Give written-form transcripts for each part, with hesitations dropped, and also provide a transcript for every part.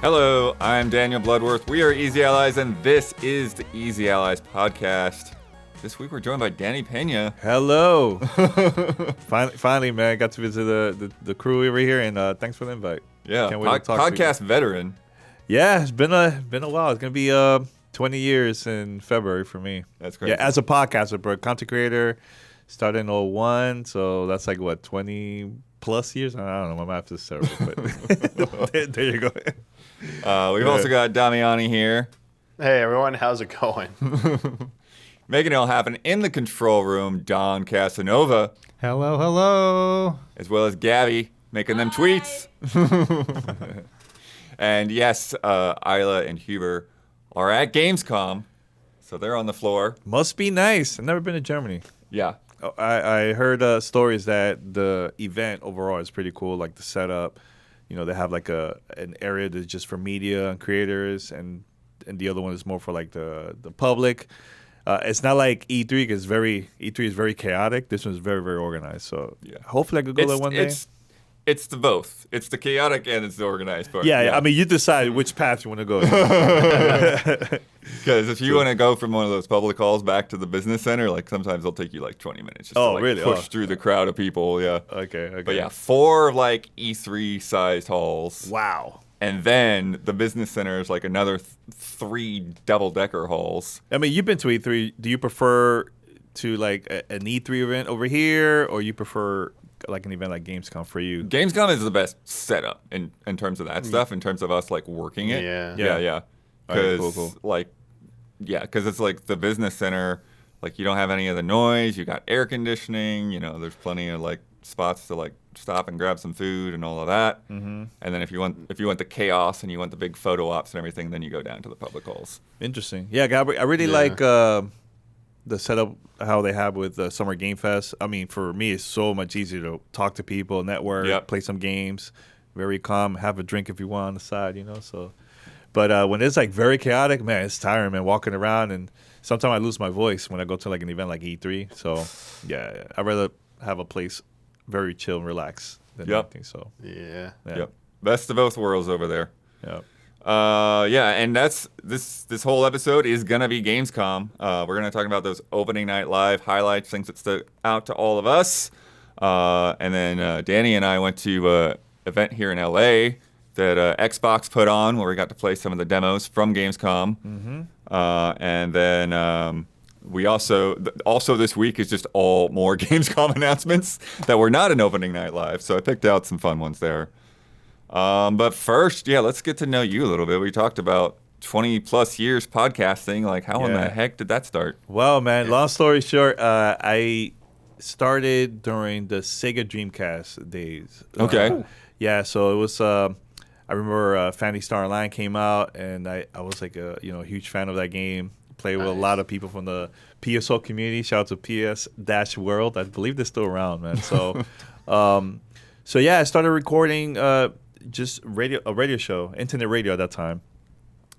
Hello, I'm Daniel Bloodworth. We are Easy Allies, and this is the Easy Allies podcast. This week we're joined by Danny Peña. Hello. Finally, man, got to visit the crew over here, and thanks for the invite. Yeah, Can't wait to talk to you. podcast veteran. Yeah, it's been a while. It's gonna be 20 years in February for me. That's crazy. Yeah, as a podcaster, but content creator, started in 01, so that's like what 20 plus years. I don't know, my math is terrible, but there you go. We've also got Damiani here. Hey everyone, how's it going? Making it all happen in the control room, Don Casanova. Hello, hello. As well as Gabby, making them tweets. And yes, Isla and Huber are at Gamescom, so they're on the floor. Must be nice. I've never been to Germany. Yeah. I heard stories that the event overall is pretty cool, like the setup. You know, they have like an area that's just for media and creators, and the other one is more for like the public. It's not like E3 because E3 is very chaotic. This one's very, very organized. So yeah, hopefully I could go there one day. It's the both. It's the chaotic and it's the organized part. Yeah. I mean, you decide which path you want to go. Because if you want to go from one of those public halls back to the business center, like sometimes they'll take you like 20 minutes just to like really? push through the crowd of people. Yeah. Okay. But yeah, 4 like E3 sized halls. Wow. And then the business center is like another 3 double-decker halls. I mean, you've been to E3. Do you prefer to like an E3 event over here, or you prefer like an event like Gamescom for you? Gamescom is the best setup in terms of that stuff, in terms of us like working it. Yeah. Because cool. because it's like the business center, like you don't have any of the noise. You got air conditioning. You know, there's plenty of like spots to like stop and grab some food and all of that. Mm-hmm. And then if you want the chaos and you want the big photo ops and everything, then you go down to the public halls. Interesting. Yeah, I really like the setup how they have with Summer Game Fest. I mean, for me, it's so much easier to talk to people, network, play some games, very calm, have a drink if you want on the side, you know. So, but when it's like very chaotic, man, it's tiring, man, walking around, and sometimes I lose my voice when I go to like an event like E3. So, yeah, I'd rather have a place very chill and relaxed than anything. So, Yeah. Yep. Best of both worlds over there. Yeah. And that's this whole episode is gonna be Gamescom. We're gonna talk about those opening night live highlights, things that stood out to all of us. And then Danny and I went to an event here in LA that Xbox put on, where we got to play some of the demos from Gamescom. Mm-hmm. And then we also this week is just all more Gamescom announcements that were not an opening night live. So I picked out some fun ones there. But first, let's get to know you a little bit. We talked about 20 plus years podcasting. Like, how in the heck did that start? Well, man, long story short, I started during the Sega Dreamcast days. Okay. So it was, I remember Phantasy Star Online came out, and I was like a huge fan of that game. Played with a lot of people from the PSO community. Shout out to PS-World. I believe they're still around, man. So, I started recording just a radio show, internet radio at that time,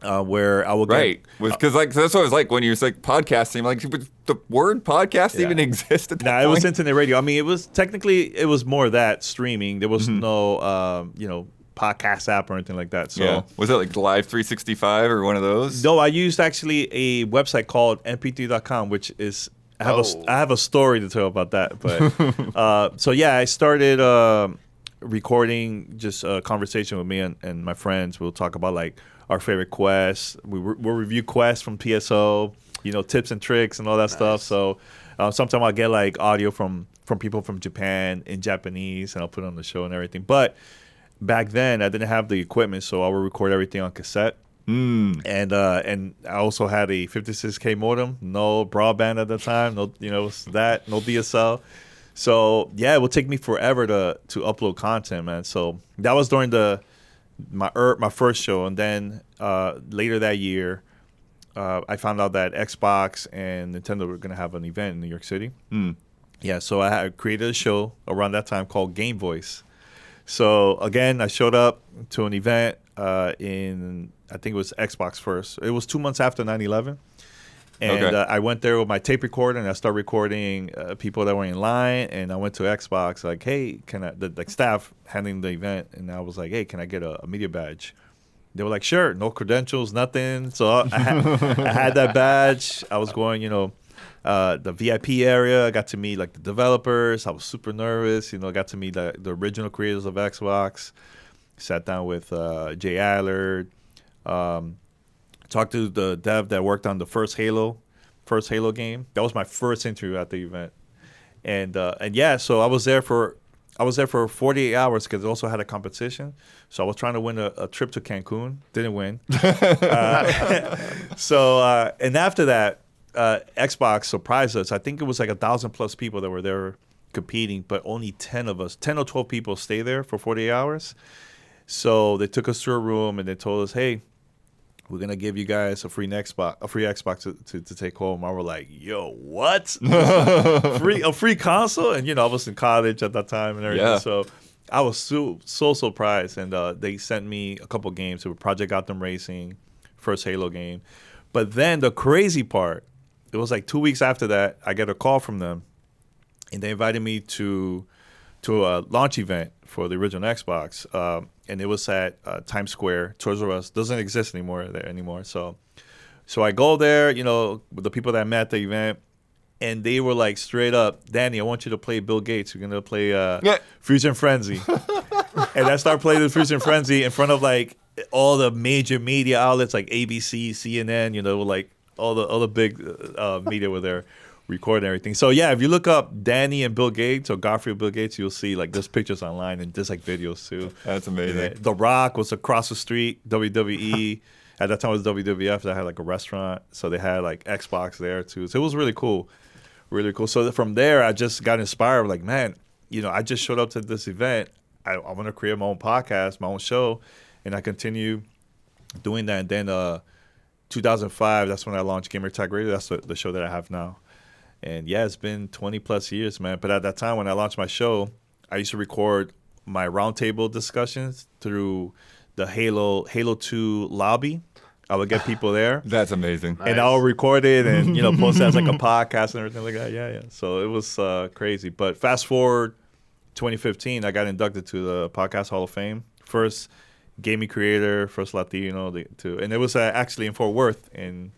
where I would because like that's what it was like when you was like podcasting. Like, the word podcast even exist at that point? It was internet radio. I mean, it was more of that streaming. There was no podcast app or anything like that. So was it like Live 365 or one of those? No, I used actually a website called mp3.com, which is I have a story to tell about that. But I started recording just a conversation with me and my friends. We'll talk about like our favorite quests. We'll review quests from PSO, tips and tricks and all that stuff. So sometimes I'll get like audio from people from Japan in Japanese, and I'll put it on the show and everything. But back then I didn't have the equipment, so I would record everything on cassette. And I also had a 56K modem, no broadband at the time, no no DSL. So it would take me forever to upload content, man. So that was during my first show, and then later that year, I found out that Xbox and Nintendo were gonna have an event in New York City. So I had created a show around that time called Game Voice. So again, I showed up to an event in, I think it was Xbox first. It was 2 months after 9/11. And I went there with my tape recorder, and I started recording people that were in line. And I went to Xbox, like, hey, can I, the staff handling the event, and I was like, hey, can I get a media badge? They were like, sure, no credentials, nothing. So I had that badge. I was going, the VIP area. I got to meet like the developers. I was super nervous. I got to meet the original creators of Xbox. Sat down with Jay Allard. Talked to the dev that worked on the first Halo game. That was my first interview at the event. And yeah, so I was there for 48 hours because they also had a competition. So I was trying to win a trip to Cancun. Didn't win. And after that, Xbox surprised us. I think it was like 1,000+ people that were there competing, but only 10 or 12 people stay there for 48 hours. So they took us to a room and they told us, hey, we're going to give you guys a free Xbox to take home. I was like, yo, what? A free console? And, I was in college at that time and everything. Yeah. So I was so surprised. And they sent me a couple games. It was Project Gotham Racing, first Halo game. But then the crazy part, it was like 2 weeks after that, I get a call from them. And they invited me to a launch event for the original Xbox. And it was at Times Square. Toys R Us doesn't exist anymore. So I go there, with the people that I met at the event, and they were like straight up, Danny, I want you to play Bill Gates. You're gonna play Fusion Frenzy. And I start playing the Fusion Frenzy in front of like all the major media outlets like ABC, CNN. Like all the big media were there. Recording everything. So yeah, if you look up Danny and Bill Gates or Godfrey and Bill Gates, you'll see like there's pictures online and there's like videos too. That's amazing. The Rock was across the street. WWE at that time it was WWF. That had like a restaurant, so they had like Xbox there too. So it was really cool, really cool. So from there, I just got inspired. Like, man, I just showed up to this event. I want to create my own podcast, my own show, and I continue doing that. And then 2005, that's when I launched Gamertag Radio. That's the show that I have now. And yeah, it's been 20+ years, man. But at that time when I launched my show, I used to record my roundtable discussions through the Halo 2 lobby. I would get people there. That's amazing. And I'll record it and, post it as like a podcast and everything like that. Yeah. So it was crazy. But fast forward 2015, I got inducted to the Podcast Hall of Fame. First gaming creator, first Latino. And it was actually in Fort Worth in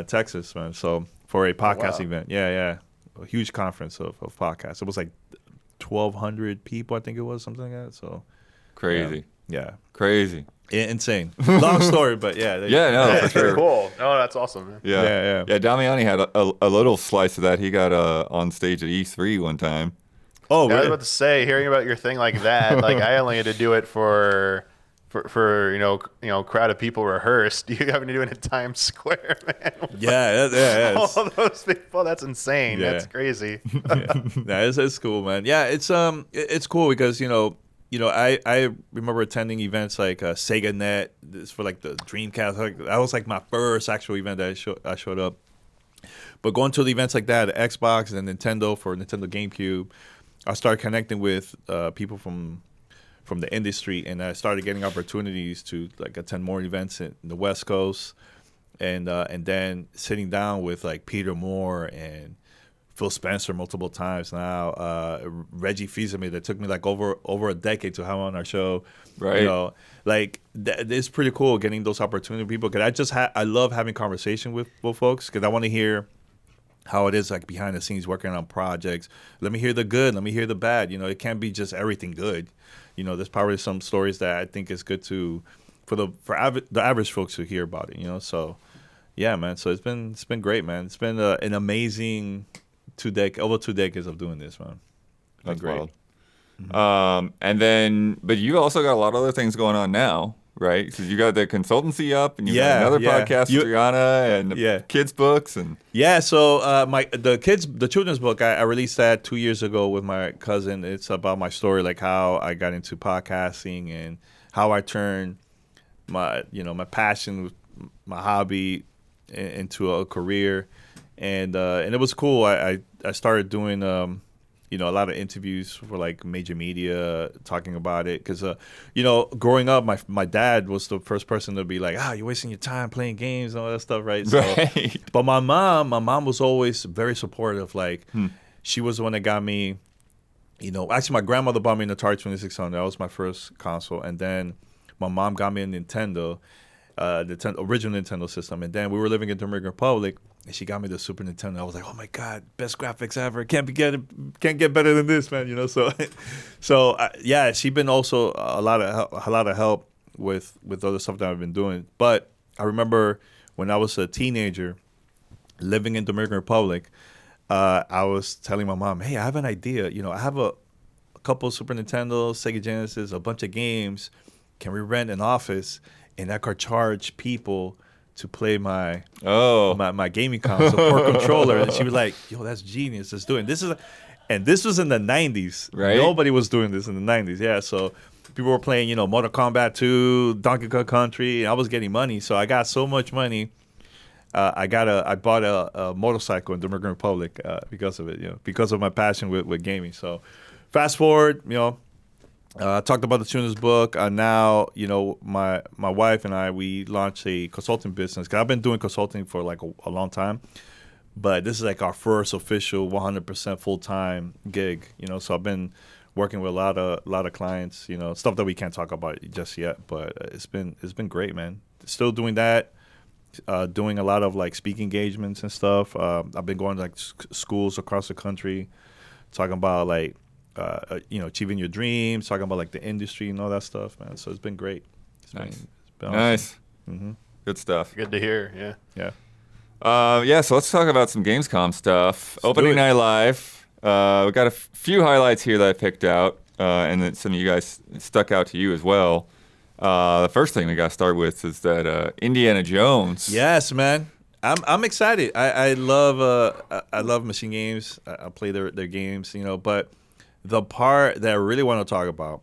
Texas, man. So for a podcast event. Yeah. A huge conference of podcasts. It was like 1,200 people, I think it was, something like that. So crazy. Yeah. Crazy. Insane. Long story, but yeah. No, for sure. Cool. No, that's awesome, man. Yeah. Damiani had a little slice of that. He got on stage at E3 one time. Oh, I was really? about to say, hearing about your thing like that, like I only had to do it for crowd of people rehearsed. You having to do it in Times Square, man. Yeah. All those people, that's insane. Yeah. That's crazy. It's cool, man. Yeah, it's cool because I remember attending events like SegaNet. This for like the Dreamcast. That was like my first actual event that I showed up. But going to the events like that, Xbox and Nintendo for Nintendo GameCube, I started connecting with people from the industry, and I started getting opportunities to like attend more events in the West Coast, and then sitting down with like Peter Moore and Phil Spencer multiple times now. Reggie Fils-Aimé, that took me like over a decade to have on our show. Right. It's pretty cool getting those opportunities, people. Because I love having conversation with folks because I want to hear how it is like behind the scenes working on projects. Let me hear the good. Let me hear the bad. It can't be just everything good. There's probably some stories that I think is good for the average folks to hear about it. So yeah, man. So it's been great, man. It's been an amazing over 2 decades of doing this, man. That's great. wild. But you also got a lot of other things going on now, right? Because you got the consultancy up, and you got another podcast with Rihanna, and kids books, and So the children's book, I released that 2 years ago with my cousin. It's about my story, like how I got into podcasting and how I turned my passion, my hobby, into a career, and it was cool. I started doing a lot of interviews for like major media talking about it because growing up, my dad was the first person to be like, you're wasting your time playing games and all that stuff, right? Right. But my mom was always very supportive. Like she was the one that got me, actually my grandmother bought me an Atari 2600. That was my first console, and then my mom got me a Nintendo, original Nintendo system, and then we were living in Dominican Republic, and she got me the Super Nintendo. I was like, oh my god, best graphics ever! Can't get better than this, man. So she's been also a lot of help with other stuff that I've been doing. But I remember when I was a teenager, living in Dominican Republic, I was telling my mom, hey, I have an idea. I have a couple of Super Nintendo, Sega Genesis, a bunch of games. Can we rent an office and I could charge people to play my gaming console or controller? And she was like, yo, that's genius. Let's do it. This was in the 90s. Right. Nobody was doing this in the 90s. Yeah, so people were playing, Mortal Kombat 2, Donkey Kong Country. I was getting money. So I got so much money. I bought a motorcycle in the Dominican Republic because of it, because of my passion with gaming. So fast forward, I talked about the Tuner's book. Now, my wife and I, we launched a consulting business. 'Cause I've been doing consulting for like a long time, but this is like our first official 100% full-time gig. So I've been working with a lot of clients. Stuff that we can't talk about just yet, but it's been great, man. Still doing that. Doing a lot of like speaking engagements and stuff. I've been going to like schools across the country, talking about like achieving your dreams, talking about like the industry and all that stuff, man. So it's been great. Nice. Been Nice. awesome. Mm-hmm. Good stuff. Good to hear. Yeah. Yeah. So let's talk about some Gamescom stuff. Let's do Opening it. night live. We got a few highlights here that I picked out, and that some of you guys stuck out to you as well. The first thing we got to start with is that Indiana Jones. Yes, man. I'm excited. I love machine games. I play their games, but the part that I really want to talk about,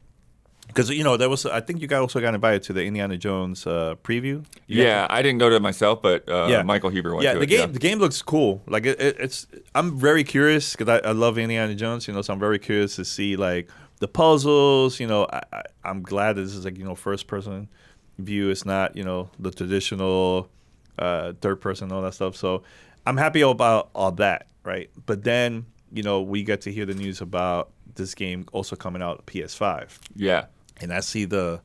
because there was, I think you guys also got invited to the Indiana Jones preview. Yeah, I didn't go to it myself, but Michael Huber went to it. The game looks cool. Like it's. I'm very curious because I love Indiana Jones. So I'm very curious to see like the puzzles. I'm glad this is like first person view. It's not the traditional third person, all that stuff. So I'm happy about all that, right? But then we get to hear the news about this game also coming out PS5. Yeah. And I see the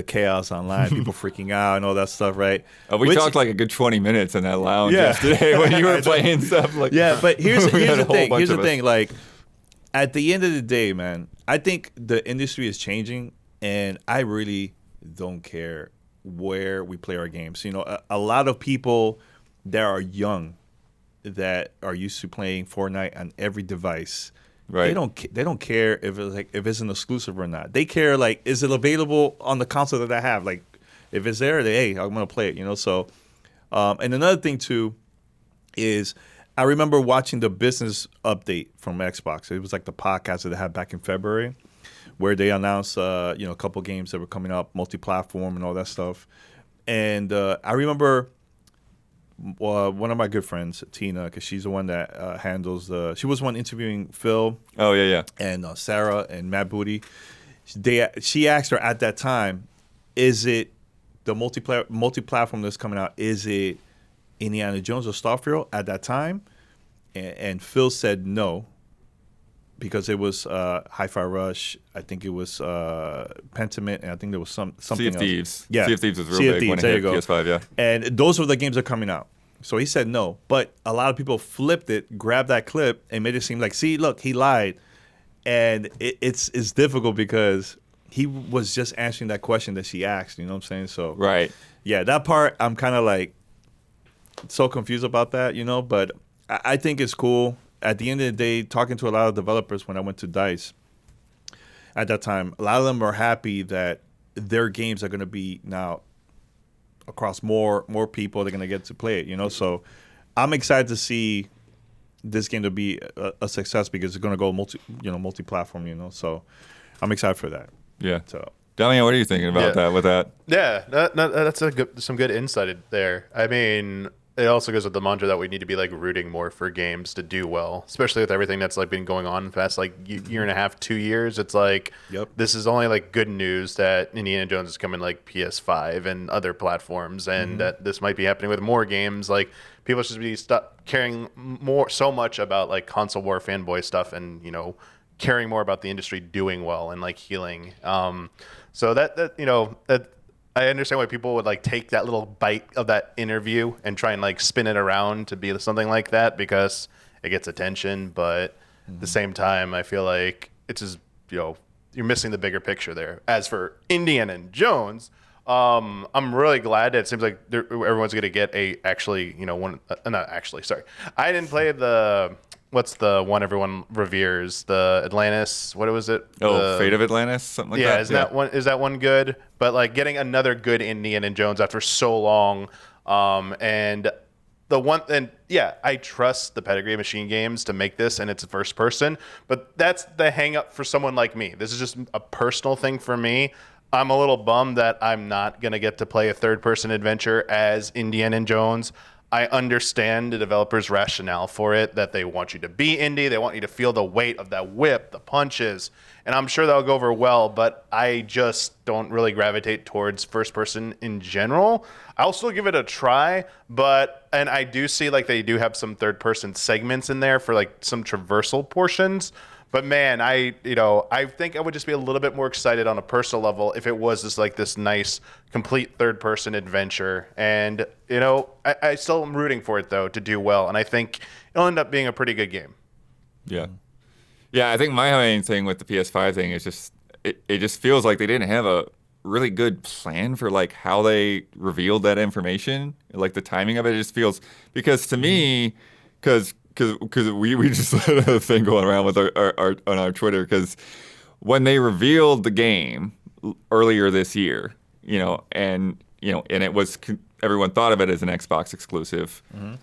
chaos online, people freaking out and all that stuff, right? We talked like a good 20 minutes in that lounge yesterday when you were playing stuff like. Yeah, but here's the thing. Here's the us. thing. Like, at the end of the day, man, I think the industry is changing, and I really don't care where we play our games. A lot of people that are young that are used to playing Fortnite on every device. Right. They don't care if it's an exclusive or not. They care like, is it available on the console that I have? Like, if it's there, hey, I'm gonna play it. So, and another thing too is I remember watching the business update from Xbox. It was like the podcast that they had back in February, where they announced a couple games that were coming up, multi-platform and all that stuff. And I remember. One of my good friends, Tina, because she's the one that handles she was one interviewing Phil. Oh, yeah. And Sarah and Matt Booty. She asked her at that time, is it the multi-platform that's coming out, is it Indiana Jones or Starfield at that time? And Phil said no, because it was Hi-Fi Rush. I think it was Pentiment, and I think there was something Sea of else. Thieves. Yeah. Sea of Thieves was real big when it hit PS5, yeah. And those were the games that are coming out. So he said no. But a lot of people flipped it, grabbed that clip, and made it seem like, see, look, he lied. And it's difficult because he was just answering that question that she asked. You know what I'm saying? So Right. yeah, that part I'm kind of like so confused about that, But I think it's cool. At the end of the day, talking to a lot of developers when I went to DICE at that time, a lot of them are happy that their games are going to be now across more people. They're going to get to play it, So I'm excited to see this game to be a success because it's going to go multi-platform, So I'm excited for that. Yeah. So Damian, what are you thinking about that with that? Yeah, that's some good insight there. I mean, it also goes with the mantra that we need to be like rooting more for games to do well, especially with everything that's like been going on in the past like year and a half, 2 years. It's like, this is only like good news that Indiana Jones is coming like PS5 and other platforms, and that this might be happening with more games. Like, people should be caring so much about like console war fanboy stuff and caring more about the industry doing well and like healing. So that I understand why people would like take that little bite of that interview and try and like spin it around to be something like that because it gets attention. But at the same time, I feel like it's just, you're missing the bigger picture there. As for Indiana Jones, I'm really glad that it seems like everyone's going to get sorry. I didn't play what's the one everyone reveres? The Atlantis. What was it? Fate of Atlantis, something like that. Is that one good? But like getting another good Indiana Jones after so long, I trust the pedigree of Machine Games to make this, and it's first person. But that's the hang up for someone like me. This is just a personal thing for me. I'm a little bummed that I'm not gonna get to play a third person adventure as Indiana Jones. I understand the developer's rationale for it, that they want you to be indie, they want you to feel the weight of that whip, the punches, and I'm sure that'll go over well, but I just don't really gravitate towards first person in general. I'll still give it a try, and I do see like they do have some third person segments in there for like some traversal portions. But man, I think I would just be a little bit more excited on a personal level if it was just like this nice, complete third-person adventure. And I still am rooting for it though to do well, and I think it'll end up being a pretty good game. Yeah, I think my main thing with the PS5 thing is just it just feels like they didn't have a really good plan for like how they revealed that information, like the timing of it. It just feels because to me, because we just had a thing going around with our on our Twitter, because when they revealed the game earlier this year, and it was everyone thought of it as an Xbox exclusive. Mm-hmm.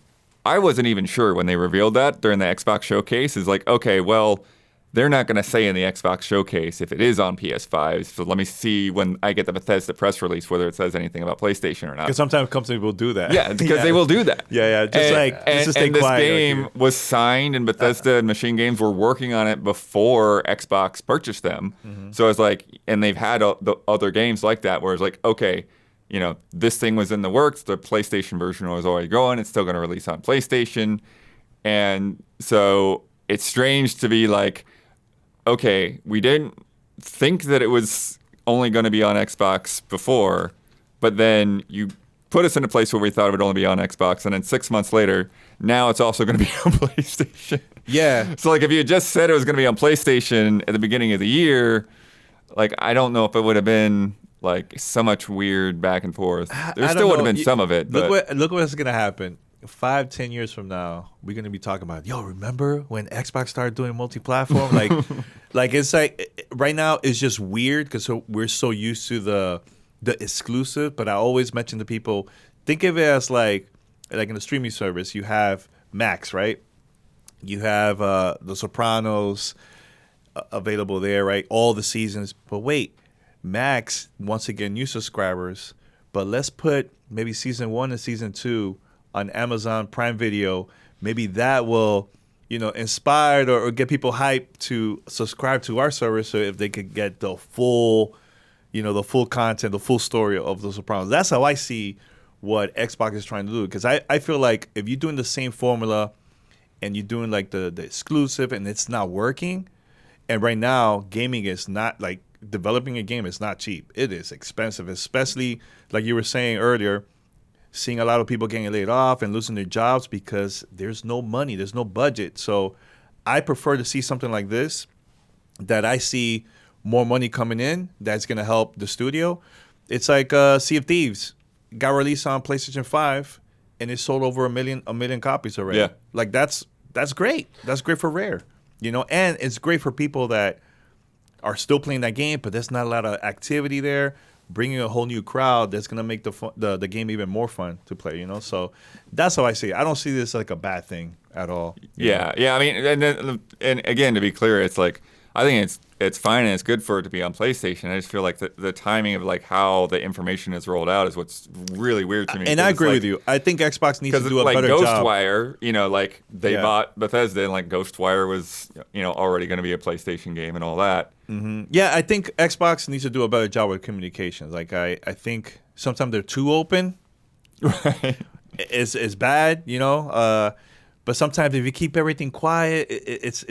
I wasn't even sure when they revealed that during the Xbox showcase. Is like, okay, well, they're not going to say in the Xbox showcase if it is on PS5. So let me see when I get the Bethesda press release whether it says anything about PlayStation or not. Because sometimes companies will do that. Yeah, because they will do that. Yeah. Just stay quiet. This game was signed, and Bethesda and Machine Games were working on it before Xbox purchased them. Mm-hmm. So it's like, and they've had the other games like that where it's like, okay, this thing was in the works. The PlayStation version was already going. It's still going to release on PlayStation. And so it's strange to be like, okay, we didn't think that it was only going to be on Xbox before, but then you put us in a place where we thought it would only be on Xbox, and then 6 months later, now it's also going to be on PlayStation. Yeah. So, like, if you had just said it was going to be on PlayStation at the beginning of the year, like, I don't know if it would have been, like, so much weird back and forth. There still would have been some of it. Look what's going to happen. 5-10 years from now, we're gonna be talking about, remember when Xbox started doing multi-platform? Like it's like right now it's just weird because we're so used to the exclusive. But I always mention to people, think of it as like in the streaming service, you have Max, right? You have The Sopranos available there, right? All the seasons. But wait, Max wants to get new subscribers, but let's put maybe season 1 and season 2 on Amazon Prime Video. Maybe that will, inspire or get people hyped to subscribe to our service, so if they could get the full, the full content, the full story of The Sopranos. That's how I see what Xbox is trying to do. Because I feel like if you're doing the same formula and you're doing like the exclusive and it's not working, and right now gaming is not like developing a game is not cheap. It is expensive, especially like you were saying earlier, seeing a lot of people getting laid off and losing their jobs because there's no money, there's no budget. So I prefer to see something like this, that I see more money coming in, that's going to help the studio. It's like Sea of Thieves got released on PlayStation 5 and it sold over a million copies already. Yeah. Like that's great. That's great for Rare, and it's great for people that are still playing that game, but there's not a lot of activity there. Bringing a whole new crowd that's gonna make the game even more fun to play, So that's how I see it. I don't see this like a bad thing at all. Yeah. I mean, and again, to be clear, it's like I think it's fine and it's good for it to be on PlayStation. I just feel like the timing of like how the information is rolled out is what's really weird to me. And I agree with you. I think Xbox needs to do a better job. Ghostwire, like they bought Bethesda, and like Ghostwire was already going to be a PlayStation game and all that. Mm-hmm. Yeah, I think Xbox needs to do a better job with communications. Like I think sometimes they're too open. Right. It's bad, but But sometimes if you keep everything quiet, it's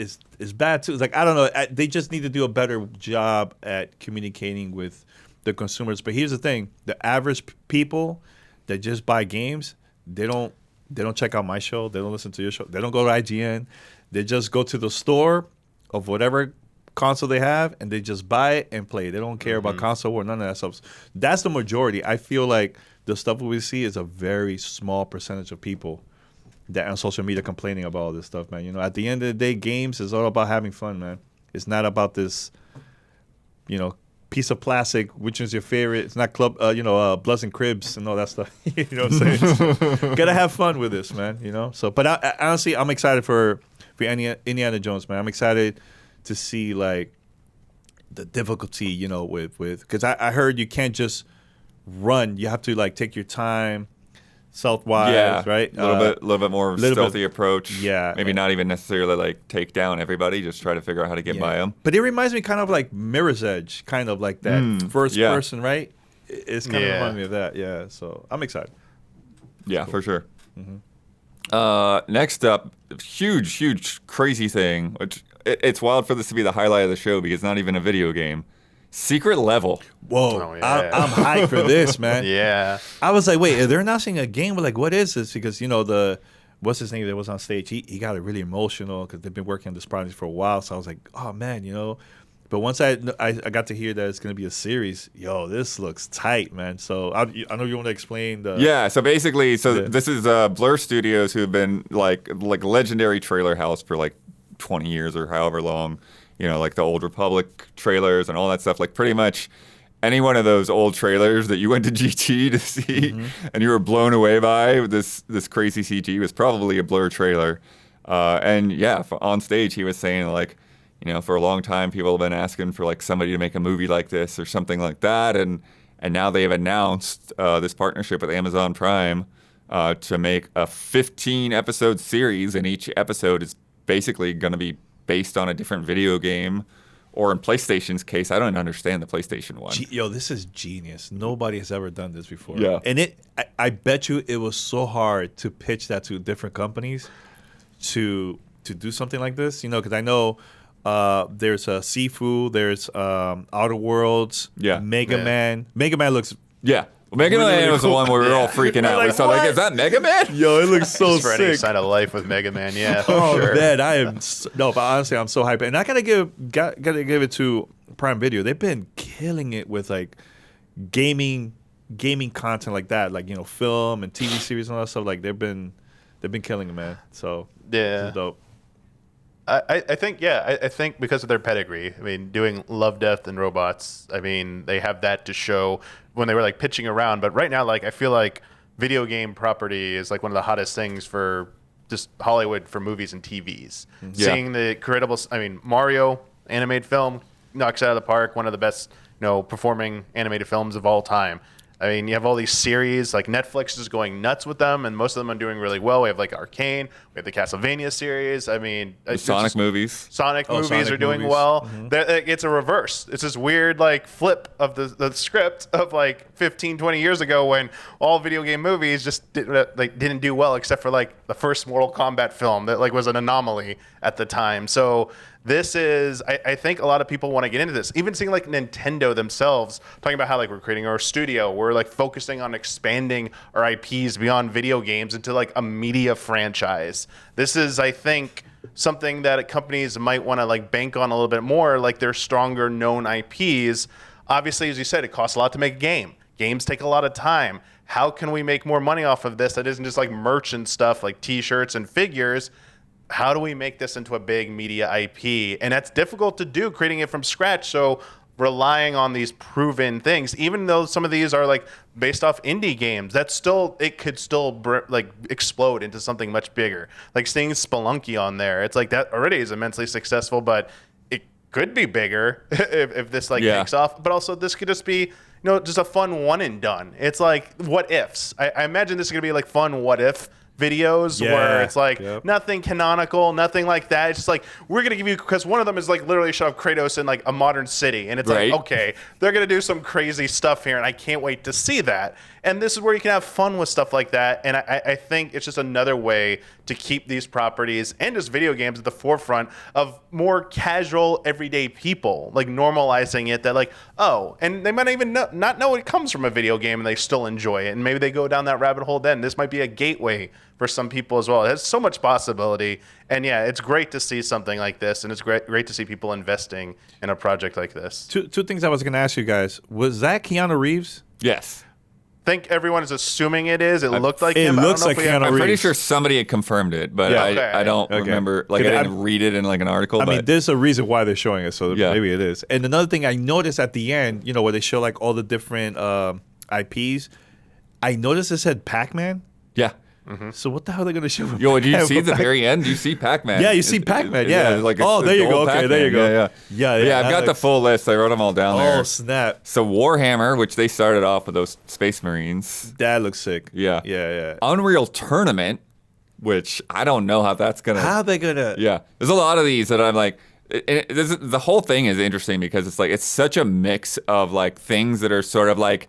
bad too. It's like, I don't know. They just need to do a better job at communicating with the consumers. But here's the thing: the average people that just buy games, they don't check out my show. They don't listen to your show. They don't go to IGN. They just go to the store of whatever console they have, and they just buy it and play it. They don't care about console war, none of that stuff. That's the majority. I feel like the stuff we see is a very small percentage of people that on social media complaining about all this stuff, man. You know, at the end of the day, games is all about having fun, man. It's not about this, you know, piece of plastic, which is your favorite. It's not Bloods and Cribs and all that stuff. You know what I'm saying? Gotta have fun with this, man. You know. So, but I, honestly, I'm excited for Indiana Jones, man. I'm excited to see like the difficulty, you know, with because I heard you can't just run. You have to like take your time. Stealth-wise, right? A little bit more stealthy approach. Yeah. Maybe not even necessarily like take down everybody, just try to figure out how to get by them. But it reminds me kind of like Mirror's Edge, kind of like that first person, right? It's kind of reminding me of that, yeah. So I'm excited. Yeah, for sure. Next up, huge, crazy thing, which it's wild for this to be the highlight of the show because it's not even a video game. Secret Level. Whoa, oh, yeah. I'm hyped for this, man. Yeah. I was like, wait, they're announcing a game? But like, what is this? Because, you know, what's his name that was on stage? He got really emotional because they've been working on this project for a while. So I was like, oh, man, you know. But once I got to hear that it's going to be a series, yo, this looks tight, man. So I know you want to explain the... Yeah, so basically, this is Blur Studios, who have been like legendary trailer house for like 20 years or however long. You know, like the Old Republic trailers and all that stuff. Like pretty much any one of those old trailers that you went to GT to see and you were blown away by this crazy CG was probably a Blur trailer. And yeah, on stage he was saying like, you know, for a long time people have been asking for like somebody to make a movie like this or something like that. And now they've announced this partnership with Amazon Prime to make a 15-episode series, and each episode is basically going to be based on a different video game, or in PlayStation's case, I don't understand the PlayStation one. Yo, this is genius. Nobody has ever done this before. Yeah. And I bet you it was so hard to pitch that to different companies to do something like this. You know, because I know there's Sifu, there's Outer Worlds, Mega Man. Mega Man looks... Yeah. Well, Mega Man was the one where we were all freaking out. We saw like, is that Mega Man? Yo, it looks so Just for sick. any sign of life with Mega Man, yeah. Oh sure. man, I am but honestly, I'm so hyped, and I gotta give it to Prime Video. They've been killing it with like gaming content like that, like, you know, film and TV series and all that stuff. Like they've been killing it, man. So Yeah. it's dope. I think because of their pedigree, I mean, doing Love, Death, and Robots, I mean, they have that to show when they were like pitching around. But right now, like, I feel like video game property is like one of the hottest things for just Hollywood for movies and TVs. Yeah. Seeing the credible, I mean, Mario animated film knocks it out of the park, one of the best, you know, performing animated films of all time. I mean, you have all these series, like Netflix is going nuts with them, and most of them are doing really well. We have like Arcane, we have the Castlevania series. I mean, The Sonic movies. Sonic movies Sonic are doing movies. well. It's a reverse. It's this weird like flip of the script of like 15, 20 years ago when all video game movies just didn't do well, except for like the first Mortal Kombat film that like was an anomaly at the time. So this is, I think a lot of people want to get into this. Even seeing like Nintendo themselves talking about how like we're creating our studio, we're like focusing on expanding our IPs beyond video games into like a media franchise. This is, I think, something that companies might want to like bank on a little bit more, like their stronger known IPs. Obviously, as you said, it costs a lot to make a game. Games take a lot of time. How can we make more money off of this that isn't just like merch and stuff like t-shirts and figures? How do we make this into a big media IP? And that's difficult to do, creating it from scratch. So relying on these proven things, even though some of these are like based off indie games, it could still like explode into something much bigger. Like seeing Spelunky on there, it's like that already is immensely successful, but it could be bigger if this like takes off. But also this could just be, you know, just a fun one and done. It's like what ifs. I imagine this is gonna be like fun what if videos Yeah. where it's like Yep. nothing canonical, nothing like that. It's just like we're gonna give you, because one of them is like literally shot of Kratos in like a modern city, and it's Right. like, okay, they're gonna do some crazy stuff here, and I can't wait to see that. And this is where you can have fun with stuff like that. And I think it's just another way to keep these properties and just video games at the forefront of more casual, everyday people, like normalizing it that like, oh, and they might even not know it comes from a video game and they still enjoy it. And maybe they go down that rabbit hole then. This might be a gateway for some people as well. It has so much possibility. And yeah, it's great to see something like this. And it's great to see people investing in a project like this. Two things I was going to ask you guys. Was that Keanu Reeves? Yes. I think everyone is assuming it is. It looked like it him. looks I don't know like if we have- Keanu I'm pretty Reeves. sure somebody had confirmed it, but Yeah. Okay. I don't Okay. remember. Like, I Could I- didn't read it in like an article. I but mean, there's a reason why they're showing it, so Yeah. maybe it is. And another thing I noticed at the end, where they show like all the different IPs, I noticed it said Pac-Man. yeah. So what the hell are they going to show? Yo, do you see the Pac- very end? Do you see Pac-Man? Yeah, you see Pac-Man. Yeah. like Oh, there you go. Okay, there you go. Yeah. Yeah, I've that got the looks- full list. I wrote them all down there. Oh snap! So Warhammer, which they started off with those Space Marines. That looks sick. Yeah. yeah. Unreal Tournament, which I don't know how that's gonna. How are they gonna? Yeah, there's a lot of these that I'm like. The whole thing is interesting because it's like it's such a mix of like things that are sort of like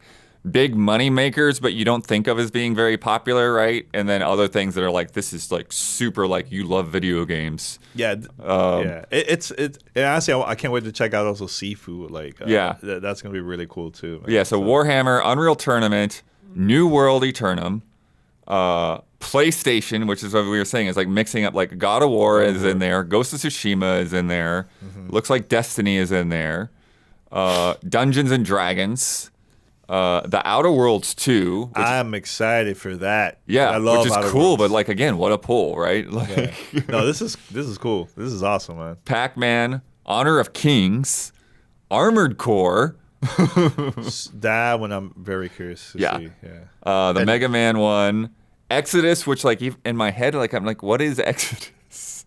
big money makers, but you don't think of as being very popular, right? And then other things that are like this is like super like you love video games. Yeah, yeah. It's honestly, I can't wait to check out also Sifu. Like, Yeah. that's gonna be really cool too. Man. Yeah, so Warhammer, Unreal Tournament, New World Eternum, PlayStation, which is what we were saying, is like mixing up like God of War is in there, Ghost of Tsushima is in there, looks like Destiny is in there, Dungeons and Dragons, The Outer Worlds 2. Which, I'm excited for that. yeah, I love which is Outer cool, Worlds. but like again, what a pull, right? Like No, this is cool. This is awesome, man. Pac-Man, Honor of Kings, Armored Core, That one I'm very curious to Yeah. see. Yeah. the Mega Man one, Exodus, which like in my head, like I'm like, what is Exodus?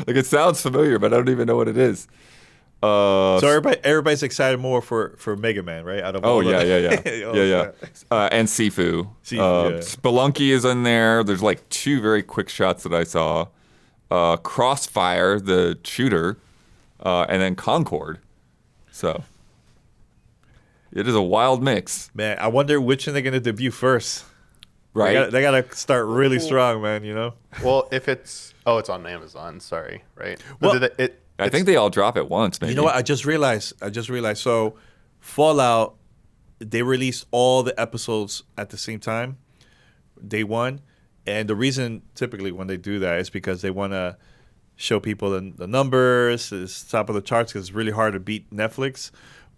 Like it sounds familiar, but I don't even know what it is. So everybody's excited more for Mega Man, right? Out of Oh all yeah, the- yeah. Oh, And Sifu. Sifu, yeah. Spelunky is in there. There's like 2 very quick shots that I saw. Crossfire, the shooter, and then Concord. So it is a wild mix, Man, I wonder which one they're gonna debut first. right? They gotta start really strong, man. Well, if it's on Amazon. Sorry, right? Well, But I think they all drop at once. Maybe. You know what? I just realized. So, Fallout, they released all the episodes at the same time, day one, and the reason typically when they do that is because they want to show people the numbers, it's top of the charts because it's really hard to beat Netflix.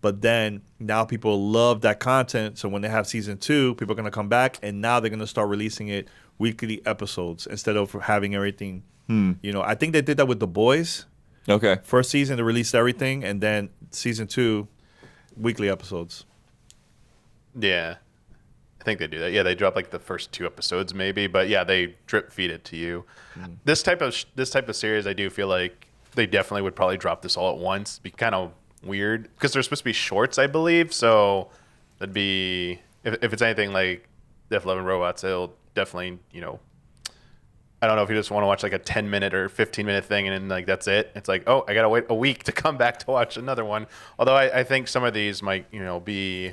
But then now people love that content, so when they have season 2, people are gonna come back, and now they're gonna start releasing it weekly episodes instead of having everything. I think they did that with The Boys. Okay. First season, they released everything, and then season 2, weekly episodes. Yeah, I think they do that. Yeah, they drop like the first 2 episodes maybe, but yeah, they drip feed it to you. This type of series, I do feel like they definitely would probably drop this all at once. Be kind of weird because they're supposed to be shorts, I believe. So that'd be if it's anything like Def 11 Robots, it'll definitely I don't know if you just want to watch like a 10-minute or 15-minute thing and then like that's it. It's like, oh, I gotta wait a week to come back to watch another one. Although I think some of these might be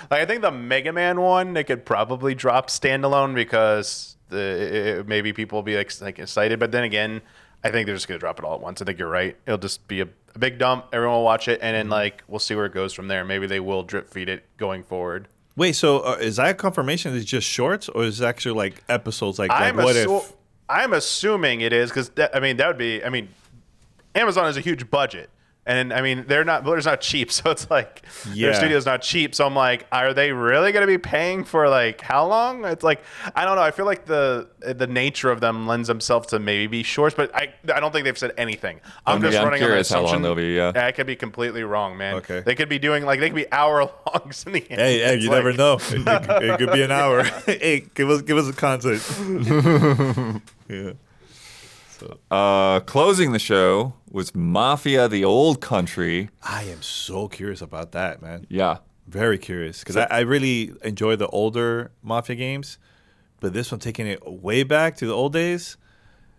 like, I think the Mega Man one they could probably drop standalone because maybe people will be like excited. But then again, I think they're just gonna drop it all at once. I think you're right. It'll just be a big dump. Everyone will watch it and then like we'll see where it goes from there. Maybe they will drip feed it going forword. Wait, so is that a confirmation it's just shorts, or is it actually like episodes? Like what if? I'm assuming it is because that would be. Amazon has a huge budget, and they're not cheap, so it's like their studio's not cheap. So I'm like, are they really going to be paying for like how long? It's like I don't know. I feel like the nature of them lends themselves to maybe be shorts, but I don't think they've said anything. I'm just running on the curious how assumption. long they'll be. Yeah. I could be completely wrong, man. Okay. They could be doing they could be hour-longs in the end. Hey, It's you like- never know. It could be an hour. Hey, give us a content. Yeah. Closing the show was Mafia: The Old Country. I am so curious about that, man. Yeah. Very curious because I really enjoy the older Mafia games, but this one taking it way back to the old days.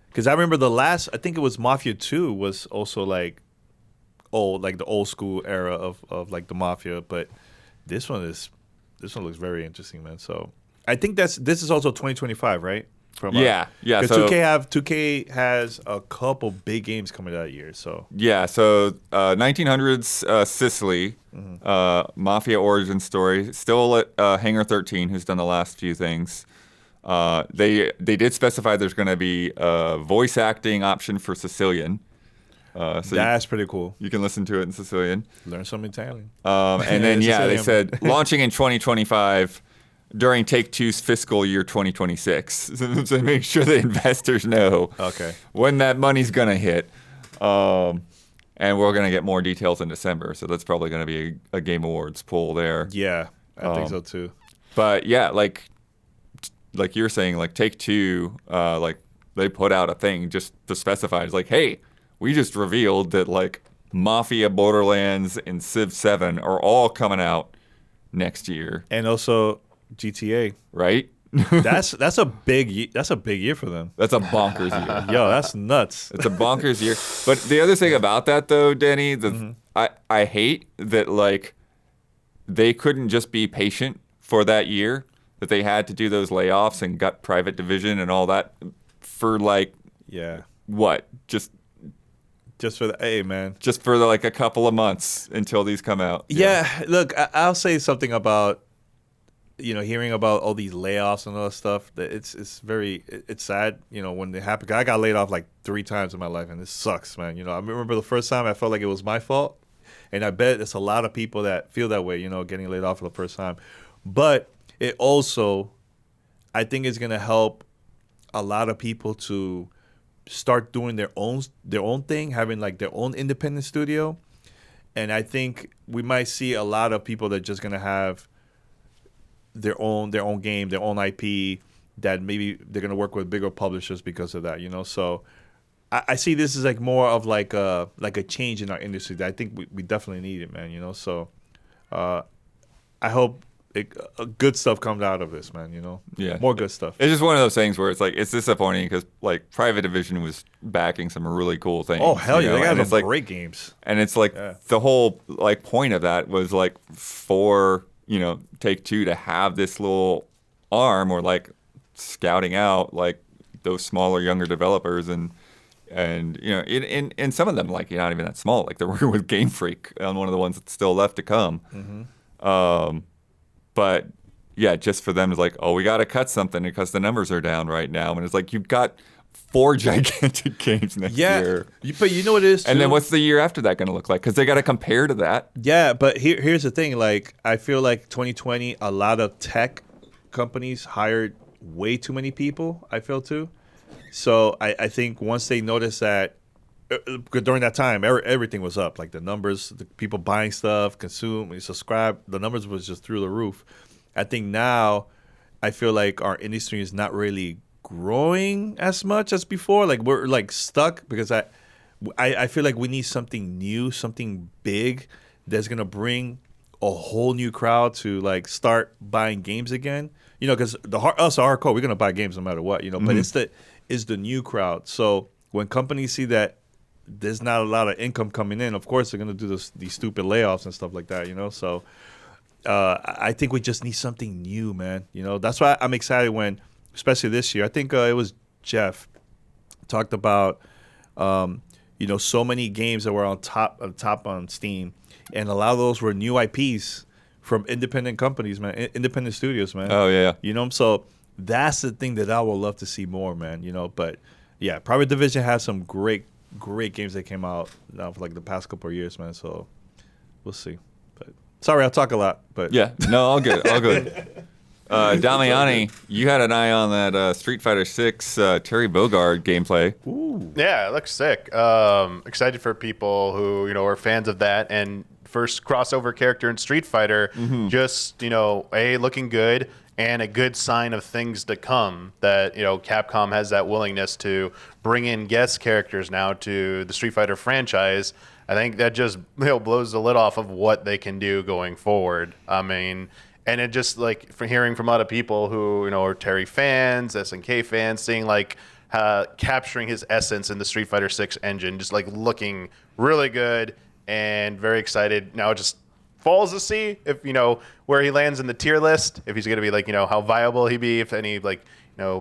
Because I remember I think it was Mafia 2 was also like the old school era of like the Mafia, but this one looks very interesting, man. So I think this is also 2025, right? Yeah. Because So 2K has a couple big games coming that year. So 1900s Sicily, Mafia origin story. Still at Hangar 13, who's done the last few things. They did specify there's going to be a voice acting option for Sicilian. So that's pretty cool. You can listen to it in Sicilian. Learn some Italian. And then they Sicilian. said launching in 2025 during Take-Two's fiscal year 2026. So make sure the investors know when that money's going to hit. And we're going to get more details in December. So that's probably going to be a Game Awards poll there. Yeah, I think so too. But yeah, like you're saying, like Take-Two, like they put out a thing just to specify. It's like, hey, we just revealed that like Mafia, Borderlands, and Civ 7 are all coming out next year. And also GTA. Right? That's a big year for them. That's a bonkers year. Yo, that's nuts. It's a bonkers year. But the other thing about that though, Danny, I hate that like they couldn't just be patient for that year, that they had to do those layoffs and gut private division and all that for like what? Just for man. Just for like a couple of months until these come out. Yeah, look, I'll say something about hearing about all these layoffs and all that stuff. That it's sad, when they happen. I got laid off like 3 times in my life, and it sucks, man. I remember the first time I felt like it was my fault, and I bet it's a lot of people that feel that way, getting laid off for the first time. But it also, I think, is gonna help a lot of people to start doing their own thing, having like their own independent studio. And I think we might see a lot of people that are just gonna have their own game, their own IP, that maybe they're gonna work with bigger publishers because of that, So I see this as like more of like a change in our industry that I think we definitely need it, man. So I hope good stuff comes out of this, man. Yeah, more good stuff. It's just one of those things where it's like it's disappointing because like Private Division was backing some really cool things. Oh hell yeah, they got some like, great games. And it's like the whole like point of that was like for Take-Two to have this little arm or like scouting out like those smaller, younger developers and in some of them like not even that small. Like they're working with Game Freak on one of the ones that's still left to come. But yeah, just for them to like, oh, we got to cut something because the numbers are down right now. And it's like, you've got 4 gigantic games next year. But you know what it is, too? And then what's the year after that going to look like? Because they got to compare to that. Yeah, but here's the thing. Like, I feel like 2020, a lot of tech companies hired way too many people, I feel, too. So I think once they noticed that, during that time, everything was up. Like the numbers, the people buying stuff, consume, subscribe, the numbers was just through the roof. I think now, I feel like our industry is not really growing as much as before. Like we're like stuck because I feel like we need something new, something big that's gonna bring a whole new crowd to like start buying games again. Because us hardcore, we're gonna buy games no matter what. But it's the new crowd. So when companies see that there's not a lot of income coming in, of course they're gonna do these stupid layoffs and stuff like that. So I think we just need something new, man. That's why I'm excited when, especially this year. I think it was Jeff talked about so many games that were on top on Steam, and a lot of those were new IPs from independent companies, man, independent studios, man. Oh yeah. So that's the thing that I would love to see more, man. But yeah, Private Division has some great games that came out now for like the past couple of years, man. So we'll see. But sorry, I'll talk a lot. But yeah, no, all good. Damiani, you had an eye on that Street Fighter 6 Terry Bogard gameplay. Ooh. Yeah, it looks sick. Excited for people who are fans of that and first crossover character in Street Fighter. Just looking good and a good sign of things to come. That Capcom has that willingness to bring in guest characters now to the Street Fighter franchise. I think that just blows the lid off of what they can do going forward. I mean, And it just like from hearing from a lot of people who are Terry fans, SNK fans, seeing like capturing his essence in the Street Fighter 6 engine, just like looking really good and very excited. Now it just falls to see if where he lands in the tier list, if he's going to be like how viable he be, if any like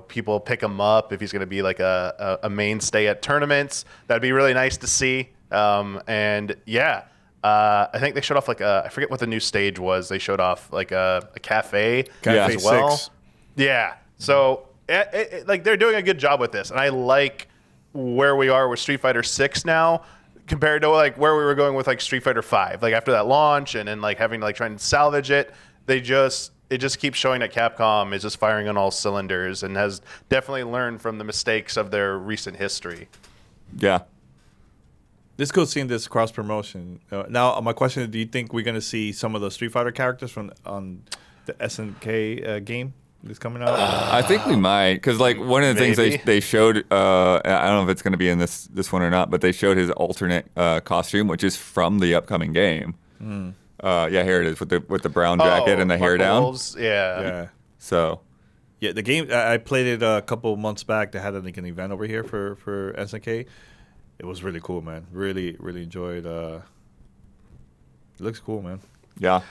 people pick him up, if he's going to be like a mainstay at tournaments. That'd be really nice to see. And yeah. I think they showed off like I forget what the new stage was. They showed off like a cafe as well. 6. Yeah. So like they're doing a good job with this, and I like where we are with Street Fighter 6 now compared to like where we were going with like Street Fighter 5. Like after that launch, and then like having to like try and salvage it, it just keeps showing that Capcom is just firing on all cylinders and has definitely learned from the mistakes of their recent history. Yeah. It's cool seeing this cross promotion. Now, my question is: do you think we're going to see some of the Street Fighter characters on the SNK game that's coming out? I think we might, because like one of the things they showed, I don't know if it's going to be in this one or not, but they showed his alternate costume, which is from the upcoming game. Yeah, here it is with the brown jacket and the hair down. Wolves. Yeah. So. Yeah, the game I played it a couple months back. They had like an event over here for SNK. It was really cool, man. Really, really enjoyed. It looks cool, man. Yeah.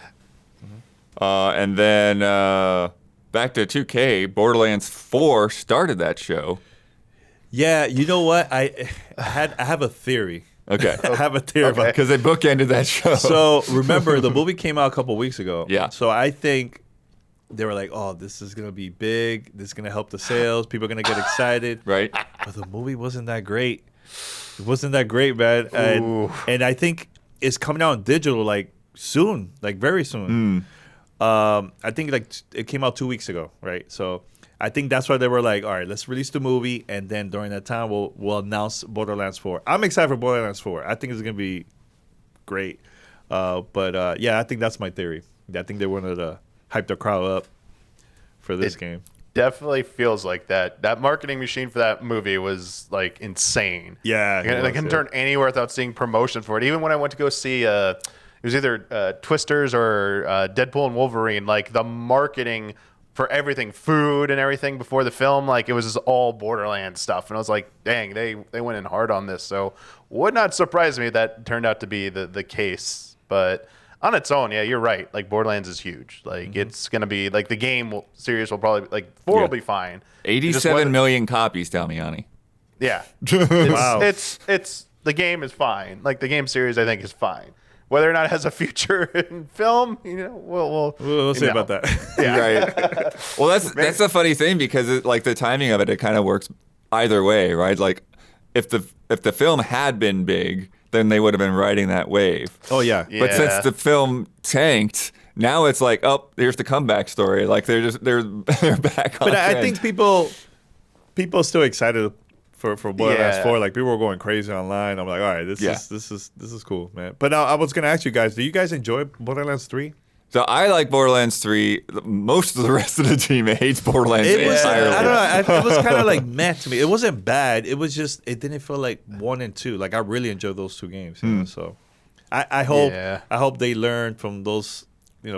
And then back to 2K, Borderlands 4 started that show. Yeah, you know what? I have a theory. Okay. I have a theory about because they bookended that show. So remember, the movie came out a couple weeks ago. Yeah. So I think they were like, "Oh, this is gonna be big. This is gonna help the sales. People are gonna get excited." Right. But the movie wasn't that great. It wasn't that great, man. And I think it's coming out in digital like soon, like very soon. I think like it came out 2 weeks ago, right? So I think that's why they were like, all right, let's release the movie, and then during that time we'll announce Borderlands 4. I'm excited for Borderlands 4. I think it's gonna be great. But yeah, I think that's my theory. I think they wanted to hype the crowd up for this game. Definitely feels like that marketing machine for that movie was like insane. Yeah, they can turn anywhere without seeing promotion for it. Even when I went to go see it was either Twisters or Deadpool and Wolverine, like the marketing for everything, food and everything before the film, like it was just all Borderlands stuff. And I was like, dang, they went in hard on this. So would not surprise me that turned out to be the case. But on its own, yeah, you're right. Like Borderlands is huge. Like it's gonna be like the game series will probably like 4 will be fine. 87 million copies, Damiani. Yeah, Wow. It's the game is fine. Like the game series, I think is fine. Whether or not it has a future in film, We'll see about that. Yeah. Right. Well, that's the funny thing, because like the timing of it kind of works either way, right? Like if the film had been big, then they would have been riding that wave. Oh yeah. But since the film tanked, now it's like, oh, here's the comeback story. Like they're back on. But I trend. think people are still excited for Borderlands 4. Like people were going crazy online. I'm like, all right, this is cool, man. But now I was gonna ask you guys, do you guys enjoy Borderlands 3? So I like Borderlands 3. Most of the rest of the team hates Borderlands entirely. I don't know. It was kind of like meh to me. It wasn't bad. It was just it didn't feel like 1 and 2. Like I really enjoyed those 2 games. You know? So I hope they learn from those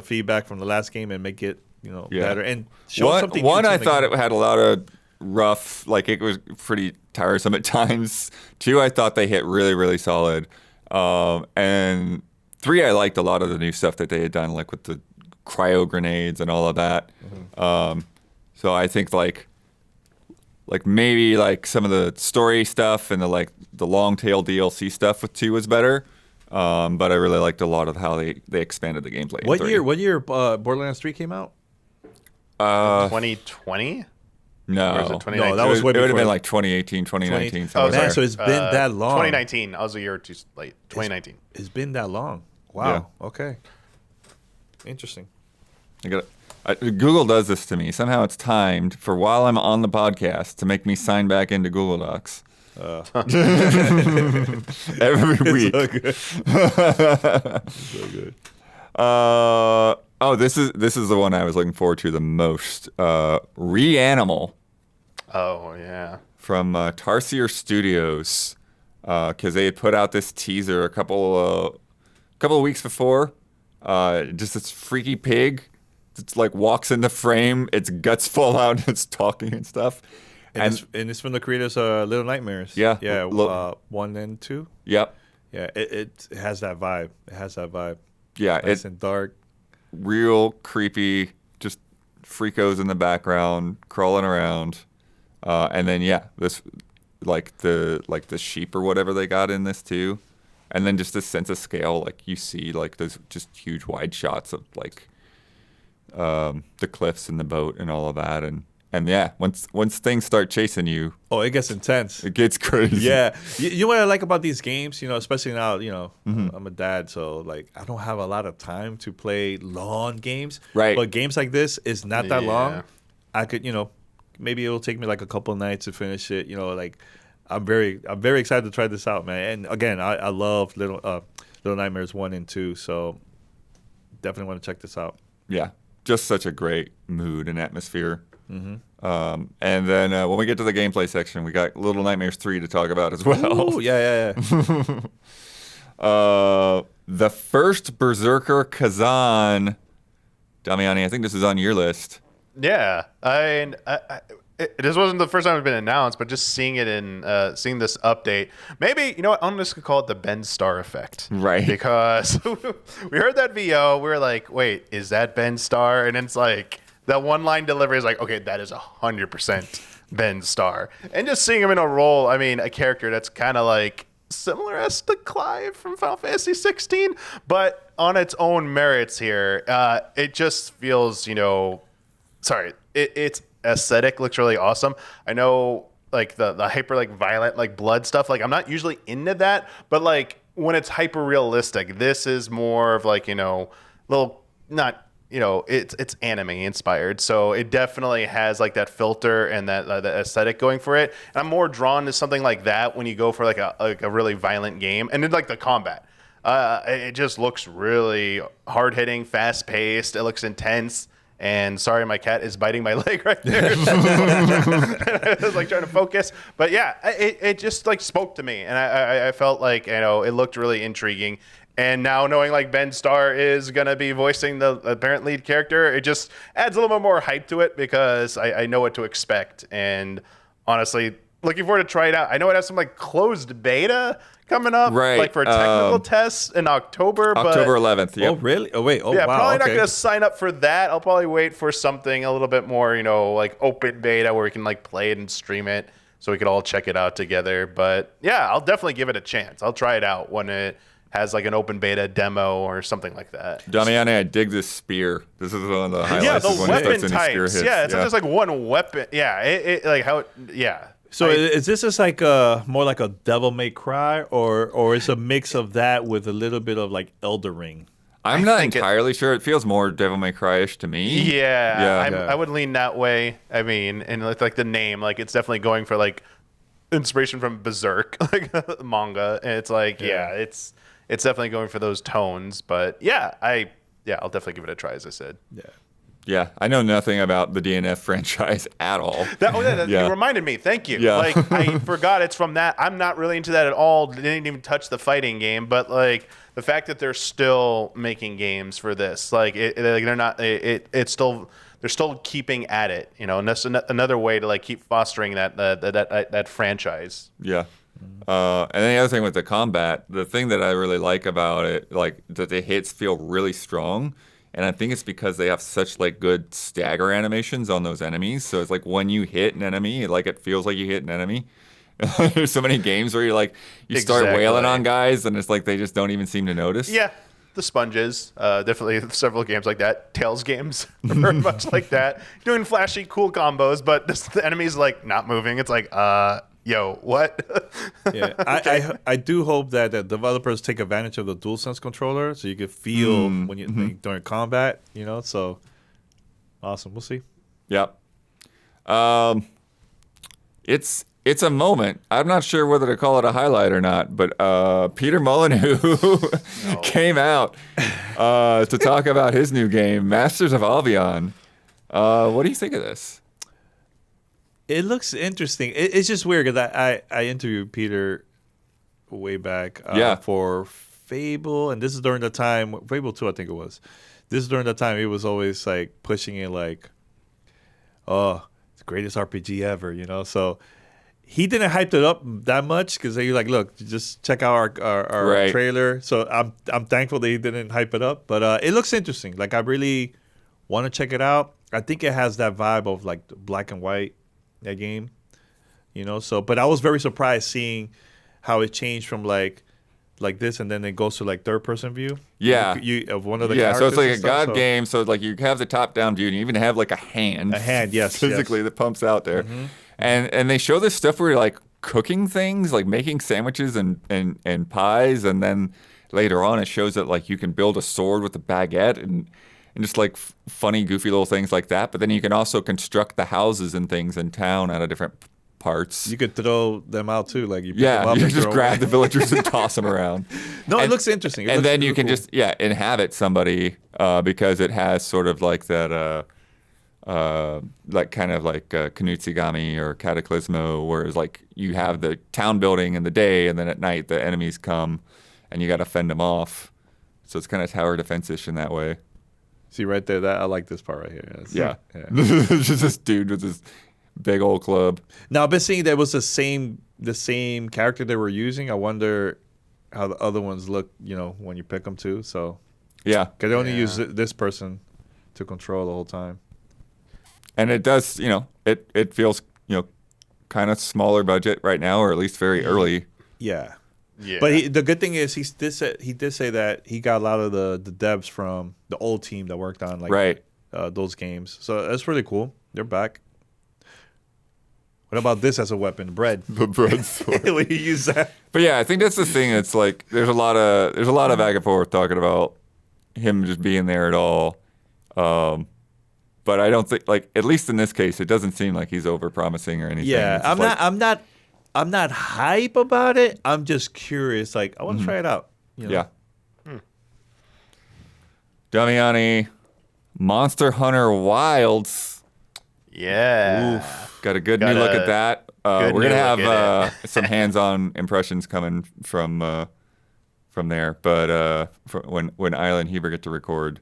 feedback from the last game and make it better and show something. One new I thought it had a lot of rough, like it was pretty tiresome at times. 2, I thought they hit really, really solid. And 3, I liked a lot of the new stuff that they had done, like with the cryo grenades and all of that. So I think like maybe like some of the story stuff and the long tail DLC stuff with 2 was better. But I really liked a lot of how they expanded the gameplay. What year Borderlands 3 came out? 2020? No. Or was it 2019? No, that was way it would have before. been like 2018, 2019. Oh, Man, so it's been that long. 2019. I was a year or 2 late. 2019. It's been that long. Wow. Yeah. Okay. Interesting. Google does this to me. Somehow it's timed for while I'm on the podcast to make me sign back into Google Docs. Every week. So good. This is the one I was looking forward to the most. Reanimal. Oh yeah. From Tarsier Studios, because they had put out this teaser a couple of weeks before. Just this freaky pig it's like walks in the frame, its guts fall out, and it's talking and stuff. And it's from the creators of Little Nightmares. Yeah. Yeah. 1 and 2. Yep. Yeah. It has that vibe. Yeah. Nice and dark. Real creepy, just freakos in the background crawling around, and then this like the sheep or whatever they got in this too, and then just this sense of scale, like you see like those just huge wide shots of like the cliffs and the boat and all of that, and once things start chasing you, it gets intense. it gets crazy. Yeah, you know what I like about these games, especially now, I'm a dad, so like I don't have a lot of time to play long games. Right. But games like this is not that Yeah. long. I could, maybe it'll take me like a couple of nights to finish it. Like I'm very excited to try this out, man. And again, I love Little Nightmares 1 and 2, so definitely want to check this out. Yeah, just such a great mood and atmosphere. And then when we get to the gameplay section, we got Little Nightmares 3 to talk about as well. Ooh, yeah. The first Berserker Khazan. Damiani, I think this is on your list. Yeah, this wasn't the first time it's been announced, but just seeing it seeing this update, maybe, you know what, I'm just gonna call it the Ben Starr effect, Right. Because we heard that VO, we were like, wait, is that Ben Starr? And it's like that one line delivery is like, okay, that is 100% Ben Starr, and just seeing him in a role, I mean, a character that's kind of like similar as to Clive from Final Fantasy 16, but on its own merits here, it just feels, its aesthetic looks really awesome. I know like the hyper like violent like blood stuff, like I'm not usually into that, but like when it's hyper realistic, this is more of like, it's anime inspired, so it definitely has like that filter and that aesthetic going for it. And I'm more drawn to something like that when you go for like a really violent game. And then like the combat, it just looks really hard hitting, fast paced. It looks intense. And sorry, my cat is biting my leg right there. I was like trying to focus, but yeah, it just like spoke to me, and I felt like it looked really intriguing. And now knowing like Ben Starr is gonna be voicing the apparent lead character, it just adds a little bit more hype to it because I know what to expect. And honestly, looking forward to try it out. I know it has some like closed beta coming up, Right. like for technical tests in October. October 11th. Yep. Oh, really? Oh, wait. Oh, Yeah, wow. probably okay. not going to sign up for that. I'll probably wait for something a little bit more, like open beta where we can like play it and stream it so we could all check it out together. But yeah, I'll definitely give it a chance. I'll try it out when it has like an open beta demo or something like that. Damiani, I dig this spear. This is one of the highlights. Yeah, is the when he starts weapon in his spear types. hits. Yeah, it's not just like one weapon. Yeah, it like how, yeah. So is this just like more like a Devil May Cry, or it's a mix of that with a little bit of like Elder Ring? I'm not entirely sure. It feels more Devil May Cry-ish to me. Yeah, I would lean that way. I mean, and with like the name, like it's definitely going for like inspiration from Berserk, like manga. And it's like, it's definitely going for those tones. But I'll definitely give it a try, as I said. Yeah, I know nothing about the DNF franchise at all. You reminded me. Thank you. Yeah. Like I forgot it's from that. I'm not really into that at all. They didn't even touch the fighting game, but like the fact that they're still making games for this, like they're not. It's still they're still keeping at it. And that's another way to like keep fostering that franchise. Yeah. And then the other thing with the combat, the thing that I really like about it, like that the hits feel really strong. And I think it's because they have such like good stagger animations on those enemies. So it's like when you hit an enemy, like it feels like you hit an enemy. There's so many games where you start wailing on guys and it's like they just don't even seem to notice. Yeah, the sponges. Definitely several games like that. Tails games are very much like that. Doing flashy, cool combos, but the enemy's like not moving. It's like, yo, what? Yeah, I do hope that the developers take advantage of the DualSense controller so you can feel when you during combat. So awesome. We'll see. Yep. It's a moment. I'm not sure whether to call it a highlight or not, but Peter Molyneux came out to talk about his new game, Masters of Albion. What do you think of this? It looks interesting. It's just weird because I interviewed Peter way back for Fable, and this is during the time Fable 2, I think it was. this during that time, he was always like pushing it like, oh, it's the greatest RPG ever, you know. So he didn't hype it up that much because he was like, look, just check out our Right. trailer. So I'm thankful that he didn't hype it up, but it looks interesting. Like I really want to check it out. I think it has that vibe of like black and white, that game, you know. So, but I was very surprised seeing how it changed from like this, and then it goes to like third person view. Yeah. You of one of the Yeah, so it's like a characters and stuff, God game. So like you have the top down view, and you even have like a hand. A hand, yes, physically yes. that pumps out there. And they show this stuff where you're like cooking things, like making sandwiches and pies, and then later on it shows that like you can build a sword with a baguette and just like funny, goofy little things like that. But then you can also construct the houses and things in town out of different parts. You could throw them out too, like you pick them Yeah, up you and just throw grab them. the villagers and toss them around. No, it And- looks interesting. It and looks then you really can cool. just inhabit somebody because it has sort of like that like kind of like Kanutsigami or Cataclysmo, whereas like you have the town building in the day, and then at night the enemies come, and you got to fend them off. So it's kind of tower defense-ish in that way. See right there, that I like this part right here. That's- Yeah, yeah. just this dude with this big old club. Now I've been seeing that was the same character they were using. I wonder how the other ones look, you know, when you pick them too. So Yeah, because they only Yeah. use this person to control the whole time. and it does, it feels, kind of smaller budget right now, or at least very early. Yeah. Yeah. But the good thing is he did say that he got a lot of the devs from the old team that worked on like Right. Those games. So that's really cool. They're back. What about this as a weapon? Bread. The broadsword. Will you use that? But yeah, I think that's the thing. It's like there's a lot of back and forth talking about him just being there at all. But I don't think, like, at least in this case, it doesn't seem like he's over promising or anything. Yeah, It's just I'm not hype about it. I'm just curious. Like, I want to try it out. You know? Yeah. Damiani, Monster Hunter Wilds. yeah. Got a good Got new look a at that. good We're new gonna have look at some hands-on impressions coming from there. But when Isla and Heber get to record.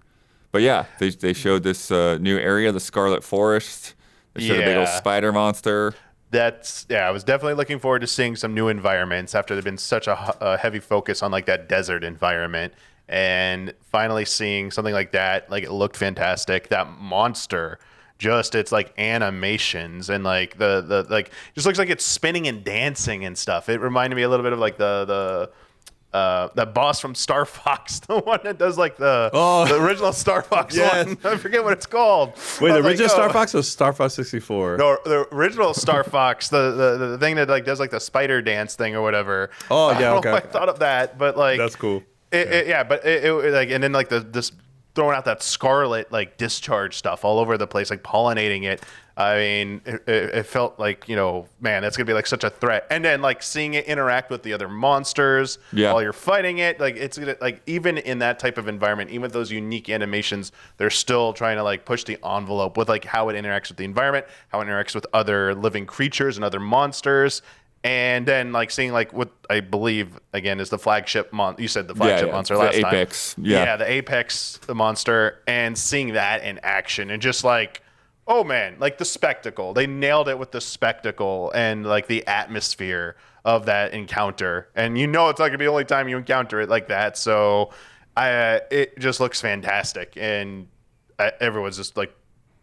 But yeah, they showed this new area, the Scarlet Forest. They showed a big old Yeah. spider monster. I was definitely looking forward to seeing some new environments after there'd been such a heavy focus on like that desert environment, and finally seeing something like that. Like, it looked fantastic. That monster, just its like animations and like the like, just looks like it's spinning and dancing and stuff. It reminded me a little bit of like that boss from Star Fox, the one that does like the original Star Fox Yes. one. I forget what it's called. Wait, But, the like, original Star Fox or Star Fox 64? No, the original Star Fox, the thing that like does like the spider dance thing or whatever. Oh, yeah, I don't okay, know why okay. I thought of that, but like That's cool. But it like, and then like this throwing out that scarlet like discharge stuff all over the place, like pollinating it. I mean, it felt like, man, that's gonna be like such a threat. And then like seeing it interact with the other monsters Yeah. while you're fighting it, like it's gonna, like, even in that type of environment, even with those unique animations, they're still trying to like push the envelope with like how it interacts with the environment, how it interacts with other living creatures and other monsters. And then like seeing like what I believe again is the flagship you said the flagship monster the last time. Apex. Yeah. The Apex monster, and seeing that in action and just like, oh man, like the spectacle. They nailed it with the spectacle and like the atmosphere of that encounter. And it's not gonna be the only time you encounter it like that. So it just looks fantastic, and everyone's just like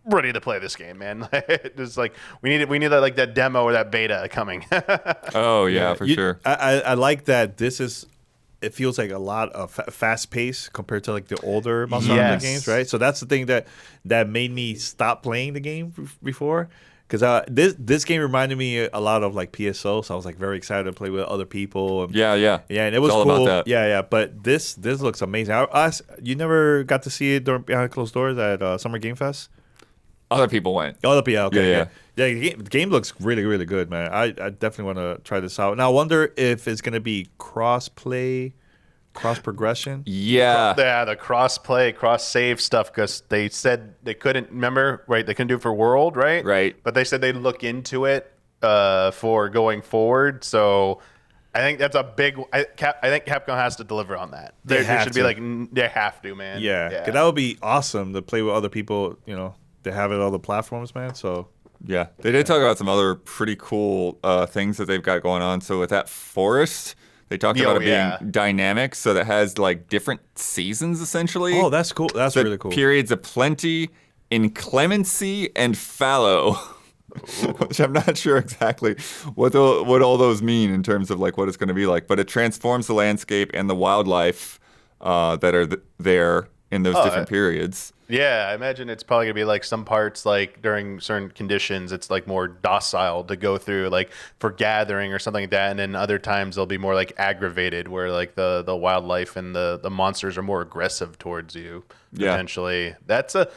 ready to play this game, man. It's like we need that, like that demo or that beta coming. Oh yeah, for sure. I like that this is, it feels like a lot of fast pace compared to like the older Monster Hunter Yes. games, right? So that's the thing that made me stop playing the game before. Because this game reminded me a lot of like PSO, so I was like very excited to play with other people. And, Yeah. yeah, and it was It's all cool. about that. Yeah. But this looks amazing. You never got to see it behind closed doors at Summer Game Fest? Other people went. Oh, okay. Yeah. The game looks really, really good, man. I definitely want to try this out. Now, I wonder if it's going to be cross-play, cross-progression. Yeah. Yeah, the cross-play, cross-save stuff, because they said they couldn't, remember, right? They couldn't do it for World, right? Right. But they said they'd look into it for going forward. So I think that's a big. I think Capcom has to deliver on that. They should be like they have to, man. Yeah, 'cause that would be awesome to play with other people. You know, to have it on all the platforms, man. So Yeah, they did talk about some other pretty cool things that they've got going on. So with that forest, they talked about it being dynamic, so that has like different seasons essentially. oh, that's cool. That's So really cool. Periods of plenty, inclemency, and fallow. Which I'm not sure exactly what all those mean in terms of like what it's going to be like, but it transforms the landscape and the wildlife that are there in those different periods. Yeah, I imagine it's probably gonna be like some parts like during certain conditions it's like more docile to go through, like for gathering or something like that, and then other times they'll be more like aggravated where like the wildlife and the monsters are more aggressive towards you potentially. That's a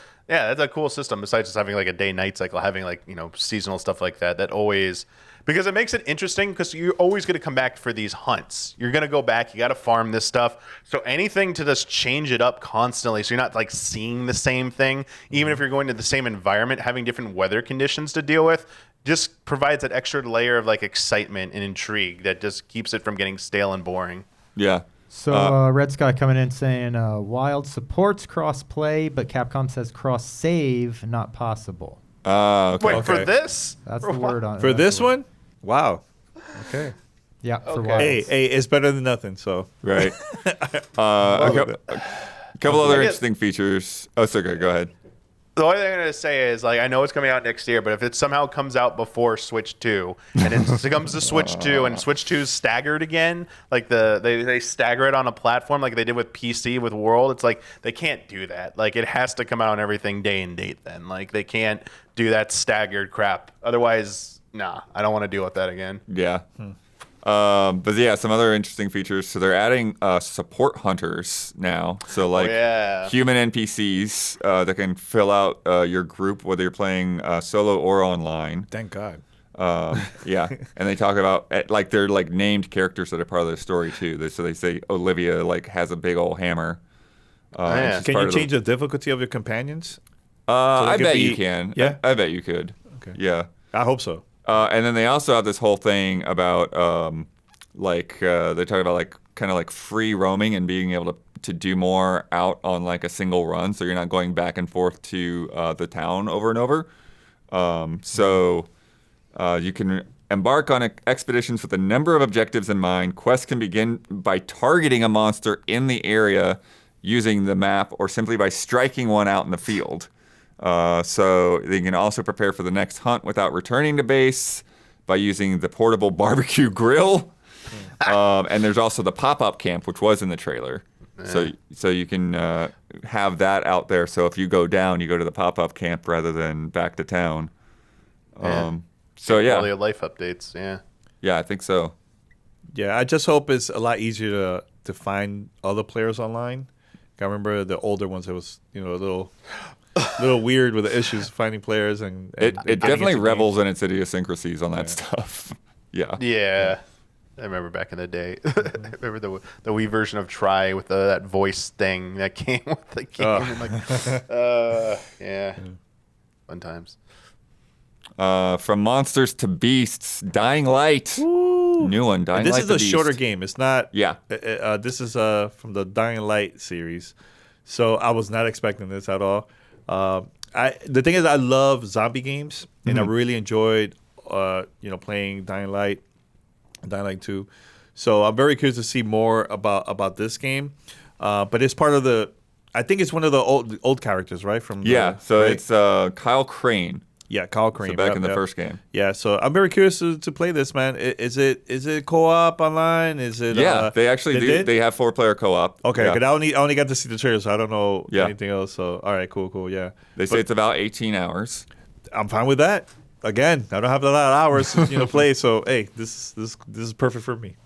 cool system besides just having like a day-night cycle, having like, you know, seasonal stuff like that. That always, because it makes it interesting because you're always going to come back for these hunts. You're going to go back, you got to farm this stuff. So anything to just change it up constantly so you're not like seeing the same thing, even if you're going to the same environment, having different weather conditions to deal with, just provides that extra layer of like excitement and intrigue that just keeps it from getting stale and boring. Yeah. So Red Sky coming in saying Wild supports cross-play, but Capcom says cross-save not possible. Okay. Wait, for this? That's the word on it. For this one, wow. Okay. Yeah, for Okay. Wild. Hey, it's better than nothing. So Right. A couple other interesting features. Oh, it's okay. Go ahead. The only thing I'm going to say is, like, I know it's coming out next year, but if it somehow comes out before Switch 2, and it comes to Switch 2, and Switch 2 is staggered again, like they stagger it on a platform like they did with PC with World, it's like, they can't do that. Like, it has to come out on everything day and date then. Like, they can't do that staggered crap. Otherwise, nah, I don't want to deal with that again. Yeah. But yeah, some other interesting features. So they're adding support hunters now. So like human NPCs that can fill out your group, whether you're playing solo or online. thank God. Yeah, and they talk about like they're like named characters that are part of the story too. So they say Olivia like has a big old hammer. Yeah. Can you change the difficulty of your companions? I bet be- you can. Yeah? I bet you could. Okay. Yeah. I hope so. And then they also have this whole thing about they talk about like kind of like free roaming and being able to do more out on like a single run, so you're not going back and forth to the town over and over. So you can embark on expeditions with a number of objectives in mind. Quests can begin by targeting a monster in the area using the map or simply by striking one out in the field. So they can also prepare for the next hunt without returning to base by using the portable barbecue grill. And there's also the pop-up camp, which was in the trailer. So you can have that out there. So if you go down, you go to the pop-up camp rather than back to town. So yeah, Quality of life updates. yeah, I think so. Yeah, I just hope it's a lot easier to find other players online. I remember the older ones. It was a little weird with the issues finding players and It getting definitely into revels in its idiosyncrasies on that stuff. Yeah. Yeah. I remember back in the day. I remember the Wii version of Try with that voice thing that came with the game. And yeah. Fun times. From monsters to beasts, Dying Light. New one, Dying This Light is the a shorter Beast. game. It's not. Yeah. This is from the Dying Light series, so I was not expecting this at all. The thing is, I love zombie games, and I really enjoyed, playing Dying Light 2. So I'm very curious to see more about this game. But it's part of the. I think it's one of the old characters, right? It's Kyle Crane. Yeah, Kyle Crane. So back in the first game. Yeah, so I'm very curious to play this, man. Is it co-op online? Is it? Yeah, they actually do. They have 4-player co-op. Okay, yeah. but I only got to see the trailer, so I don't know Yeah. anything else. So all right, cool, yeah. They say it's about 18 hours. I'm fine with that. Again, I don't have a lot of hours to play, so hey, this is perfect for me.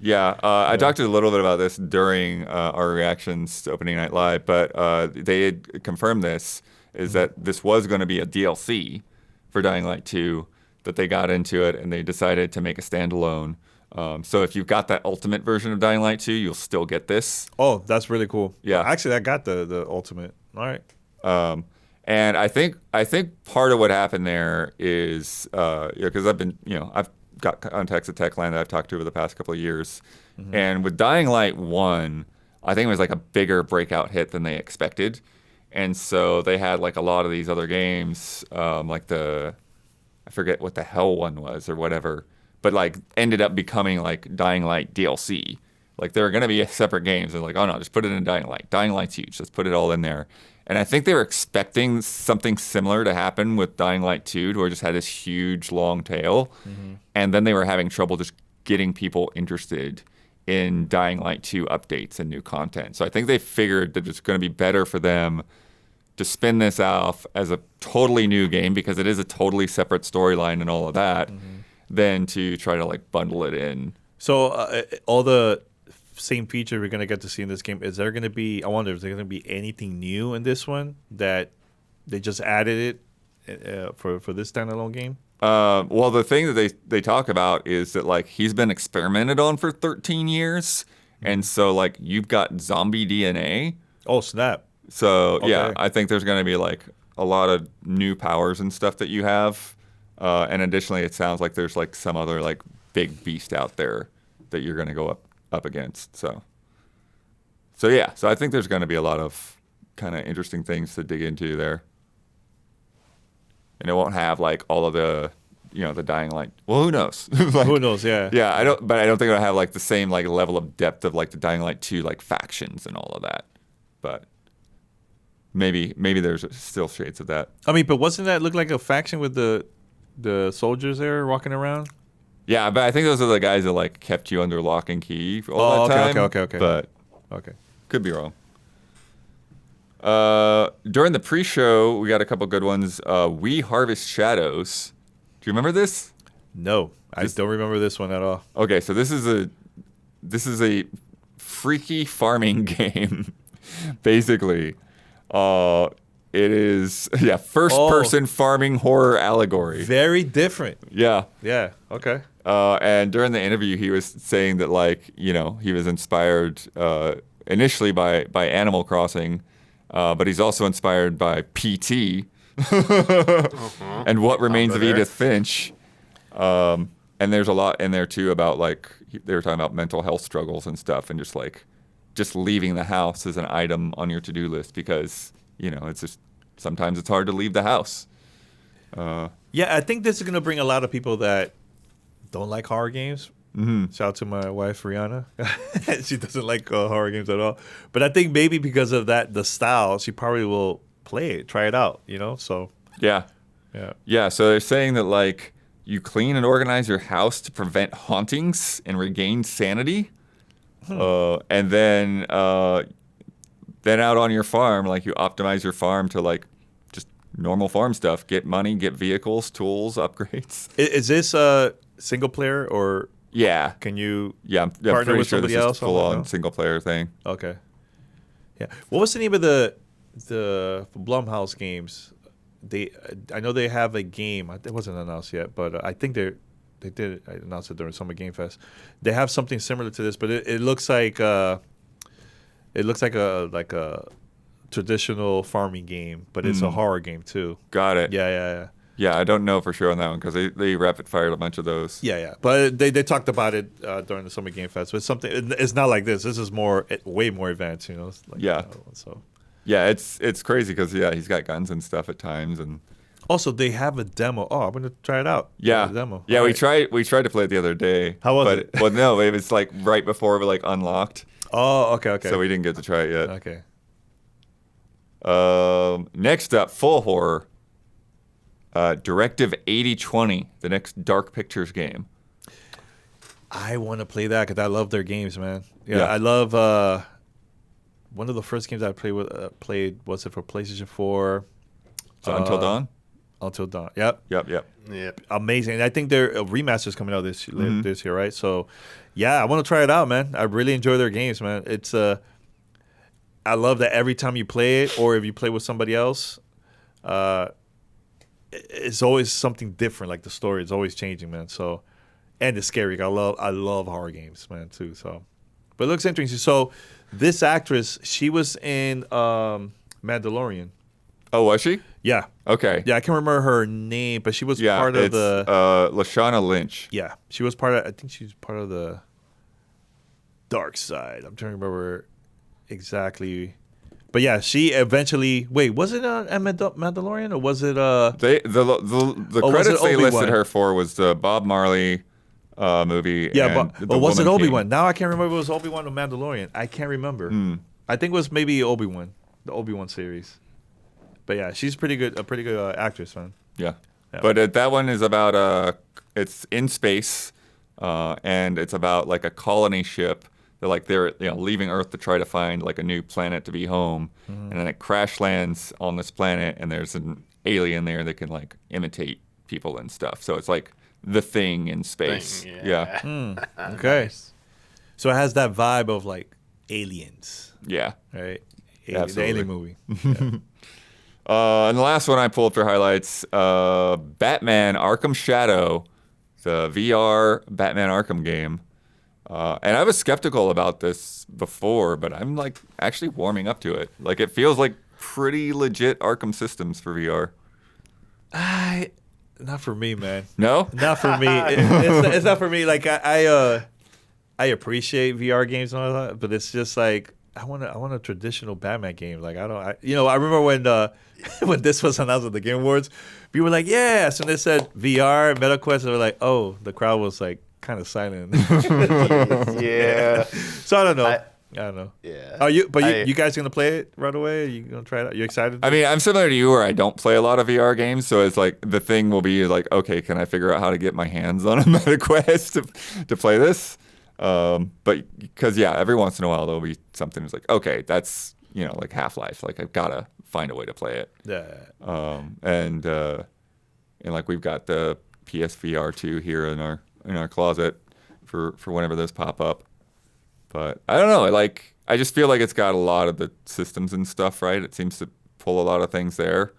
Yeah, I talked a little bit about this during our reactions to Opening Night Live, but they had confirmed this, is that this was going to be a DLC for Dying Light 2, that they got into it and they decided to make a standalone. So if you've got that ultimate version of Dying Light 2, you'll still get this. Oh, that's really cool. Yeah. Actually, I got the ultimate. All right. And I think part of what happened there is because I've got contacts at Techland that I've talked to over the past couple of years. And with Dying Light 1, I think it was like a bigger breakout hit than they expected. And so they had like a lot of these other games, like I forget what the hell one was or whatever, but like ended up becoming like Dying Light DLC. Like there were going to be separate games. They're like, oh no, just put it in Dying Light. Dying Light's huge. Let's put it all in there. And I think they were expecting something similar to happen with Dying Light 2, where it just had this huge long tail. And then they were having trouble just getting people interested in Dying Light 2 updates and new content. So I think they figured that it's going to be better for them to spin this off as a totally new game, because it is a totally separate storyline and all of that, than to try to like bundle it in. So all the same feature we're going to get to see in this game, is there going to be, I wonder if there's going to be anything new in this one that they just added it for this standalone game? Well, the thing that they talk about is that like he's been experimented on for 13 years, and so like you've got zombie DNA. Oh, snap. So yeah, I think there's going to be like a lot of new powers and stuff that you have, and additionally, it sounds like there's like some other like big beast out there that you're going to go up against. So yeah, so I think there's going to be a lot of kind of interesting things to dig into there. And it won't have like all of the, the Dying Light. Well, who knows? Like, Who knows? Yeah. Yeah, I don't think it'll have like the same like level of depth of like the Dying Light 2 like factions and all of that. But maybe there's still shades of that. I mean, but wasn't that look like a faction with the soldiers there walking around? Yeah, but I think those are the guys that like kept you under lock and key for all that time. Okay. But okay, could be wrong. During the pre-show, we got a couple good ones. We Harvest Shadows. Do you remember this? No, I don't remember this one at all. Okay, so this is a freaky farming game, basically. It is first-person farming horror allegory. Very different. Yeah. Yeah. Okay. And during the interview, he was saying that like he was inspired initially by Animal Crossing. But he's also inspired by PT and What Remains of Edith Finch. And there's a lot in there, too, about, like, they were talking about mental health struggles and stuff, and just leaving the house as an item on your to-do list because, it's just sometimes it's hard to leave the house. Yeah, I think this is going to bring a lot of people that don't like horror games. Shout out to my wife, Rihanna. She doesn't like horror games at all. But I think maybe because of that, the style, she probably will play it, try it out, So, Yeah. Yeah, so they're saying that, like, you clean and organize your house to prevent hauntings and regain sanity. And then out on your farm, like, you optimize your farm to, like, just normal farm stuff. Get money, get vehicles, tools, upgrades. Is this single player or... Yeah. Can you I'm partner pretty with sure somebody this else? is a full-on single-player thing. Okay. Yeah. What was the name of the Blumhouse games? I know they have a game. It wasn't announced yet, but I think they did announce it during Summer Game Fest. They have something similar to this, but it looks like a traditional farming game, but it's a horror game too. Got it. Yeah. Yeah, I don't know for sure on that one because they rapid-fired a bunch of those. Yeah. But they talked about it during the Summer Game Fest. But it's not like this. This is way more advanced, It's like, so. Yeah, it's crazy because he's got guns and stuff at times, and also they have a demo. Oh, I'm gonna try it out. Yeah, the demo. Yeah, All we tried to play it the other day. How was it? Well, no, it was like right before we like unlocked. Oh, okay. So we didn't get to try it yet. Okay. Next up, full horror. Directive 8020, the next Dark Pictures game. I want to play that because I love their games, man. Yeah. I love one of the first games I played was it for PlayStation 4? So Until Dawn? Until Dawn. Yep. Amazing. And I think their remaster's coming out this year, right? So, yeah, I want to try it out, man. I really enjoy their games, man. It's I love that every time you play it or if you play with somebody else, it's always something different. Like the story is always changing, man. So, and it's scary. I love horror games, man, too. So, but it looks interesting. So, this actress, she was in Mandalorian. Oh, was she? Yeah. Okay. Yeah, I can't remember her name, but she was Yeah, part of it's the. Lashana Lynch. Yeah, she was part of. I think she's part of the dark side. I'm trying to remember exactly. But yeah, she eventually. Wait, was it a Mandalorian or was it a? The Oh, was credits it they listed Obi-Wan? her for was the Bob Marley movie. Yeah, and but the was it Woman Obi-Wan? King. Now I can't remember if it was Obi-Wan or Mandalorian. I can't remember. I think it was maybe Obi-Wan, the Obi-Wan series. But yeah, she's a pretty good actress, man. Yeah. Yeah. But that one is about it's in space, and it's about like a colony ship. They're leaving Earth to try to find like a new planet to be home, and then it crash lands on this planet, and there's an alien there that can like imitate people and stuff. So it's like the Thing in space. Yeah. Okay. Nice. So it has that vibe of like Aliens, Yeah. right? The Absolutely. Alien movie. And the last one I pulled for highlights, Batman Arkham Shadow, the VR Batman Arkham game. And I was skeptical about this before, but I'm like actually warming up to it. Like it feels like pretty legit Arkham systems for VR. Not for me, man. No? Not for me. It's not for me. Like I appreciate VR games and all that, but it's just like I want a traditional Batman game. Like I remember when this was announced at the Game Awards, people were like, yeah. So they said VR, MetaQuest, they were like, oh, the crowd was like kind of silent. Yeah. So I don't know. I don't know. Yeah. Are you guys gonna play it right away? Are you gonna try it out? You excited? I mean, I'm similar to you where I don't play a lot of VR games, so it's like the thing will be like, okay, can I figure out how to get my hands on a MetaQuest to play this? But because every once in a while there'll be something that's like, okay, that's like Half-Life, like I've gotta find a way to play it. Yeah. And like we've got the PSVR 2 here in our closet for whenever those pop up. But I don't know, I just feel like it's got a lot of the systems and stuff, right? It seems to pull a lot of things there.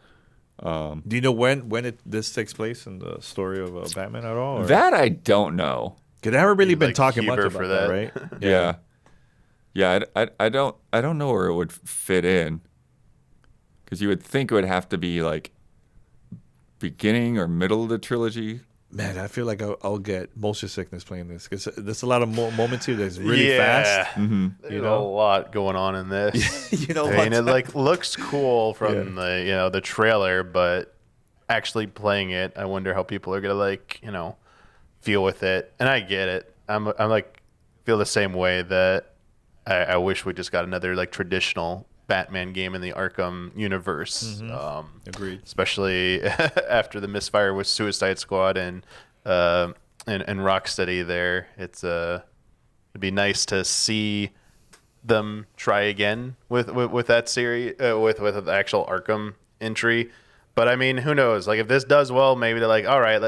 Do you know when this takes place in the story of Batman at all? Or? That I don't know. Because they haven't really been Like talking much Huber about for that, that. right? Yeah. I don't know where it would fit in. Because you would think it would have to be like beginning or middle of the trilogy. Man, I feel like I'll get motion sickness playing this because there's a lot of moments here that's really fast. Mm-hmm. There's a lot going on in this. I I mean, it like looks cool from the trailer, but actually playing it, I wonder how people are gonna feel with it. And I get it. I'm like feel the same way that I wish we just got another like traditional Batman game in the Arkham universe. Agreed. Especially after the misfire with Suicide Squad and Rocksteady there. It'd be nice to see them try again with that series with the actual Arkham entry. But I mean, who knows? Like, if this does well, maybe they're like, all right.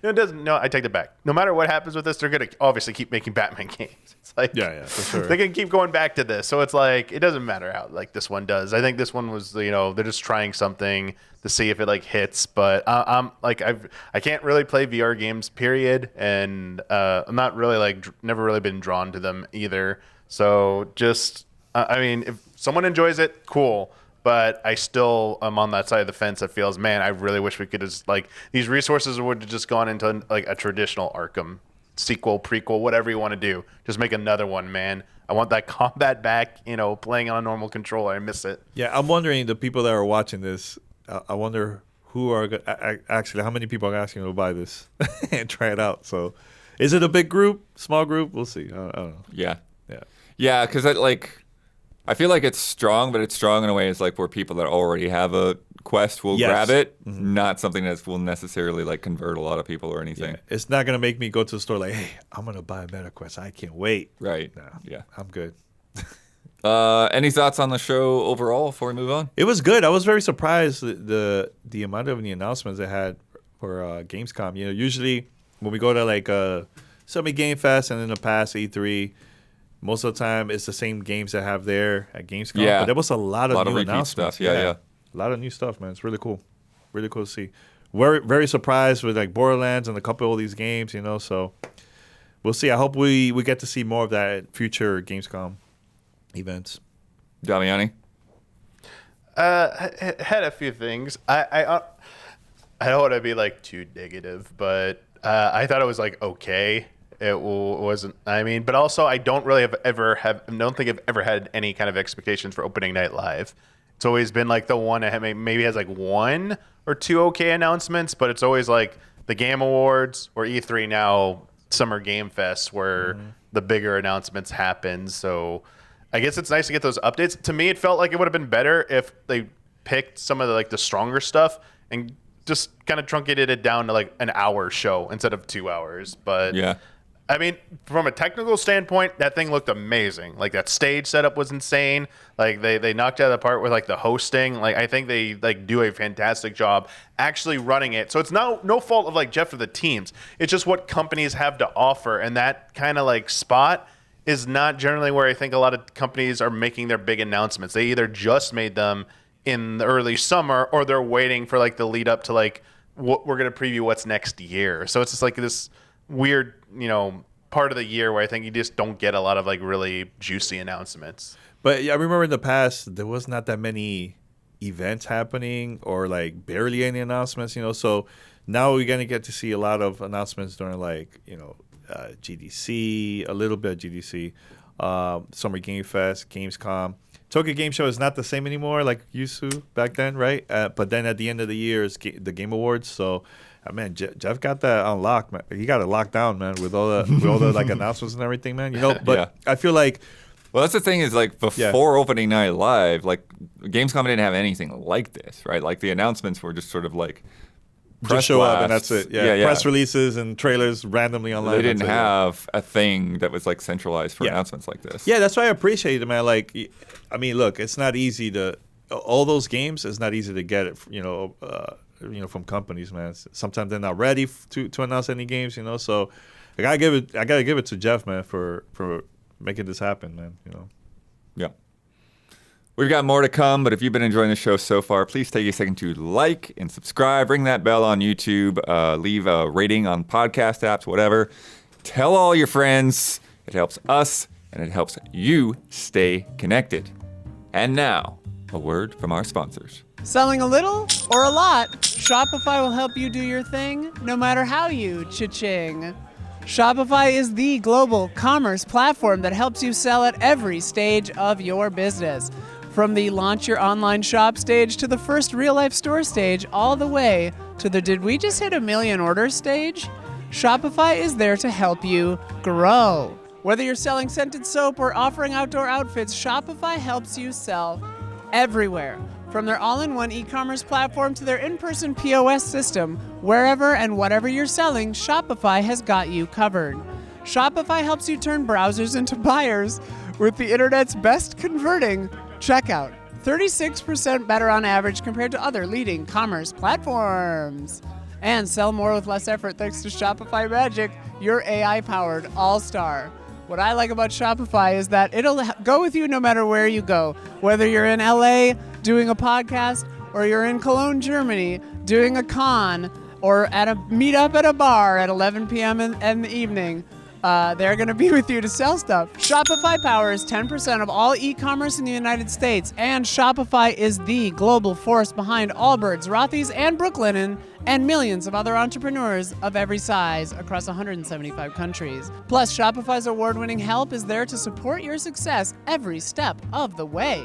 No, it doesn't. No, I take it back. No matter what happens with this, they're gonna obviously keep making Batman games. It's like, Yeah, for sure. they can keep going back to this. So it's like, it doesn't matter how like this one does. I think this one was, they're just trying something to see if it like hits. But I'm like, I can't really play VR games, period. And I'm not really never really been drawn to them either. So just, I mean, if someone enjoys it, cool. But I still am on that side of the fence that feels, man, I really wish we could just these resources would have just gone into like a traditional Arkham sequel, prequel, whatever you want to do. Just make another one, man. I want that combat back, playing on a normal controller. I miss it. Yeah, I'm wondering, the people that are watching this, I wonder who are actually, how many people are asking to buy this and try it out. So is it a big group, small group? We'll see. I don't know. Yeah, because I feel like it's strong, but it's strong in a way it's like where people that already have a Quest will grab it, not something that will necessarily convert a lot of people or anything. Yeah. It's not gonna make me go to the store like, hey, I'm gonna buy a MetaQuest. I can't wait. Right. No, Yeah. I'm good. Any thoughts on the show overall before we move on? It was good. I was very surprised the amount of the announcements they had for Gamescom. Usually when we go to Summit Game Fest and in the past E3, most of the time it's the same games that have there at Gamescom. Yeah. But there was a lot of new repeat announcements. stuff. Yeah. A lot of new stuff, man. It's really cool. Really cool to see. Very, very surprised with Borderlands and a couple of these games, so we'll see. I hope we get to see more of that at future Gamescom events. Damiani? I had a few things. I don't want to be like too negative, but I thought it was like okay. It wasn't. I mean, but also I don't really don't think I've ever had any kind of expectations for opening night live. It's always been like the one that maybe has like 1 or 2 okay announcements, but it's always like the Game Awards or E3 now, Summer Game Fest, where the bigger announcements happen. So I guess it's nice to get those updates. To me, it felt like it would have been better if they picked some of the stronger stuff and just kind of truncated it down to like an hour show instead of 2 hours. But Yeah. I mean, from a technical standpoint, that thing looked amazing. Like that stage setup was insane. Like they knocked it out of the park with like the hosting. Like I think they like do a fantastic job actually running it. So it's no fault of like Jeff or the teams. It's just what companies have to offer, and that kind of like spot is not generally where I think a lot of companies are making their big announcements. They either just made them in the early summer or they're waiting for like the lead up to like what we're going to preview what's next year. So it's just like this weird, part of the year where I think you just don't get a lot of like really juicy announcements. But yeah, I remember in the past there was not that many events happening or like barely any announcements, So now we're gonna get to see a lot of announcements during like GDC, a little bit of GDC, Summer Game Fest, Gamescom. Tokyo Game Show is not the same anymore like used to back then, right? But then at the end of the year is the Game Awards, so. Man, Jeff got that unlocked, man. He got it locked down, man, with all the like announcements and everything, man. But Yeah. I feel like, Well, that's the thing is like before opening night live, like Gamescom didn't have anything like this, right? Like the announcements were just sort of like just show up and blasts. that's it. Yeah. Press releases and trailers randomly online. They didn't That's it, have a thing that was like centralized for announcements like this. Yeah, that's why I appreciate it, man. Like, I mean, look, it's not easy to all those games. It's not easy to get it, from companies, man. Sometimes they're not ready to announce any games, So I gotta give it to Jeff, man, for making this happen, man. Yeah. We've got more to come, but if you've been enjoying the show so far, please take a second to like and subscribe. Ring that bell on YouTube. Leave a rating on podcast apps, whatever. Tell all your friends. It helps us, and it helps you stay connected. And now, a word from our sponsors. Selling a little or a lot, Shopify will help you do your thing, no matter how you cha-ching. Shopify is the global commerce platform that helps you sell at every stage of your business. From the launch your online shop stage to the first real-life store stage, all the way to the did we just hit 1 million orders stage? Shopify is there to help you grow. Whether you're selling scented soap or offering outdoor outfits, Shopify helps you sell everywhere. From their all-in-one e-commerce platform to their in-person POS system, wherever and whatever you're selling, Shopify has got you covered. Shopify helps you turn browsers into buyers with the internet's best converting checkout. 36% better on average compared to other leading commerce platforms. And sell more with less effort thanks to Shopify Magic, your AI-powered all-star. What I like about Shopify is that it'll go with you no matter where you go. Whether you're in LA doing a podcast, or you're in Cologne, Germany doing a con, or at a meetup at a bar at 11 p.m. in the evening, they're going to be with you to sell stuff. Shopify powers 10% of all e-commerce in the United States, and Shopify is the global force behind Allbirds, Rothy's, and Brooklinen, and millions of other entrepreneurs of every size across 175 countries. Plus, Shopify's award-winning help is there to support your success every step of the way.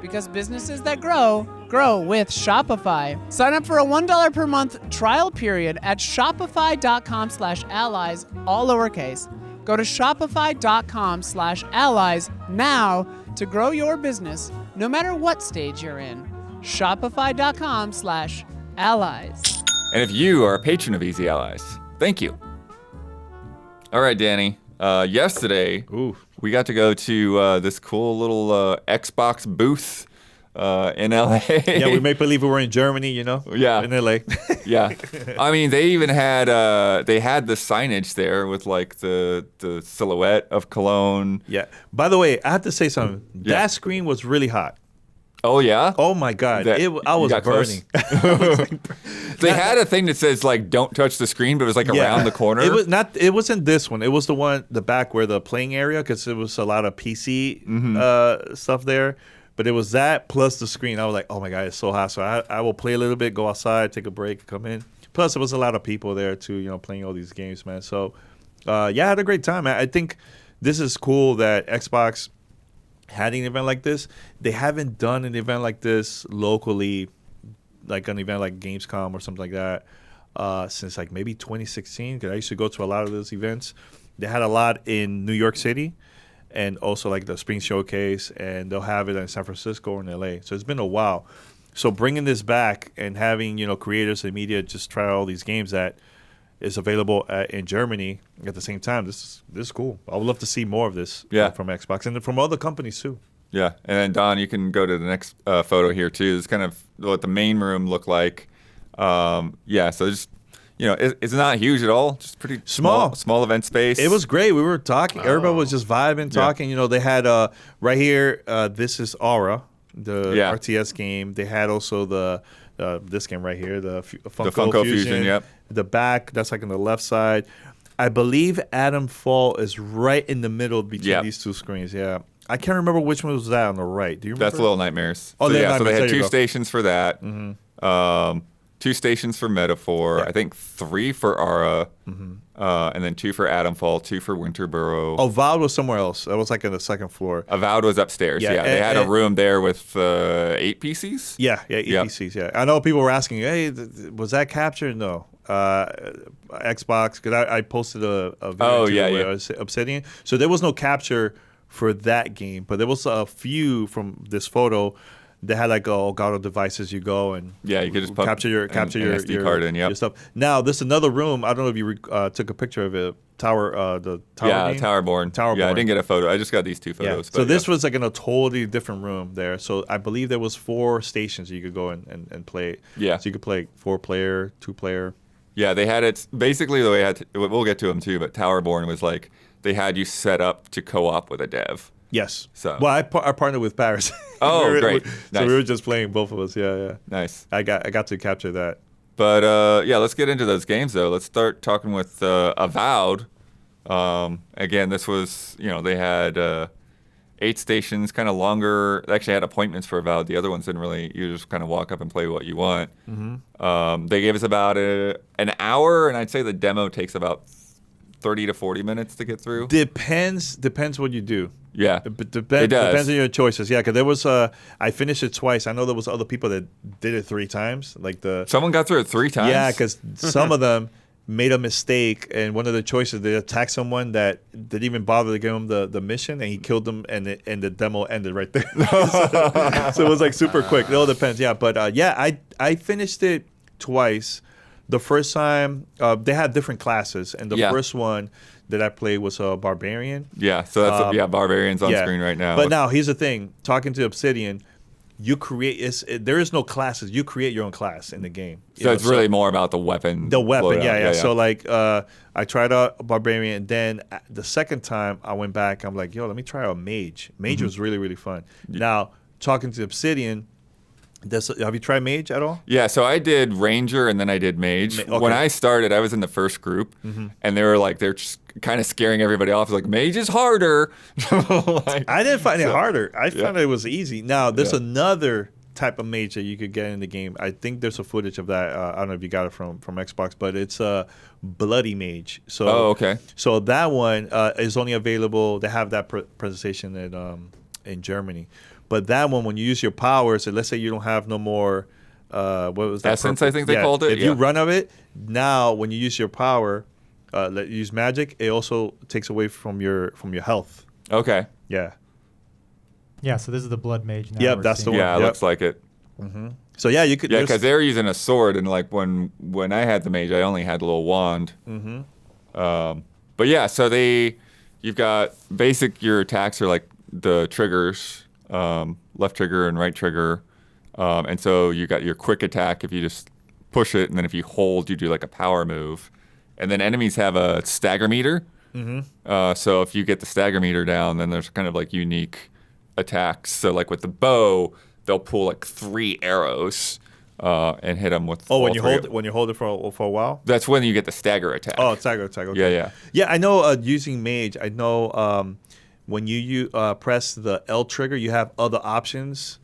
Because businesses that grow with Shopify. Sign up for a $1 per month trial period at shopify.com/allies, all lowercase. Go to shopify.com/allies now to grow your business no matter what stage you're in. Shopify.com/allies. And if you are a patron of Easy Allies, thank you. All right, Danny. Yesterday, we got to go to this cool little Xbox booth in LA. Yeah, we make believe we were in Germany, Yeah. in LA. Yeah. I mean, they even had the signage there with like the silhouette of Cologne. Yeah. By the way, I have to say something. Yeah. That screen was really hot. Oh yeah. Oh my God! I was got close? burning. They had a thing that says like "Don't touch the screen," but it was like around the corner. It was not. It wasn't this one. It was the back where the playing area, because it was a lot of PC stuff there. But it was that plus the screen. I was like, oh my God, it's so hot. So I will play a little bit, go outside, take a break, come in. Plus, there was a lot of people there too, you know, playing all these games, man. So, yeah, I had a great time. I think this is cool that Xbox had an event like this. They haven't done an event like this locally, like an event like Gamescom or something like that, since like maybe 2016. Because I used to go to a lot of those events. They had a lot in New York City, and also like the Spring Showcase, and they'll have it in San Francisco or in LA. So it's been a while. So bringing this back and having, you know, creators and media just try all these games that is available in Germany at the same time. This is cool. I would love to see more of this from Xbox and from other companies too. Yeah, and then Don, you can go to the next photo here too. This is kind of what the main room looked like. Yeah, so just, you know, it's not huge at all. Just pretty small event space. It was great. We were talking. Everybody was just vibing, talking. Yeah. You know, they had right here. This is Aura, the RTS game. They had also the this game right here, the Funko Fusion. Yep. The back, that's like on the left side. I believe Atomfall is right in the middle between these two screens. Yeah. I can't remember which one was that on the right. Do you remember? That's Little Nightmares. Oh, so, Nightmares. So they had 2 stations for that. Mm-hmm. 2 stations for Metaphor. I think 3 for Aura. Mm-hmm. And then 2 for Atomfall, 2 for Winter Burrow. Avowed was somewhere else. That was like on the second floor. Avowed was upstairs. Yeah, they had a room there with 8 PCs. Yeah, 8 PCs. Yeah, I know people were asking, "Hey, was that captured?" No, Xbox, because I posted a video Obsidian. So there was no capture for that game, but there was a few from this photo. They had like Elgato devices. You go and you could just capture your SD card in. Your stuff. Now there's another room. I don't know if you took a picture of it. The tower game? Towerborne. Yeah, I didn't get a photo. I just got these 2 photos. Yeah. So this was like in a totally different room there. So I believe there was 4 stations you could go and play. Yeah. So you could play 4-player, 2-player. Yeah, they had it basically the way we'll get to them too. But Towerborne was like they had you set up to co-op with a dev. Yes. So I partnered with Paris. Oh, great! So we were just playing, both of us. Yeah. Nice. I got to capture that. But let's get into those games though. Let's start talking with Avowed. Again, this was they had 8 stations, kind of longer. They actually had appointments for Avowed. The other ones didn't really. You just kind of walk up and play what you want. Mm-hmm. They gave us about an hour, and I'd say the demo takes about 30 to 40 minutes to get through. Depends what you do. Yeah, it depends on your choices. Yeah, because there was I finished it twice. I know there was other people that did it 3 times. Someone got through it 3 times. Yeah, because some of them made a mistake, and one of the choices they attacked someone that didn't even bother to give him the mission, and he killed them, and the demo ended right there. so it was like super quick. It all depends. Yeah, but I finished it twice. The first time they had different classes, and the first one that I played was a barbarian. Yeah, so that's barbarian's on screen right now. But now here's the thing: talking to Obsidian, you create. There is no classes. You create your own class in the game. So it's really more about the weapon. The weapon, yeah. So I tried out a barbarian, and then the second time I went back, I'm like, let me try out a mage. Mage was really, really fun. Now talking to Obsidian. Have you tried Mage at all? Yeah, so I did Ranger and then I did Mage. Okay. When I started, I was in the first group, and they're just kind of scaring everybody off. Like, Mage is harder. I didn't find it harder. I found it was easy. Now, there's another type of Mage that you could get in the game. I think there's a footage of that. I don't know if you got it from Xbox, but it's a Bloody Mage. So, okay. So that one is only available. They have that presentation in Germany. But that one, when you use your powers, and let's say you don't have no more, what was that? Essence, I think they called it. If you run of it, now when you use your power, use magic, it also takes away from your health. Okay. Yeah. Yeah, so this is the Blood Mage now. Yep, that's the one. Yeah, it looks like it. Mm-hmm. So yeah, you could. Yeah, because they're using a sword, and like when I had the mage, I only had a little wand. Mm-hmm. But yeah, so you've got your attacks are like the triggers. Left trigger and right trigger, and so you got your quick attack if you just push it, and then if you hold, you do like a power move, and then enemies have a stagger meter. Mm-hmm. So if you get the stagger meter down, then there's kind of like unique attacks. So like with the bow, they'll pull like 3 arrows and hit them with. Oh, when you hold it for a while. That's when you get the stagger attack. Oh, stagger attack. Okay. Yeah. Yeah, I know. Using mage, I know. when you press the L trigger, you have other options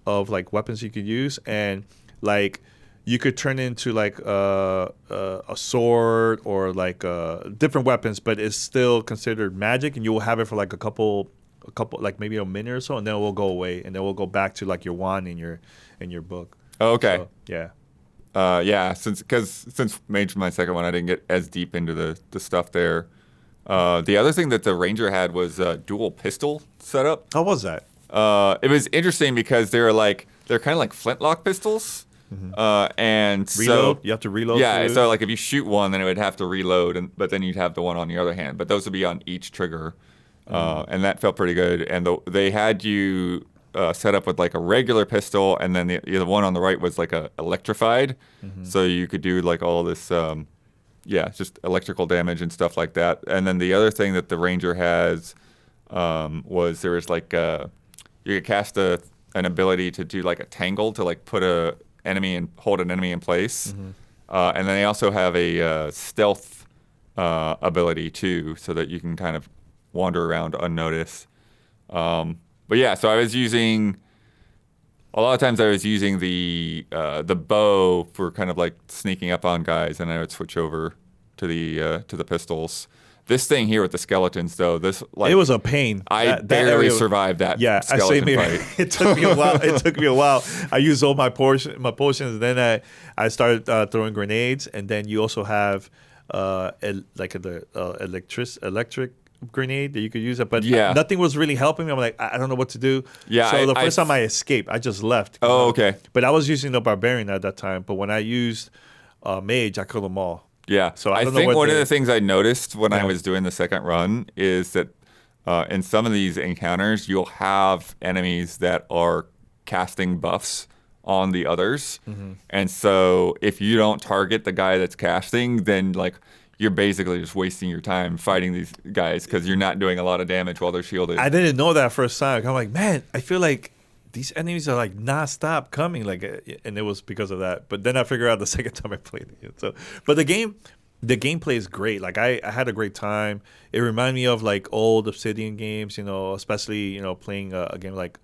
of like weapons you could use, and like you could turn into like a sword or like different weapons, but it's still considered magic, and you will have it for like a couple like maybe a minute or so, and then it will go away, and then we'll go back to like your wand in your book. Oh, okay. So, yeah. Yeah, since Mage was my second one, I didn't get as deep into the stuff there. The other thing that the Ranger had was a dual pistol setup. How was that? It was interesting because they're kind of like flintlock pistols, and Reload? so You have to reload? yeah. for So it? like if you shoot one, then it would have to reload, but then you'd have the one on the other hand. But those would be on each trigger, and that felt pretty good. And they had you set up with like a regular pistol, and then the one on the right was like a electrified, so you could do like all this. Just electrical damage and stuff like that. And then the other thing that the Ranger has was there was like you could cast an ability to do like a tangle to like put a enemy and hold an enemy in place. And then they also have a stealth ability too, so that you can kind of wander around unnoticed. But yeah, so a lot of times I was using the bow for kind of like sneaking up on guys, and I would switch over to the pistols. This thing here with the skeletons, though, it was a pain. I barely survived that skeleton fight. It took me a while. I used all my potions, and then I started throwing grenades, and then you also have electric grenade that you could use it, but nothing was really helping me. I'm like, I don't know what to do. Yeah. So the first time I escaped, I just left. Oh, okay. But I was using the barbarian at that time. But when I used mage, I killed them all. Yeah. So I think one of the things I noticed when I was doing the second run is that in some of these encounters, you'll have enemies that are casting buffs on the others, and so if you don't target the guy that's casting, then like you're basically just wasting your time fighting these guys because you're not doing a lot of damage while they're shielded. I didn't know that first time. I'm like, man, I feel like these enemies are like non-stop coming, like, and it was because of that. But then I figured out the second time I played it. So, but the gameplay is great. Like I had a great time. It reminded me of like old Obsidian games, especially playing a game like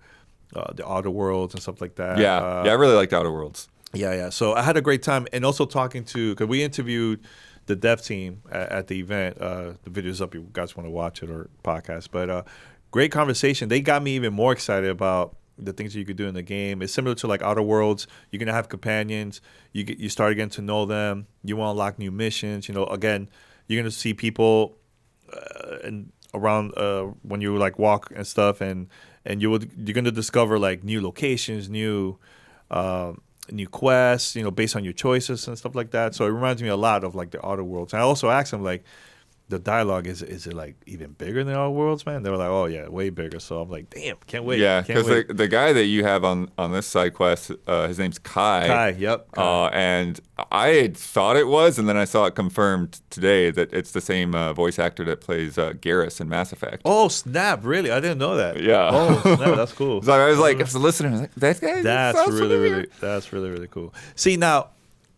the Outer Worlds and stuff like that. Yeah, I really liked Outer Worlds. Yeah. So I had a great time, and also talking to, because we interviewed the dev team at the event. The video's up if you guys want to watch it or podcast. But great conversation. They got me even more excited about the things that you could do in the game. It's similar to like Outer Worlds. You're gonna have companions. You start getting to know them. You want to unlock new missions. Again, you're gonna see people around when you like walk and stuff, and you're gonna discover like new locations, new quests, based on your choices and stuff like that. So it reminds me a lot of like the Outer Worlds. And I also asked them like, the dialogue is it like even bigger than Outer Worlds, man? They were like, oh yeah, way bigger. So I'm like, damn, can't wait. Yeah, because the guy that you have on this side quest, his name's Kai. Kai, yep. Kai. And I had thought it was, and then I saw it confirmed today that it's the same voice actor that plays Garrus in Mass Effect. Oh snap! Really? I didn't know that. Yeah. Oh snap! That's cool. So I was like, as a listener, I was like, that guy. That's really cool. See, now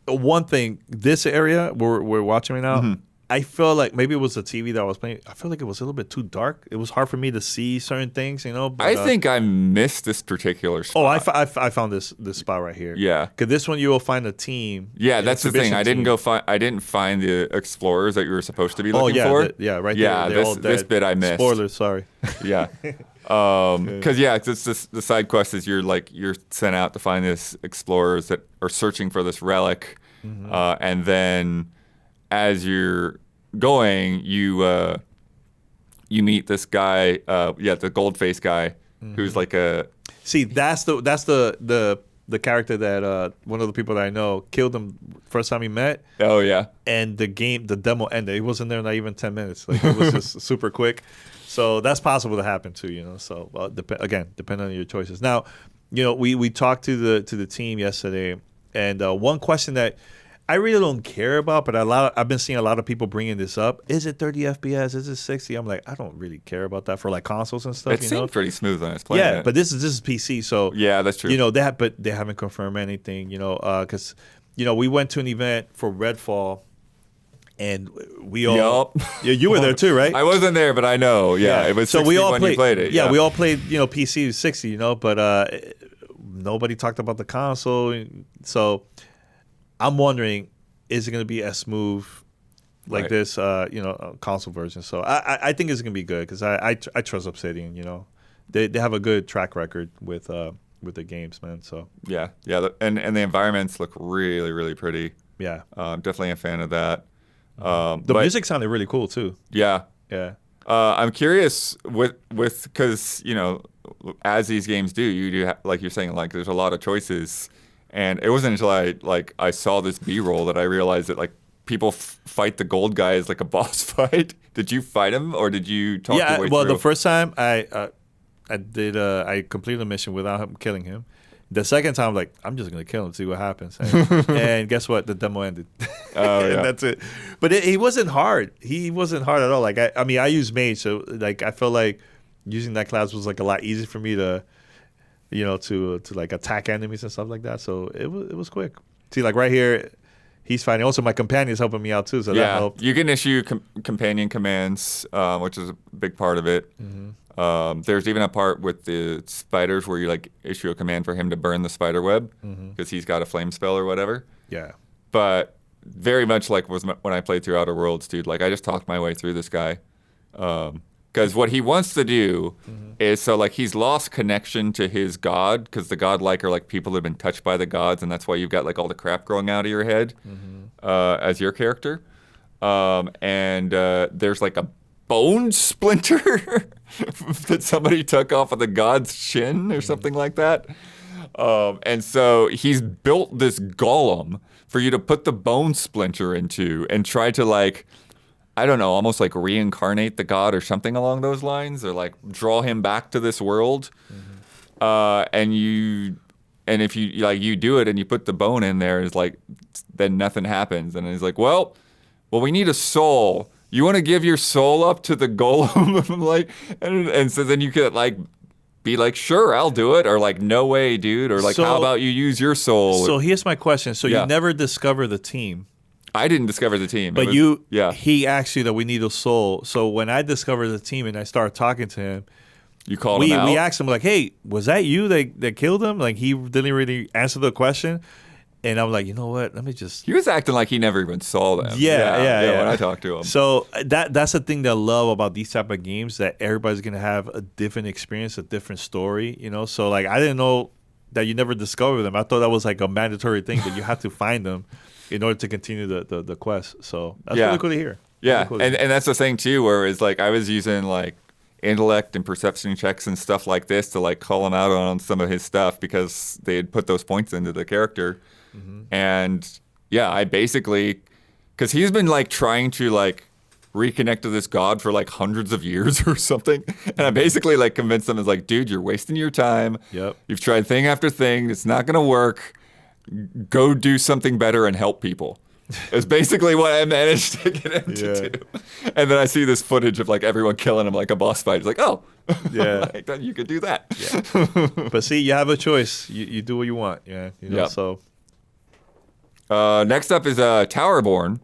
one thing, this area we're watching right now. Mm-hmm. I feel like maybe it was the TV that I was playing. I feel like it was a little bit too dark. It was hard for me to see certain things, But, I think I missed this particular spot. Oh, I found this spot right here. Yeah, because this one you will find a team. Yeah, that's the thing. I didn't find the explorers that you were supposed to be looking for. Right there. Yeah, this bit I missed. Spoilers, sorry. Yeah, because it's the side quest is you're sent out to find this explorers that are searching for this relic, and then as you're going, you meet this guy, the gold face guy, who's like a. See, that's the character that one of the people that I know killed him first time he met. Oh yeah. And the demo ended. He wasn't there not even 10 minutes. Like it was just super quick. So that's possible to happen too. So depending on your choices. Now, we talked to the team yesterday, and one question that I really don't care about, but I've been seeing a lot of people bringing this up. Is it 30 FPS? Is it 60? I'm like, I don't really care about that for like consoles and stuff. It seemed pretty smooth when I was playing it. Yeah, but this is PC, so yeah, that's true. But they haven't confirmed anything. Because we went to an event for Redfall, and we all. Yup. Yeah, you were there too, right? I wasn't there, but I know. Yeah, it was. So 60 we all when played. you played it. Yeah, we all played. PC 60. But nobody talked about the console. So I'm wondering, is it going to be as smooth like Right. this? Console version. So I think it's going to be good because I trust Obsidian. They have a good track record with the games, man. So Yeah. And the environments look really, really pretty. yeah, Definitely a fan of that. the But, music sounded really cool too. Yeah. Yeah. I'm curious with because as these games do, you do like you're saying, like there's a lot of choices, and it wasn't until I saw this B-roll that I realized that like people fight the gold guy as like a boss fight. Did you fight him or did you talk your way well, through? the first time I completed the mission without him killing him. The second time, like, I'm just gonna kill him, see what happens. And guess what? The demo ended. Oh, And yeah. that's it. But he wasn't hard. He wasn't hard at all. Like I use mage, so like I felt like using that class was like a lot easier for me to, to like attack enemies and stuff like that. So it was quick. See, like right here, he's fighting. Also, my companion's helping me out too, so that Yeah, helped. you can issue companion commands, which is a big part of it. Mm-hmm. There's even a part with the spiders where you like issue a command for him to burn the spider web Mm-hmm. because he's got a flame spell or whatever. Yeah. But very much like was when I played through Outer Worlds, dude. Like I just talked my way through this guy. Because what he wants to do is so like he's lost connection to his god because the godlike are like people that have been touched by the gods, and that's why you've got like all the crap growing out of your head as your character. And there's like a bone splinter that somebody took off of the god's shin or something like that. And so he's built this golem for you to put the bone splinter into and try to like, I don't know, almost like reincarnate the god or something along those lines, or like draw him back to this world. And if you do it and you put the bone in there, it's like then nothing happens. And he's like, well, we need a soul. You want to give your soul up to the golem? I'm like, and so then you could like be like, sure, I'll do it, or like, no way, dude, or like, So- how about you use your soul? So here's my question. So Yeah. you never discover the team. I didn't discover the team, But yeah, he asked you that we need a soul. So when I discovered the team and I started talking to him, you called we him out. asked him like, "Hey, was that you that killed him?" Like he didn't really answer the question, and I'm like, you know what? Let me just. He was acting like he never even saw them. Yeah. When I talked to him, So that's the thing that I love about these type of games, that everybody's gonna have a different experience, a different story. So like I didn't know that you never discovered them. I thought that was like a mandatory thing that you have to find them in order to continue the quest. So that's Yeah. really cool to hear. yeah, Really cool to hear. and that's the thing too, where it's like I was using like intellect and perception checks and stuff like this to like call him out on some of his stuff because they had put those points into the character. And yeah, I basically, because he's been like trying to like reconnect to this god for like hundreds of years or something, and I basically like convinced him, is like, dude, you're wasting your time. Yep. You've tried thing after thing, it's not gonna work. Go do something better and help people. It's basically what I managed to get him to do. And then I see this footage of like everyone killing him like a boss fight. It's like, oh, Yeah. like, then you could do that. But see, you have a choice. You do what you want. Yeah. Yep. So Next up is Towerborne.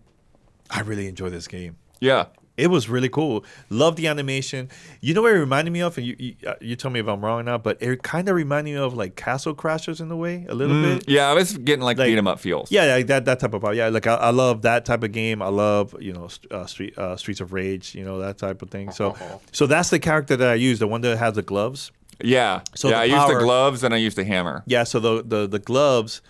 I really enjoy this game. Yeah. It was really cool. Love the animation. You know what it reminded me of? And you tell me if I'm wrong or not, but it kind of reminded me of like Castle Crashers in a way, a little bit. Yeah, I was getting like beat 'em up feels. Yeah, like that type of vibe. Yeah, like I love that type of game. I love Streets of Rage, that type of thing. So that's the character that I use, the one that has the gloves. Yeah. So yeah, the I used the power- gloves and I used the hammer. Yeah, so the gloves,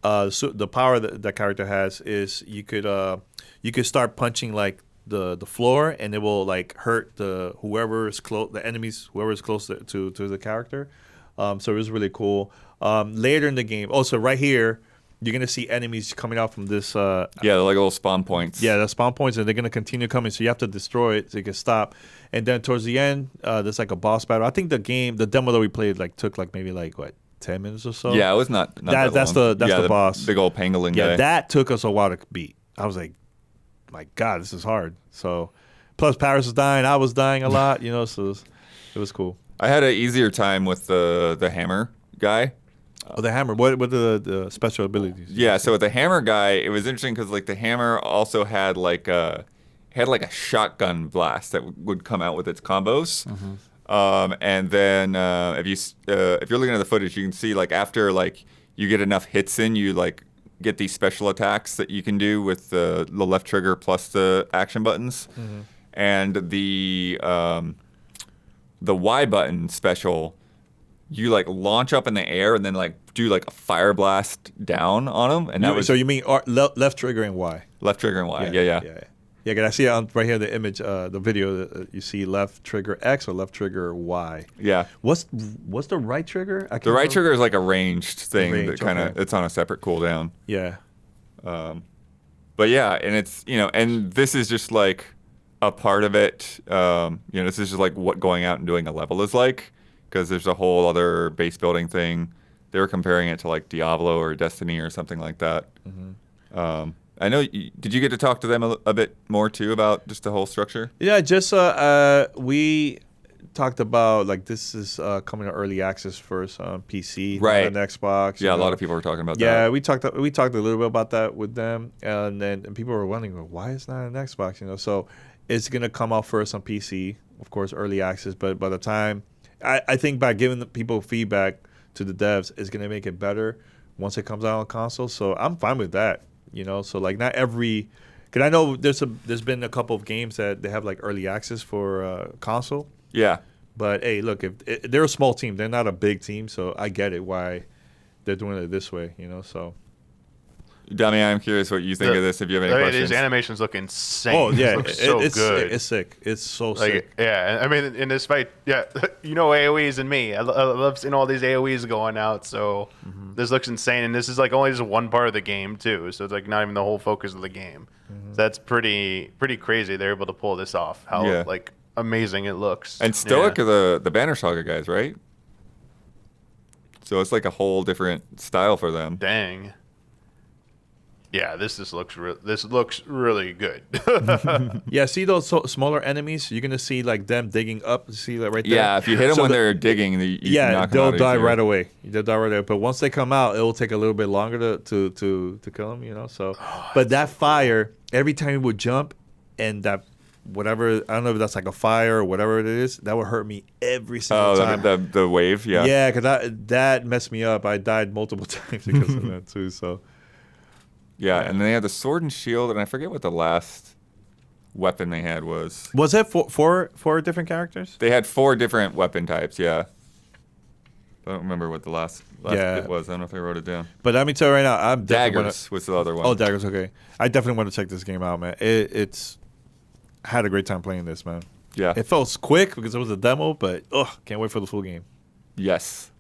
so the power that character has is you could start punching like the floor, and it will like hurt whoever is close, the enemies, whoever is close to the character. So it was really cool. Later in the game, also right here, you're gonna see enemies coming out from this. Yeah, they're like little spawn points. Yeah, the spawn points, and they're gonna continue coming. So you have to destroy it so you can stop. And then towards the end, there's like a boss battle. I think the demo that we played took maybe 10 minutes or so. Yeah, it was not that that's long. the boss. Big old pangolin Yeah, guy. that took us a while to beat. I was like, my God, this is hard. So, plus Paris was dying, I was dying a lot, so it was cool. I had an easier time with the hammer guy The hammer. What the special abilities? Yeah, so with the hammer guy, it was interesting because like the hammer also had like a shotgun blast that would come out with its combos. And then if you're looking at the footage, you can see like after like you get enough hits in, you like get these special attacks that you can do with the left trigger plus the action buttons, and the Y button special. You like launch up in the air and then like do like a fire blast down on them, and that was so you mean left trigger and Y? left trigger and Y. Yeah. Yeah, cause I see it right here the image, the video. You see left trigger X or left trigger Y. Yeah. What's the right trigger? The right trigger is like a ranged thing Range, that kind of okay. it's on a separate cooldown. Yeah. But yeah, and it's and this is just like a part of it. This is just like what going out and doing a level is like. Because there's a whole other base building thing. They were comparing it to like Diablo or Destiny or something like that. I know. Did you get to talk to them a bit more too about just the whole structure? Yeah, just we talked about like this is coming to early access first on PC, right? On Xbox. Yeah, a lot of people were talking about that. Yeah, we talked a little bit about that with them, and people were wondering why it's not on Xbox. So it's gonna come out first on PC, of course, early access. But by the time I think by giving the people feedback to the devs is going to make it better once it comes out on console. So I'm fine with that, So like not every, because I know there's been a couple of games that they have like early access for console. Yeah. But hey, look, if they're a small team, they're not a big team, so I get it why they're doing it this way, So. Dummy, I'm curious what you think of this. If you have any questions, These animations look insane. Oh yeah, it's so good. It's sick. It's so like, sick. Yeah, I mean, in this fight, yeah, AOE's and me. I love seeing all these AOE's going out. So this looks insane, and this is like only just one part of the game too. So it's like not even the whole focus of the game. So that's pretty crazy. They're able to pull this off. How like amazing it looks. And Stoic are the Banner Saga guys, right? So it's like a whole different style for them. Dang. Yeah, this looks really good. Yeah, see those smaller enemies? You're gonna see like them digging up. See that right there? Yeah, if you hit them when they're digging, you can knock them they'll out die easier. right away. They'll die right away. But once they come out, it will take a little bit longer to kill them. So, but that fire, every time it would jump, and that whatever, I don't know if that's like a fire or whatever it is, that would hurt me every single time. The wave, yeah. Yeah, because that messed me up. I died multiple times because of that too. So. Yeah, and they had the sword and shield, and I forget what the last weapon they had was. Was it four different characters? They had 4 different weapon types, yeah. I don't remember what the last bit was. I don't know if I wrote it down. But let me tell you right now, I'm definitely Daggers was the other one. Oh, Daggers, okay. I definitely want to check this game out, man. It's I had a great time playing this, man. Yeah. It felt quick because it was a demo, but can't wait for the full game. Yes.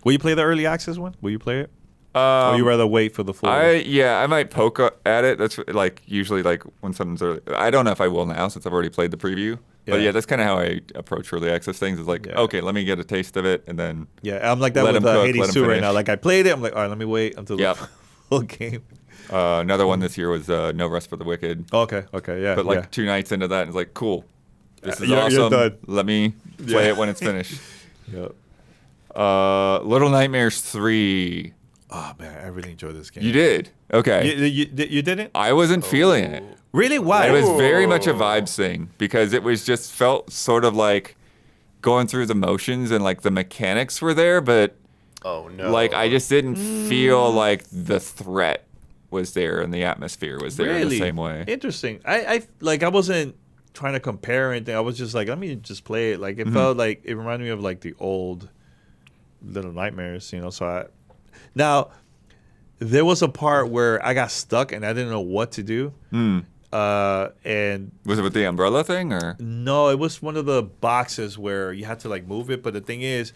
Will you play the early access one? Will you play it? Or you rather wait for the full? I might poke at it. That's like usually like when something's early. I don't know if I will now since I've already played the preview. Yeah. But yeah, that's kind of how I approach early access things. Is like, okay, let me get a taste of it, and then I'm like that with Hades 2 right now. Like I played it, I'm like, all right, let me wait until the full game. Another one this year was No Rest for the Wicked. Okay, yeah. But like 2 nights into that, it's like, cool, this is you're awesome. done. Let me play it when it's finished. Yep. Little Nightmares 3. Oh man, I really enjoyed this game. You did? Okay. You didn't? I wasn't feeling it. Really? Why? It was very much a vibes thing because it was just felt sort of like going through the motions and like the mechanics were there, but oh no, like I just didn't feel like the threat was there and the atmosphere was there in the same way. Interesting. I wasn't trying to compare anything. I was just like, let me just play it. Like it felt like it reminded me of like the old Little Nightmares, So now there was a part where I got stuck and I didn't know what to do. And was it with the umbrella thing or? No, it was one of the boxes where you had to like move it. But the thing is,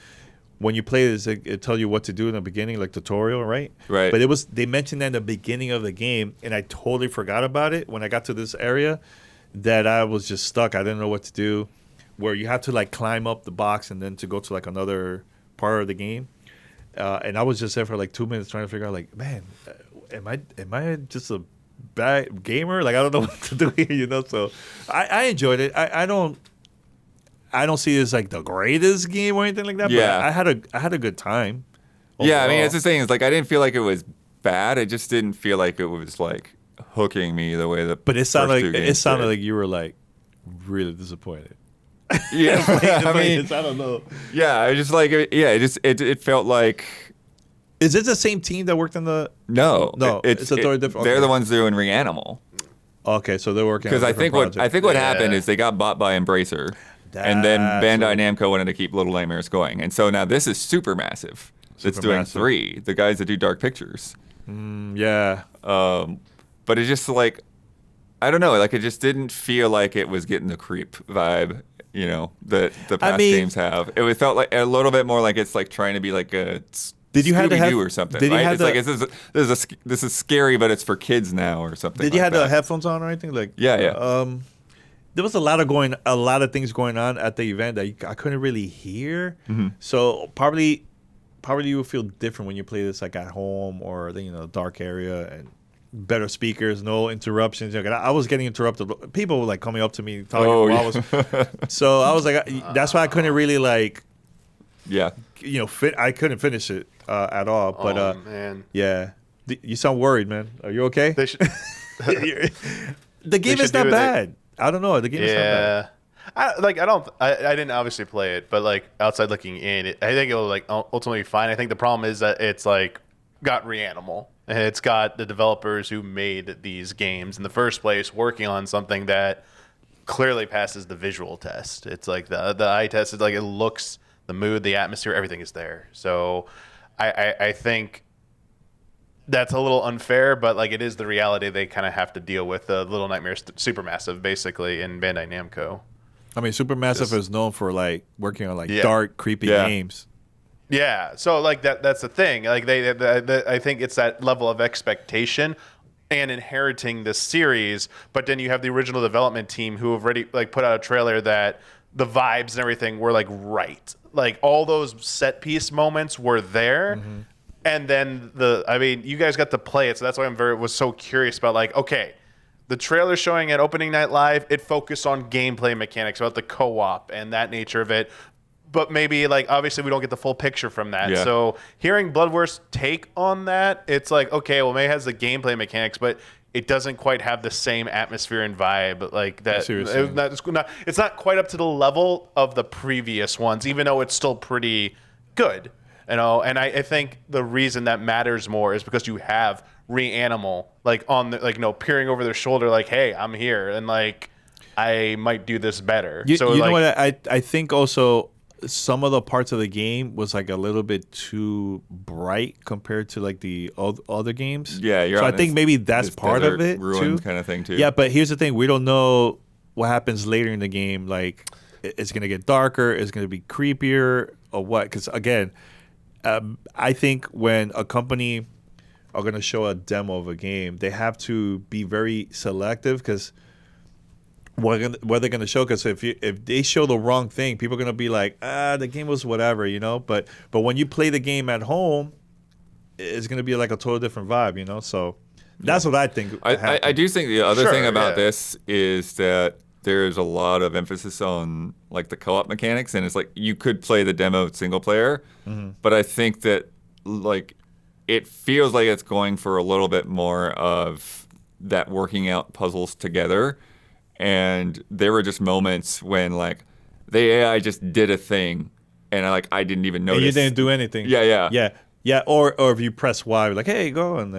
when you play this, it tells you what to do in the beginning, like tutorial, right? Right. But they mentioned that in the beginning of the game, and I totally forgot about it when I got to this area. That I was just stuck. I didn't know what to do. Where you have to like climb up the box and then to go to like another part of the game. And I was just there for like 2 minutes trying to figure out, like, man, am I just a bad gamer? Like I don't know what to do here, So I enjoyed it. I don't see it as like the greatest game or anything like that. Yeah. But I had a good time Yeah, I mean, overall. it's the thing. It's like I didn't feel like it was bad. I just didn't feel like it was like hooking me the way that. But it sounded first like two games did. you were like really disappointed. Yeah, I mean, I don't know. yeah, I just like it felt like Is it the same team that worked on the? no, it's a totally different. They're okay. the ones doing Reanimal. Okay, so they're working. Because on a I think different what project. happened is they got bought by Embracer, and then That's Bandai what- Namco wanted to keep Little Nightmares going, and so now this is Supermassive. It's doing Supermassive. 3. The guys that do Dark Pictures, Yeah. but it's just like I don't know, like it just didn't feel like it was getting the creep vibe, you know, that the past mean- games have. It felt like a little bit more like it's like trying to be like a Did you have to have- Scooby-Doo or something? did you right? have It's to- like this is scary, but it's for kids now or something. Did you like have that. the headphones on or anything? Like Yeah. there was a lot of things going on at the event that I couldn't really hear. Mm-hmm. So probably you will feel different when you play this like at home or dark area and better speakers, no interruptions. Like, I was getting interrupted. People were like coming up to me talking. Oh, while I was, so I was like, that's why I couldn't really like Yeah. I couldn't finish it at all. But oh man, yeah, you sound worried, man. Are you okay? they should. The game should is not do it, bad. I don't know. The game is not bad. Yeah. I didn't obviously play it, but like outside looking in, I think it will like ultimately be fine. I think the problem is that it's like got Reanimal and it's got the developers who made these games in the first place working on something that clearly passes the visual test. It's like the eye test is like it looks, the mood, the atmosphere, everything is there. So I think that's a little unfair, but like it is the reality they kind of have to deal with. The Little Nightmares Supermassive, basically, in Bandai Namco. I mean, Supermassive is known for like working on like Yeah. dark, creepy Yeah. games. Yeah, so like that's the thing. Like I think it's that level of expectation and inheriting this series, but then you have the original development team who have already like put out a trailer that the vibes and everything were like right. Like all those set piece moments were there. Mm-hmm. And then you guys got to play it, so that's why was so curious about like, okay, the trailer showing at opening night live, it focused on gameplay mechanics, about the co-op and that nature of it. But maybe like obviously we don't get the full picture from that. Yeah. So hearing Bloodworth's take on that, it's like, okay, well maybe it has the gameplay mechanics, but it doesn't quite have the same atmosphere and vibe like that. see what you're saying. It's not quite up to the level of the previous ones, even though it's still pretty good. And I think the reason that matters more is because you have Reanimal like on the, like peering over their shoulder like, hey, I'm here and like I might do this better. You so know like, what? I think also some of the parts of the game was like a little bit too bright compared to like the other games. Yeah, you're so I on think this- maybe that's this part of desert it ruins too. kind of thing too. Yeah, but here's the thing: we don't know what happens later in the game. Like, it's gonna get darker. It's gonna be creepier, or what? Because again, I think when a company are gonna show a demo of a game, they have to be very selective because what they're gonna show. Because if they show the wrong thing, people are gonna be like, the game was whatever, But when you play the game at home, it's gonna be like a total different vibe, So that's what I think. I do think the other Sure, thing about yeah. this is that there's a lot of emphasis on like the co-op mechanics, and it's like you could play the demo single player, but I think that like it feels like it's going for a little bit more of that working out puzzles together. And there were just moments when like the AI just did a thing, and I didn't even notice. And you didn't do anything. Yeah. Or if you press Y, like, hey, go, and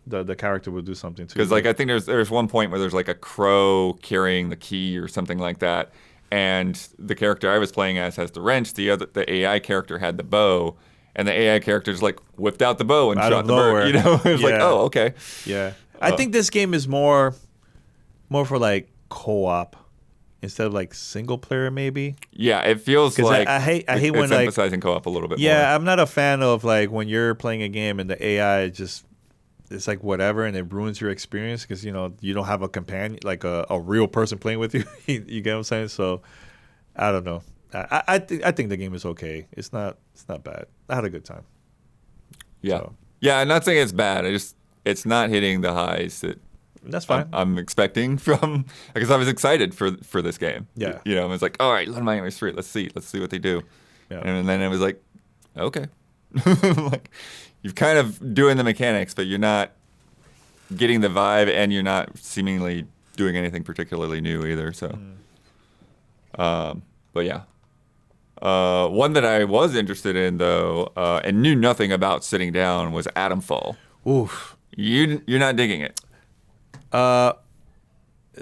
the character will do something too. Because like I think there's one point where there's like a crow carrying the key or something like that, and the character I was playing as has the wrench. The AI character had the bow, and the AI character just like whipped out the bow and Out shot of the nowhere. bird. It's like, Yeah. oh, okay. Yeah, I think this game is more for like co-op instead of like single player, maybe. Yeah, it feels 'Cause like I hate it's when, like- emphasizing co-op a little bit Yeah, more. I'm not a fan of like when you're playing a game and the AI just it's like whatever and it ruins your experience because you don't have a companion like a real person playing with you. You get what I'm saying? So I don't know. I think the game is okay. It's not bad. I had a good time. Yeah, So. yeah. I'm not saying it's bad. It's not hitting the highs that That's fine. I'm expecting from because I was excited for this game. Yeah. I was like, all right, Little Nightmares 3. Let's see what they do. Yeah. And then it was like, okay. Like, you're kind of doing the mechanics, but you're not getting the vibe, and you're not seemingly doing anything particularly new either. So, but yeah. One that I was interested in though, and knew nothing about sitting down, was Atomfall. Oof. You're not digging it.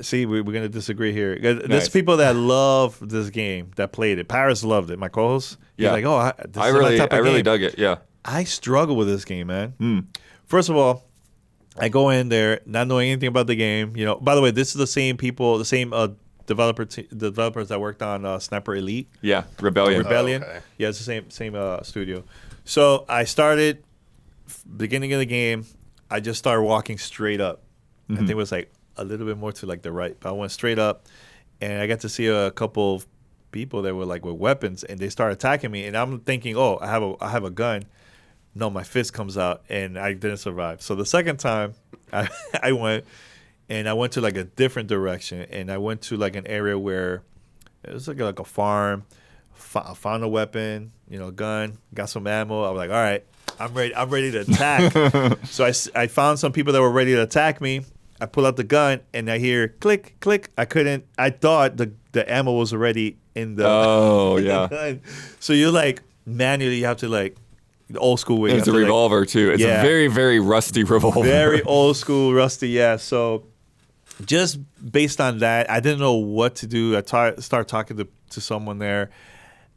See, we're gonna disagree here. There's Nice. people that love this game that played it. Paris loved it. My co-host. He's Yeah. like, oh, this I is my really type of game. dug it. Yeah. I struggle with this game, man. Hmm. First of all, I go in there not knowing anything about the game. By the way, this is the same people, the same developers that worked on Sniper Elite. Yeah. Rebellion. Rebellion. okay. Yeah, it's the same studio. So I started beginning of the game. I just started walking straight up. I think it was like a little bit more to like the right, but I went straight up, and I got to see a couple of people that were like with weapons, and they started attacking me. And I'm thinking, oh, I have a gun. No, my fist comes out, and I didn't survive. So the second time, I went to like a different direction, and I went to like an area where it was like a farm. I found a weapon, gun, got some ammo. I was like, all right, I'm ready to attack. So I found some people that were ready to attack me. I pull out the gun, and I hear click, click. I thought the ammo was already in the, Oh, in the yeah. gun. So you're like, manually, you have to like, the old school way. you It's have a to, like, revolver too. It's Yeah. a very, very rusty revolver. very old school, rusty. Yeah. So just based on that, I didn't know what to do. I started talking to someone there.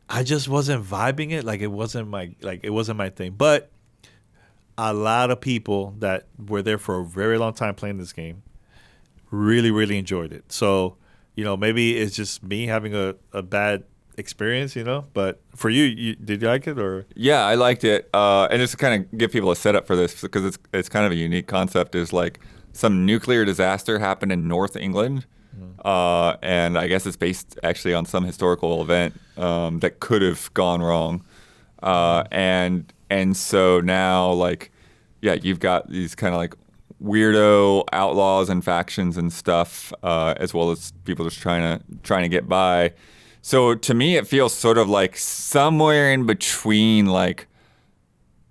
I just wasn't vibing it. Like it wasn't my thing. But a lot of people that were there for a very long time playing this game really, really enjoyed it. So, maybe it's just me having a bad experience, But for you, did you like it or? Yeah, I liked it. And just to kind of give people a setup for this, because it's kind of a unique concept, is like some nuclear disaster happened in North England. And I guess it's based actually on some historical event that could have gone wrong. And so now, like, yeah, you've got these kind of like weirdo outlaws and factions and stuff, as well as people just trying to get by. So to me, it feels sort of like somewhere in between, like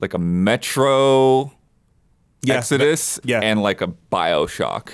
a Metro Exodus and like a BioShock.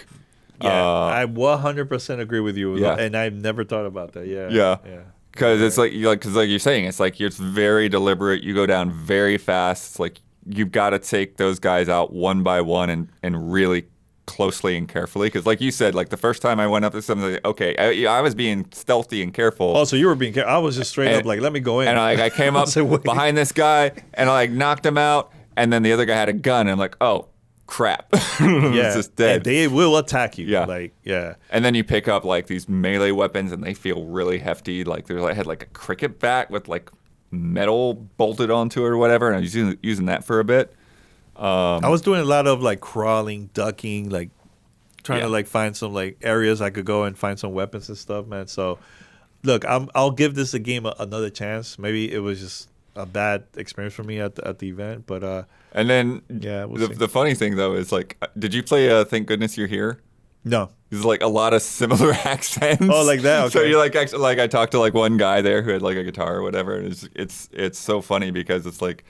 Yeah, I 100% agree with you. Yeah. And I've never thought about that. Yeah. Yeah. Yeah. Because it's like you're saying, it's like it's very deliberate. You go down very fast. It's like you've got to take those guys out one by one and really closely and carefully. Because like you said, like the first time I went up to something, like, okay, I was being stealthy and careful. Oh, so you were being careful. I was just straight up like, let me go in. And I came up Wait. behind this guy and I like knocked him out. And then the other guy had a gun. And I'm like, oh, crap. It's just dead. And they will attack you. Yeah. Like, yeah. And then you pick up like these melee weapons and they feel really hefty. Like I had like a cricket bat with like metal bolted onto it or whatever. And I was using that for a bit. I was doing a lot of like crawling, ducking, like trying to like find some like areas I could go and find some weapons and stuff, man. So look, I'll give this game another chance. Maybe it was just a bad experience for me at the event, but And then we'll see. the funny thing though is like, did you play Thank Goodness You're Here? no. There's like a lot of similar accents. Oh, like that? So Okay. you like actually like I talked to like one guy there who had like a guitar or whatever, and it's so funny because it's like,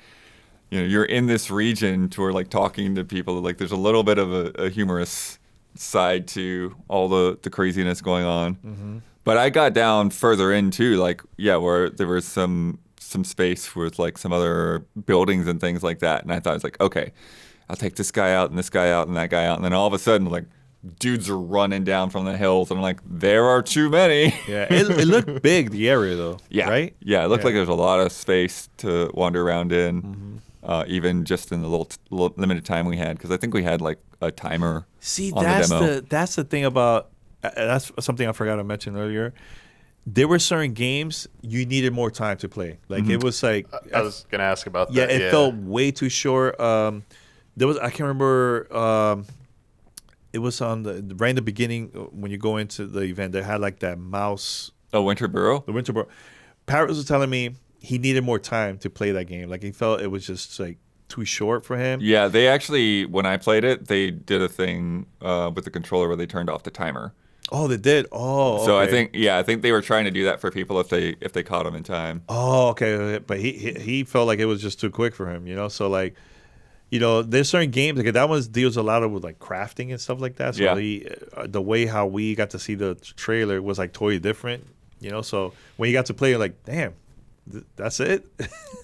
you're in this region to where like talking to people, like there's a little bit of a humorous side to all the craziness going on. Mm-hmm. But I got down further in too, like where there was some space with like some other buildings and things like that, and I thought it was like, okay, I'll take this guy out and this guy out and that guy out, and then all of a sudden like dudes are running down from the hills, and I'm like, there are too many. Yeah, it looked big, the area though. Yeah. Right? Yeah, it looked like there was a lot of space to wander around in, even just in the little limited time we had, because I think we had like a timer. See, on the demo. that's the thing about that's something I forgot to mention earlier. There were certain games you needed more time to play. Like it was like I was gonna ask about that. yeah, it felt way too short. There was I can't remember. It was on right in the beginning when you go into the event. They had like that mouse. Oh, Winter Burrow? The Winter Burrow. Paris was telling me he needed more time to play that game. Like he felt it was just like too short for him. Yeah, they actually, when I played it, they did a thing with the controller where they turned off the timer. Oh, they did. Oh, So okay. I think they were trying to do that for people if they caught him in time. Oh, okay. But he felt like it was just too quick for him, you know. So like, you know, there's certain games like that one deals a lot with like crafting and stuff like that. So Yeah. the way how we got to see the trailer was like totally different, you know. So when you got to play, you're like, damn, that's it.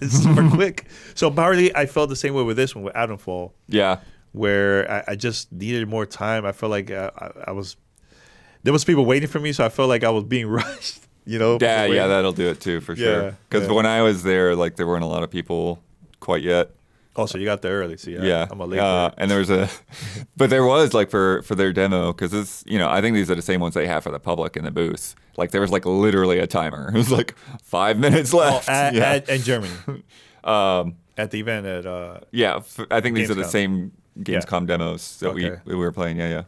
It's super quick. So partly I felt the same way with this one with Atomfall, Yeah. where I just needed more time. I felt like there was people waiting for me, so I felt like I was being rushed. You know? Yeah, that'll do it too for sure. Yeah, Because yeah. when I was there, like there weren't a lot of people quite yet. Oh, so you got there early. See, Yeah, I'm a late bird. and there was but there was like for their demo because it's I think these are the same ones they have for the public in the booth. Like there was like literally a timer. It was like 5 minutes left. At Germany. At the event at I think these are the Gamescom. same Gamescom demos that Okay. we were playing. Yeah.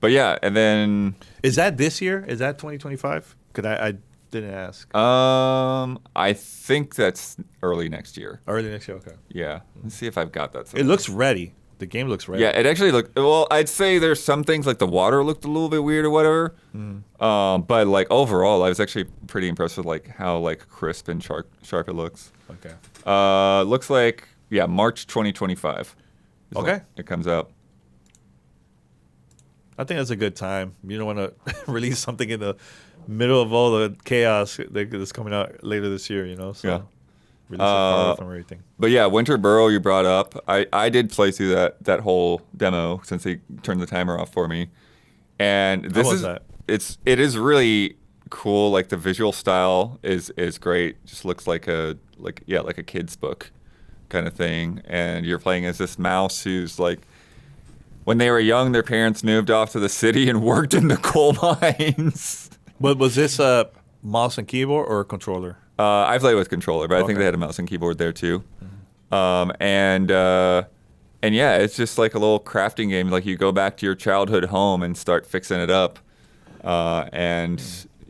But yeah, and then Is that this year? Is that 2025? Because I didn't ask. I think that's early next year. Early next year. Okay. Yeah, let's see if I've got that. It somewhere. looks ready. The game looks ready. Yeah, it actually looked. Well, I'd say there's some things like the water looked a little bit weird or whatever. But like overall, I was actually pretty impressed with like how like crisp and sharp it looks. Okay. Looks like March 2025. is when Okay. it comes out. I think that's a good time. You don't want to release something in the middle of all the chaos that's coming out later this year. You know. So Yeah. Release it far away from everything. But yeah, Winter Burrow you brought up. I did play through that whole demo since they turned the timer off for me. And this was is that? it is really cool. Like the visual style is great. Just looks like a kid's book kind of thing. And you're playing as this mouse who's like when they were young, their parents moved off to the city and worked in the coal mines. But was this a mouse and keyboard or a controller? I played with controller, but I think Okay. they had a mouse and keyboard there too. And yeah, it's just like a little crafting game. Like you go back to your childhood home and start fixing it up. And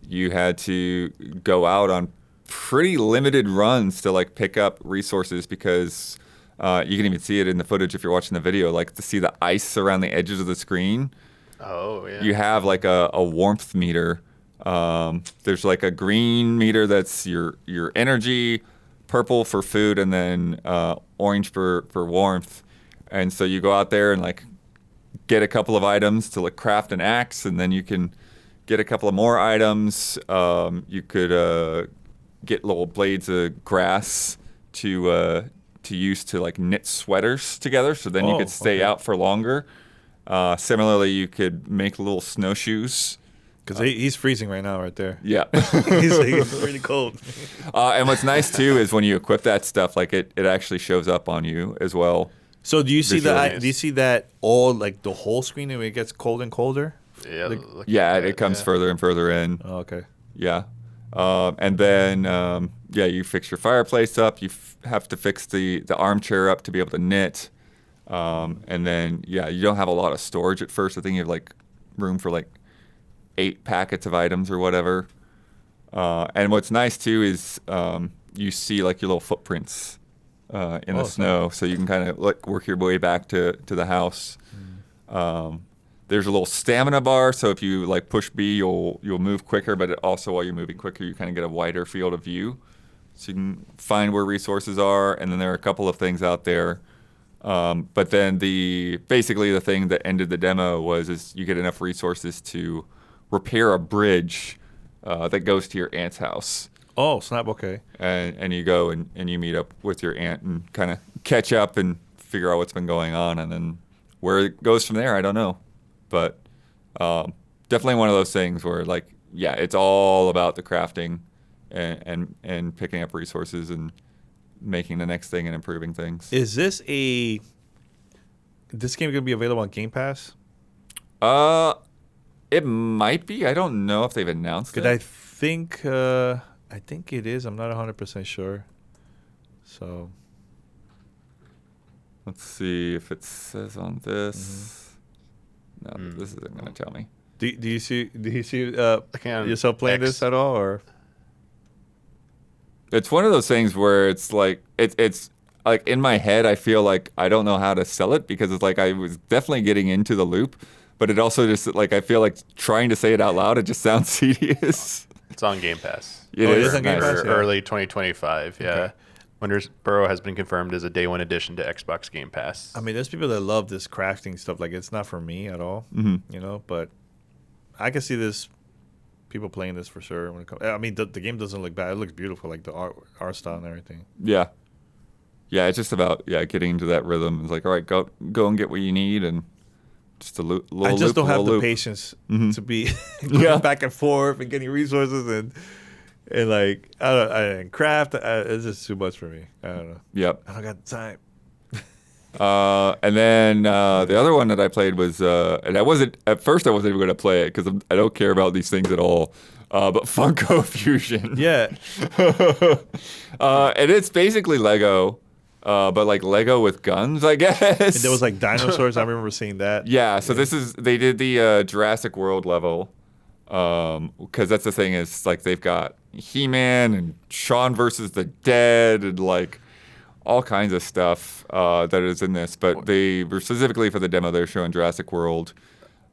you had to go out on pretty limited runs to like pick up resources because you can even see it in the footage if you're watching the video. Like to see the ice around the edges of the screen. Oh yeah. You have like a warmth meter. There's like a green meter that's your energy, purple for food, and then orange for warmth. And so you go out there and like get a couple of items to like craft an axe, and then you can get a couple of more items. You could get little blades of grass to use to like knit sweaters together, so then you could stay out for longer. Similarly, you could make little snowshoes. Because he's freezing right now, right there. Yeah. he's really cold. And what's nice too is when you equip that stuff, like it actually shows up on you as well. So do you see Visually. that? Do you see that all like the whole screen when it gets cold and colder? Yeah. Like- look Yeah, at it that, comes yeah. further and further in. Oh, okay. Yeah. And then you fix your fireplace up. You have to fix the armchair up to be able to knit. And then you don't have a lot of storage at first. I think you have like room for like 8 packets of items or whatever. And what's nice too is you see like your little footprints in the snow, so you can kind of like work your way back to the house. There's a little stamina bar, so if you like push B, you'll move quicker. But also while you're moving quicker, you kind of get a wider field of view, so you can find where resources are. And then there are a couple of things out there. But then basically the thing that ended the demo is you get enough resources to repair a bridge that goes to your aunt's house. Oh, snap. Okay. And you go and you meet up with your aunt and kind of catch up and figure out what's been going on. And then where it goes from there, I don't know. But definitely one of those things where, like, it's all about the crafting and picking up resources and making the next thing and improving things. Is this game going to be available on Game Pass? It might be. I don't know if they've announced it. Because I think it is. I'm not 100% sure. So Let's see if it says on this. No, this isn't going to tell me. do you see can't yourself playing this at all, or? It's one of those things where it's like it's like in my head I feel like I don't know how to sell it because it's like I was definitely getting into the loop, but it also just like I feel like trying to say it out loud, it just sounds tedious. It's on Game Pass. It is on Game nice. Pass? Yeah. Early 2025. Yeah. Okay. Burrow has been confirmed as a day one addition to Xbox Game Pass. I mean, there's people that love this crafting stuff. Like, it's not for me at all, you know. But I can see this people playing this for sure. When it comes, I mean, the game doesn't look bad. It looks beautiful, like the art style and everything. Yeah. Yeah, it's just about getting into that rhythm. It's like, all right, go and get what you need, and just a little. I just don't have the loop. patience to be going back and forth and getting resources and like and craft. It's just too much for me. I don't know. Yep. I don't got the time. And then the other one that I played was, and I wasn't even going to play it because I don't care about these things at all. But Funko Fusion. Yeah. And it's basically Lego, but like Lego with guns, I guess. And there was like dinosaurs. I remember seeing that. Yeah. So they did the Jurassic World level, because that's the thing is like they've got He-Man and Shaun versus the Dead and like all kinds of stuff that is in this, but they were specifically for the demo they're showing Jurassic World,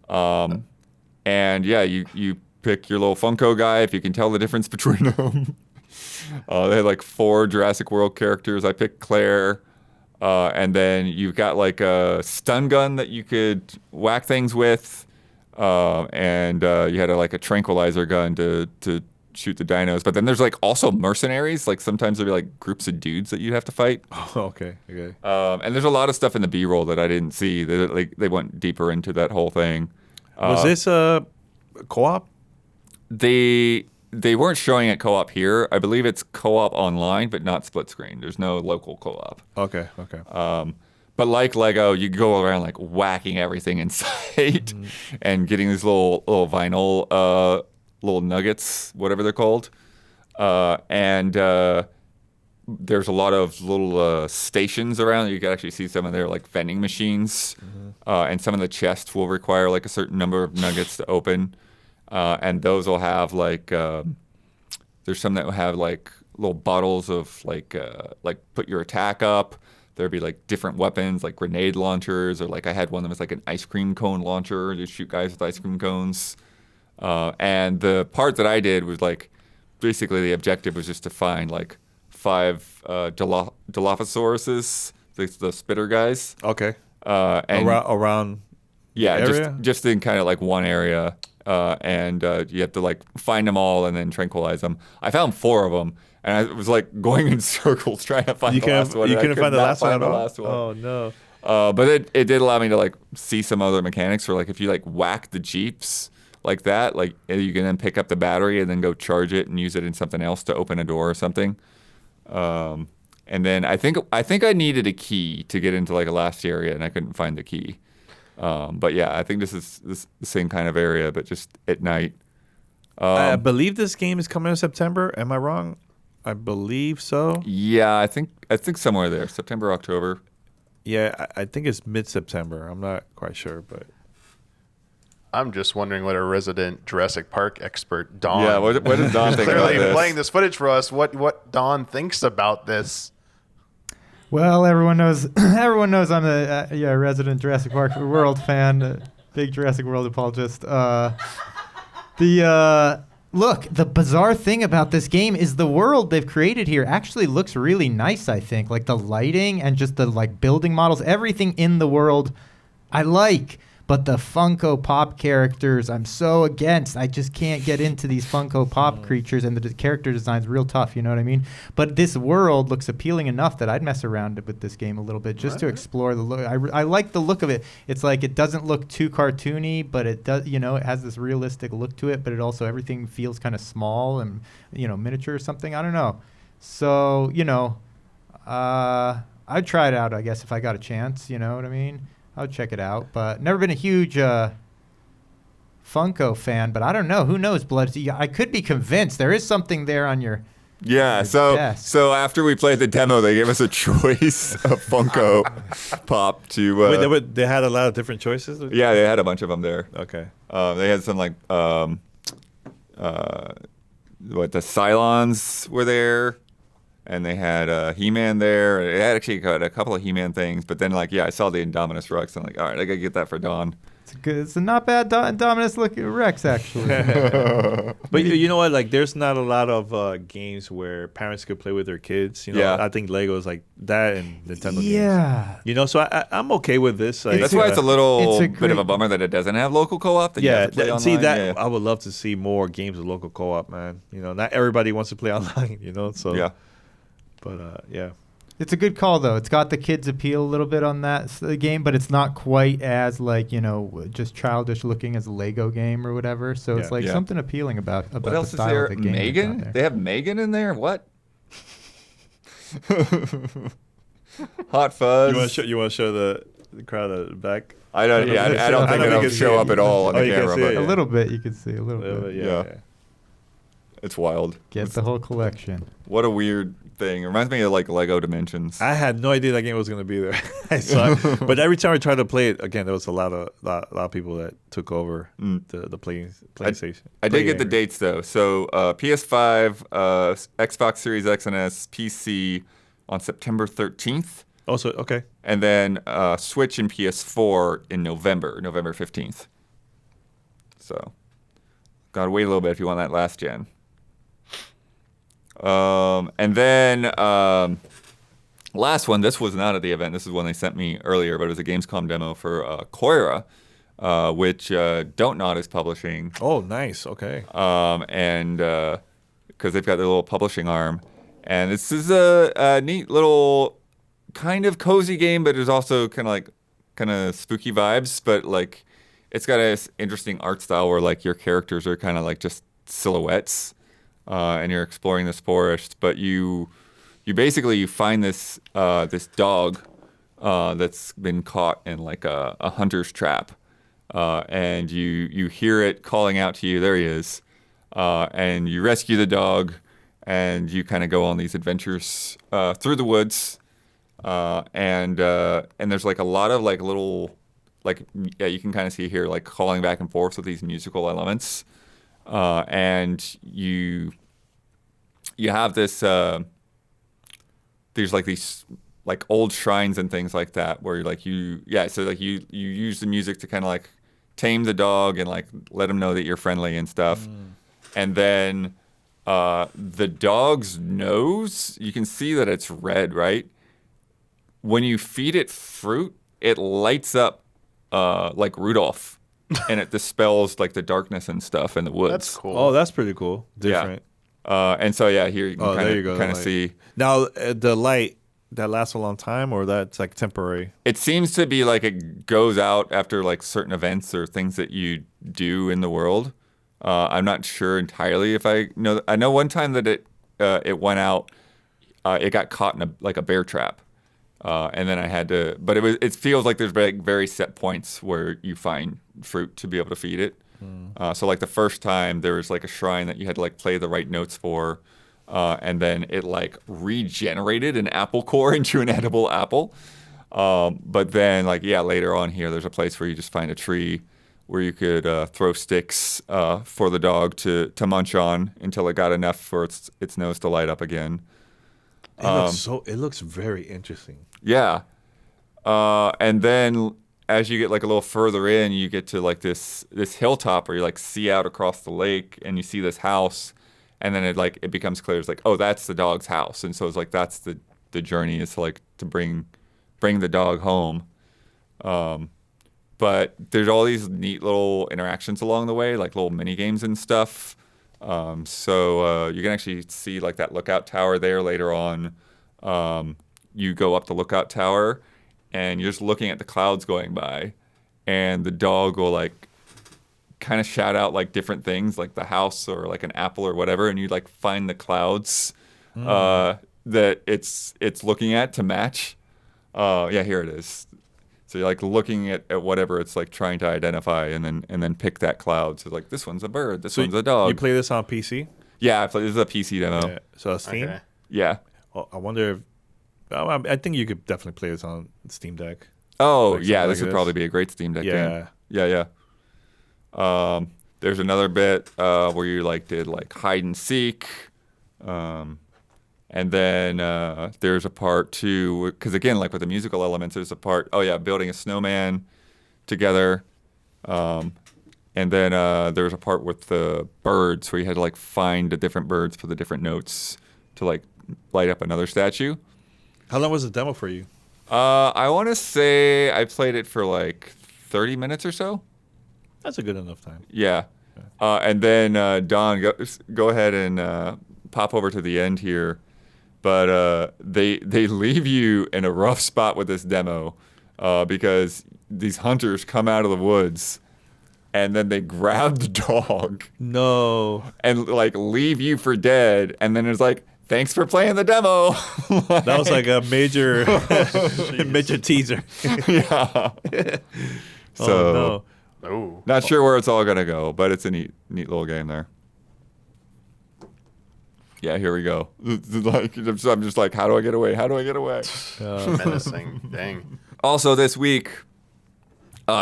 and yeah, you pick your little Funko guy if you can tell the difference between them. They had like 4 Jurassic World characters. I picked Claire, and then you've got like a stun gun that you could whack things with, and you had like a tranquilizer gun to shoot the dinos. But then there's like also mercenaries. Like sometimes there'd be like groups of dudes that you'd have to fight. Oh, okay. And there's a lot of stuff in the B-roll that I didn't see. They went deeper into that whole thing. Was this a co-op? They weren't showing it co-op here. I believe it's co-op online, but not split screen. There's no local co-op. Okay. But like Lego, you go around like whacking everything in sight and getting these little vinyl little nuggets, whatever they're called. And there's a lot of little stations around. You can actually see some of their like vending machines, and some of the chests will require like a certain number of nuggets to open. And those will have like there's some that will have like little bottles of like put your attack up. There'd be like different weapons like grenade launchers, or like I had one that was like an ice cream cone launcher to shoot guys with ice cream cones. And the part that I did was like basically the objective was just to find like 5 Dilophosauruses, the spitter guys. Okay. And around yeah, area? just in kind of like one area. And you have to like find them all and then tranquilize them. I found 4 of them, and I was like going in circles trying to find the last one. You couldn't find the last one at all? Last one. Oh, no. But it did allow me to like see some other mechanics for like if you like whack the Jeeps like that, like you can then pick up the battery and then go charge it and use it in something else to open a door or something. And then I think I needed a key to get into like a last area, and I couldn't find the key. But yeah, I think this is the same kind of area, but just at night. I believe this game is coming in September. Am I wrong? I believe so. Yeah, I think somewhere there, September, October. Yeah, I think it's mid-September. I'm not quite sure, but I'm just wondering what a resident Jurassic Park expert, Don. Yeah, what does Don think about clearly this? playing this footage for us. What Don thinks about this? Well, everyone knows I'm a resident Jurassic Park World fan, big Jurassic World apologist. Look, the bizarre thing about this game is the world they've created here actually looks really nice, I think. Like the lighting and just the like building models, everything in the world I like. But the Funko Pop characters, I'm so against. I just can't get into these Funko Pop creatures, and the character design's real tough, you know what I mean? But this world looks appealing enough that I'd mess around with this game a little bit just to explore the look. I like the look of it. It's like it doesn't look too cartoony, but it does, it has this realistic look to it, but it also, everything feels kind of small and, miniature or something. I don't know. So, I'd try it out, I guess, if I got a chance, you know what I mean? I'll check it out, but never been a huge Funko fan. But I don't know. Who knows, Blood? I could be convinced there is something there on your. Yeah. So after we played the demo, they gave us a choice of Funko Pop to. Wait, they had a lot of different choices. Yeah, they had a bunch of them there. Okay. They had some like the Cylons were there. And they had He-Man there. It had actually got a couple of He-Man things. But then, I saw the Indominus Rex. And I'm like, all right, I got to get that for Dawn. It's good. It's a not bad Dominus looking Rex actually. But you know what? Like, there's not a lot of games where parents could play with their kids. You know, Yeah. I think Lego is like that and Nintendo games. Yeah. You know, so I'm okay with this. Like, That's why it's a little It's a bit of a great- bummer that it doesn't have local co-op. That you yeah. have to play See online. that? Yeah. I would love to see more games with local co-op, man. You know, not everybody wants to play online. You know, so Yeah. But yeah. It's a good call though. It's got the kids appeal a little bit on that game, but it's not quite as like, you know, just childish looking as a Lego game or whatever. So it's Yeah. like Yeah. something appealing about What the else is style there? of the game. that's out Megan? there. They have Megan in there? What? Hot Fuzz. You want to show the crowd at the back? I don't. Yeah, I don't think you it'll can show see up it. at all on Oh, the you can camera, see it, but yeah. A little bit, you can see a little bit. Yeah. It's wild. Get the whole collection. What a weird thing. It reminds me of like Lego Dimensions. I had no idea that game was going to be there. I saw it. But every time I tried to play it, again, there was a lot of people that took over the PlayStation. I did get the Play dates though. So PS5, Xbox Series X and S, PC on September 13th, Also, okay. and then Switch and PS4 in November 15th. So, gotta wait a little bit if you want that last gen. And then last one. This was not at the event. This is one they sent me earlier, but it was a Gamescom demo for Koira, which Don't Nod is publishing. Oh, nice. Okay. And because they've got their little publishing arm, and this is a neat little kind of cozy game, but there's also kind of spooky vibes. But like, it's got this interesting art style where like your characters are kind of like just silhouettes, and you're exploring this forest. But you basically find this this dog that's been caught in like a hunter's trap. And you hear it calling out to you. There he is. And you rescue the dog, and you kind of go on these adventures through the woods. And there's like a lot of like little, like, yeah, you can kind of see here like calling back and forth with these musical elements. And you have this, there's like these like old shrines and things like that where like you use the music to kind of like tame the dog and like let him know that you're friendly and stuff. And then the dog's nose, you can see that it's red, right? When you feed it fruit, it lights up like Rudolph, and it dispels like the darkness and stuff in the woods. That's cool. Oh, that's pretty cool. Different. And so yeah, here you Oh, there you can go. kind of the light. see. Now, the light, that lasts a long time, or that's like temporary? It seems to be like it goes out after like certain events or things that you do in the world. I'm not sure entirely if I know. I know one time that it went out. It got caught in a bear trap, and then I had to. But it feels like there's very set points where you find fruit to be able to feed it. So like the first time there was like a shrine that you had to like play the right notes for. And then it like regenerated an apple core into an edible apple. But then like, yeah, later on here, there's a place where you just find a tree where you could throw sticks for the dog to munch on until it got enough for its nose to light up again. It looks very interesting. Yeah. And then as you get like a little further in, you get to like this hilltop where you like see out across the lake and you see this house. And then it becomes clear. It's like, oh, that's the dog's house. And so it's like that's the journey is like to bring the dog home. But there's all these neat little interactions along the way, like little mini games and stuff. So you can actually see like that lookout tower there later on. You go up the lookout tower, and you're just looking at the clouds going by, and the dog will like kind of shout out like different things like the house or like an apple or whatever, and you like find the clouds that it's looking at to match. Yeah, here it is. So you're like looking at whatever it's like trying to identify, and then pick that cloud. So like this one's a bird, this one's a dog. You play this on PC? Yeah, this is a PC demo. Yeah. So Steam? Okay. Yeah. Oh, I wonder if... I think you could definitely play this on Steam Deck. Oh Like yeah, something this like would this. probably be a great Steam Deck Yeah. game. Yeah. There's another bit where you like did like hide and seek, and then there's a part too, because again, like with the musical elements, there's a part. Oh yeah, building a snowman together, And then there was a part with the birds where you had to like find the different birds for the different notes to like light up another statue. How long was the demo for you? I want to say I played it for like 30 minutes or so. That's a good enough time. Yeah. And then Don, go ahead and pop over to the end here. But they leave you in a rough spot with this demo because these hunters come out of the woods and then they grab the dog No. and like leave you for dead. And then it's like, thanks for playing the demo. That was like a major major teaser. Yeah. So Oh, no. Oh. not sure where it's all gonna go, but it's a neat little game there. Yeah, here we go. Like I'm just like, how do I get away? How do I get away? Menacing. Dang. Also this week,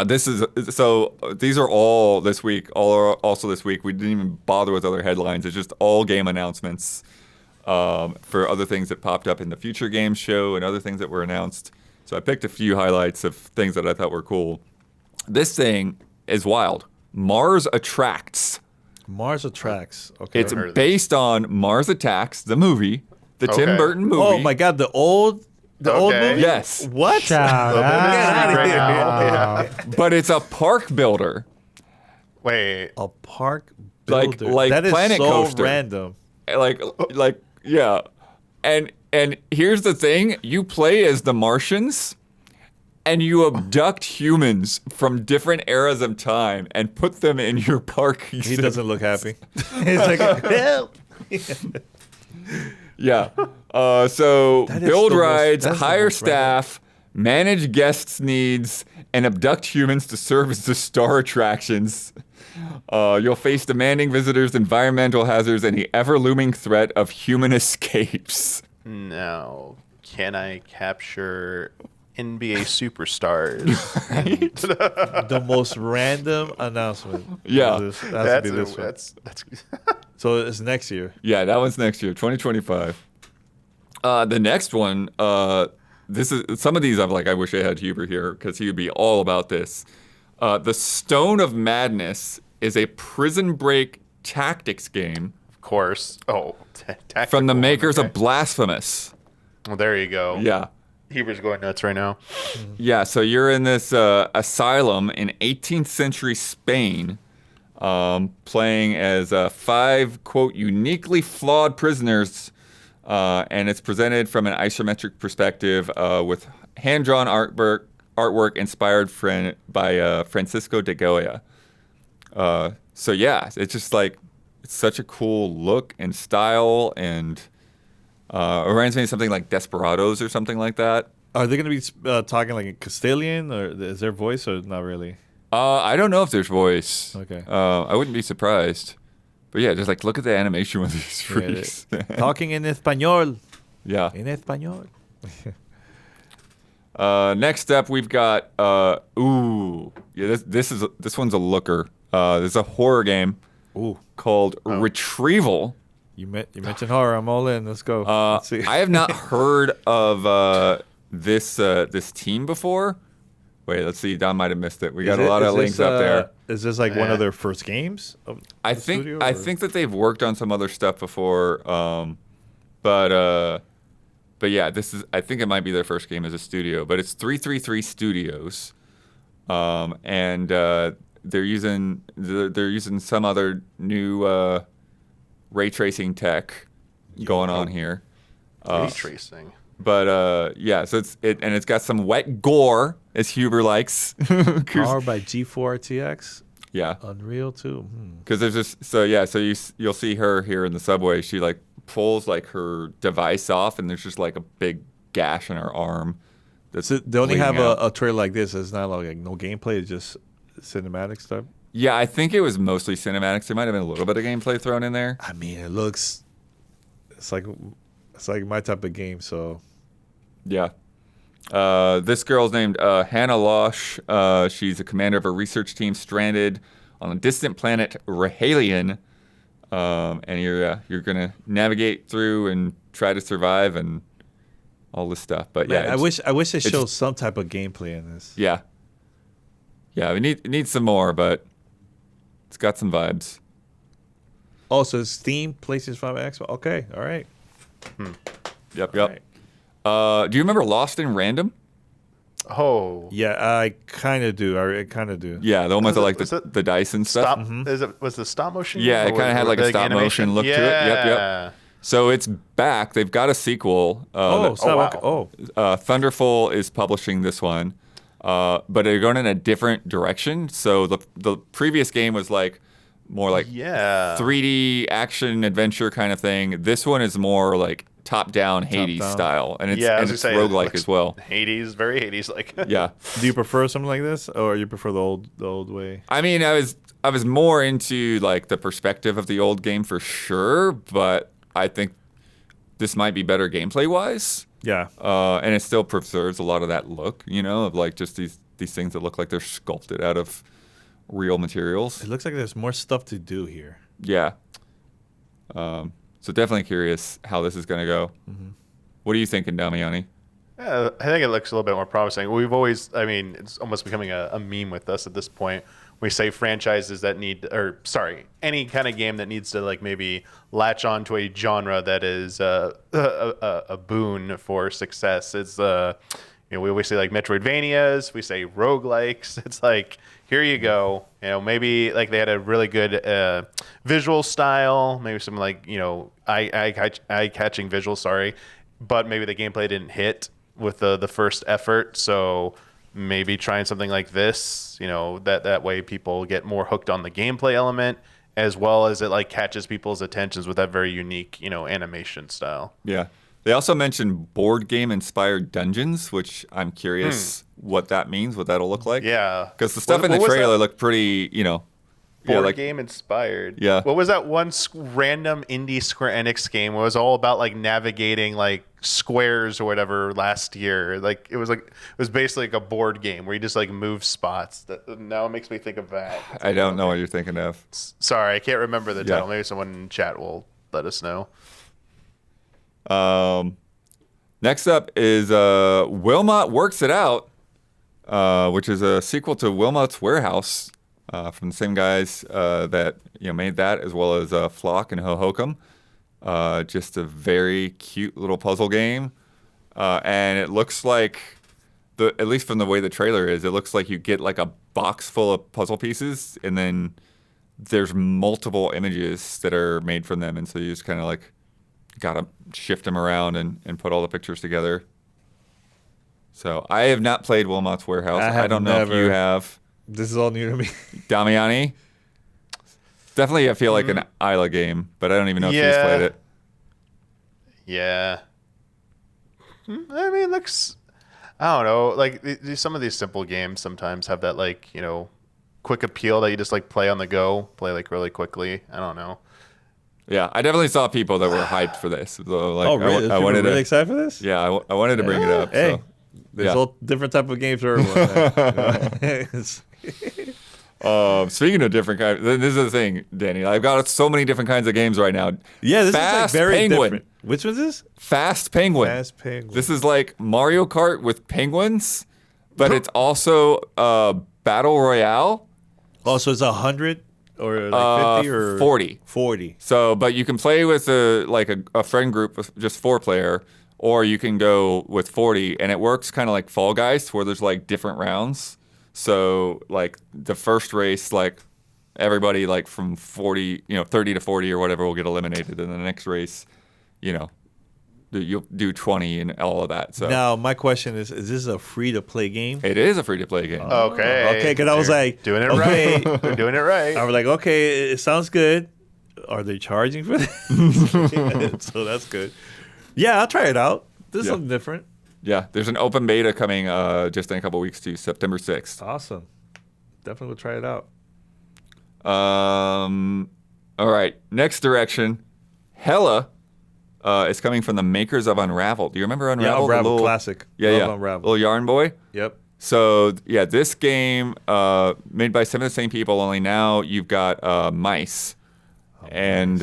these are all this week. All are also this week. We didn't even bother with other headlines. It's just all game announcements for other things that popped up in the Future Games show and other things that were announced. So I picked a few highlights of things that I thought were cool. This thing is wild. Mars Attracts. Mars Attracts. Okay. It's based on Mars Attacks, the movie, the Tim Okay. Burton movie. Oh my God, the old Okay. movie? Yes, What? Shout Get out. outta here. Yeah. but it's a park builder. Wait. A park Like- builder. like that is Planet so Coaster. random. Like yeah. And here's the thing, you play as the Martians and you abduct humans from different eras of time and put them in your park. He doesn't look happy. He's like, help. Yeah. So That is build the most- rides, that's the hire most random. staff, manage guests' needs, and abduct humans to serve as the star attractions. You'll face demanding visitors, environmental hazards, and the ever-looming threat of human escapes. Now, can I capture NBA superstars? The most random announcement. Yeah. This has to be this one. that's So it's next year. Yeah, that one's next year, 2025. The next one, this is some of these I'm like, I wish I had Huber here because he would be all about this. The Stone of Madness is a prison break tactics game of course. Oh, from the tactical. makers Okay. of Blasphemous. Well, there you go. Yeah. Heber's going nuts right now. Yeah, so you're in this asylum in 18th century Spain, playing as 5, quote, uniquely flawed prisoners, and it's presented from an isometric perspective with hand-drawn artwork inspired by Francisco de Goya. So yeah, it's just like, it's such a cool look and style, and it reminds me of something like Desperados or something like that. Are they going to be talking like in Castilian, or is there voice, or not really? I don't know if there's voice. Okay. I wouldn't be surprised. But yeah, just like look at the animation with these Yeah, freaks. Talking in español. Yeah. In español. Next up, we've got this one's a looker. There's a horror game Ooh. called Retrieval. You mentioned horror. I'm all in. Let's go. Let's see. I have not heard of this team before. Wait, let's see. Don might have missed it. We got a lot of links up there. Is this like one of their first games? Of I the think studio, I or- think that they've worked on some other stuff before, but yeah, I think it might be their first game as a studio. But it's 333 Studios, and they're using some other new ray tracing tech going on here. Ray tracing. But yeah, so it's got some wet gore, as Huber likes. Powered by G4 RTX. Yeah. Unreal 2. Because there's this, so you'll see her here in the subway. She like pulls like her device off, and there's just like a big gash in her arm. That's So they only bleeding have out. a trailer like this. It's not like no gameplay. It's just cinematic stuff. Yeah, I think it was mostly cinematics. There might have been a little bit of gameplay thrown in there. I mean, it looks. It's like my type of game. So Yeah. This girl's named Hannah Losh. She's a commander of a research team stranded on a distant planet, Rahalian. And you're gonna navigate through and try to survive and all this stuff. But man, yeah, I wish they it's- showed some type of gameplay in this. Yeah. Yeah, it needs some more, but it's got some vibes. Oh, so it's Steam, PlayStation 5, Xbox. Okay, all right. Yep. Right. Do you remember Lost in Random? Oh. Yeah, I kind of do. I kind of do. Yeah, the one with Was the dice and stuff. Was the stop motion? Yeah, it or kind of had like a stop animation? motion look to it. Yep. So it's back. They've got a sequel. Wow. Thunderful is publishing this one, but they're going in a different direction. So the previous game was like more like 3D action adventure kind of thing. This one is more like top-down Hades style, and it's roguelike as well. Hades, very Hades-like. Yeah. Do you prefer something like this, or you prefer the old way? I mean, I was more into like the perspective of the old game for sure, but I think this might be better gameplay-wise. Yeah. And it still preserves a lot of that look, of like just these things that look like they're sculpted out of real materials. It looks like there's more stuff to do here. Yeah. So definitely curious how this is going to go. Mm-hmm. What are you thinking, Damiani? I think it looks a little bit more promising. It's almost becoming a meme with us at this point. We say franchises that any kind of game that needs to like maybe latch on to a genre that is a boon for success. It's we always say like Metroidvanias, we say roguelikes. It's like, here you go. Maybe like they had a really good visual style, maybe some like eye-catching visuals. Sorry, but maybe the gameplay didn't hit with the first effort. So maybe trying something like this, that way people get more hooked on the gameplay element, as well as it like catches people's attentions with that very unique, animation style. Yeah. They also mentioned board game inspired dungeons, which I'm curious what that means, what that'll look like. Yeah. Because the stuff in the trailer looked pretty, board game inspired. Yeah. What was that one random indie Square Enix game where it was all about like navigating like squares or whatever last year? Like it was basically like a board game where you just like move spots. Now it makes me think of that. I don't know what you're thinking of. Sorry, I can't remember the title. Maybe someone in chat will let us know. Next up is Wilmot Works It Out, which is a sequel to Wilmot's Warehouse from the same guys that made that, as well as Flock and Hohokam. Just a very cute little puzzle game, and it looks like at least from the way the trailer is, it looks like you get like a box full of puzzle pieces, and then there's multiple images that are made from them, and so you just kind of like gotta shift them around and put all the pictures together. So I have not played Wilmot's Warehouse. I don't know if you have. This is all new to me. Damiani? Definitely I feel like an Isla game, but I don't even know if she's played it. Yeah. I mean, I don't know. Like some of these simple games sometimes have that like, quick appeal that you just like play on the go, play like really quickly. I don't know. Yeah, I definitely saw people that were hyped for this. So, like, really? I wanted really excited for this? Yeah, I wanted to bring it up. Hey, so, there's all different type of games for everyone. Speaking of different kinds, this is the thing, Danny. I've got so many different kinds of games right now. Yeah, this Fast is like very Penguin. different. Which one's this? Fast Penguin. Fast Penguin. This is like Mario Kart with penguins, but it's also Battle Royale. Oh, so it's 100 or like 50 or 40. 40. So, but you can play with a friend group with just 4-player, or you can go with 40, and it works kind of like Fall Guys, where there's like different rounds. So, like the first race, like everybody like from 30 to 40 or whatever will get eliminated, and the next race, you'll do 20 and all of that. So now my question is this a free to play game? it is a free to play game. Okay, because I was like, doing it right. They're doing it right. I was like, okay, it sounds good. Are they charging for this? So that's good. Yeah, I'll try it out. This is something different. Yeah, there's an open beta coming just in a couple weeks to September 6th. Awesome. Definitely will try it out. All right, next direction. Hella is coming from the makers of Unravel. Do you remember Unravel? Yeah, Unravel, classic. Yeah. Unravel. Little yarn boy. Yep. So, yeah, this game made by some of the same people, only now you've got mice. And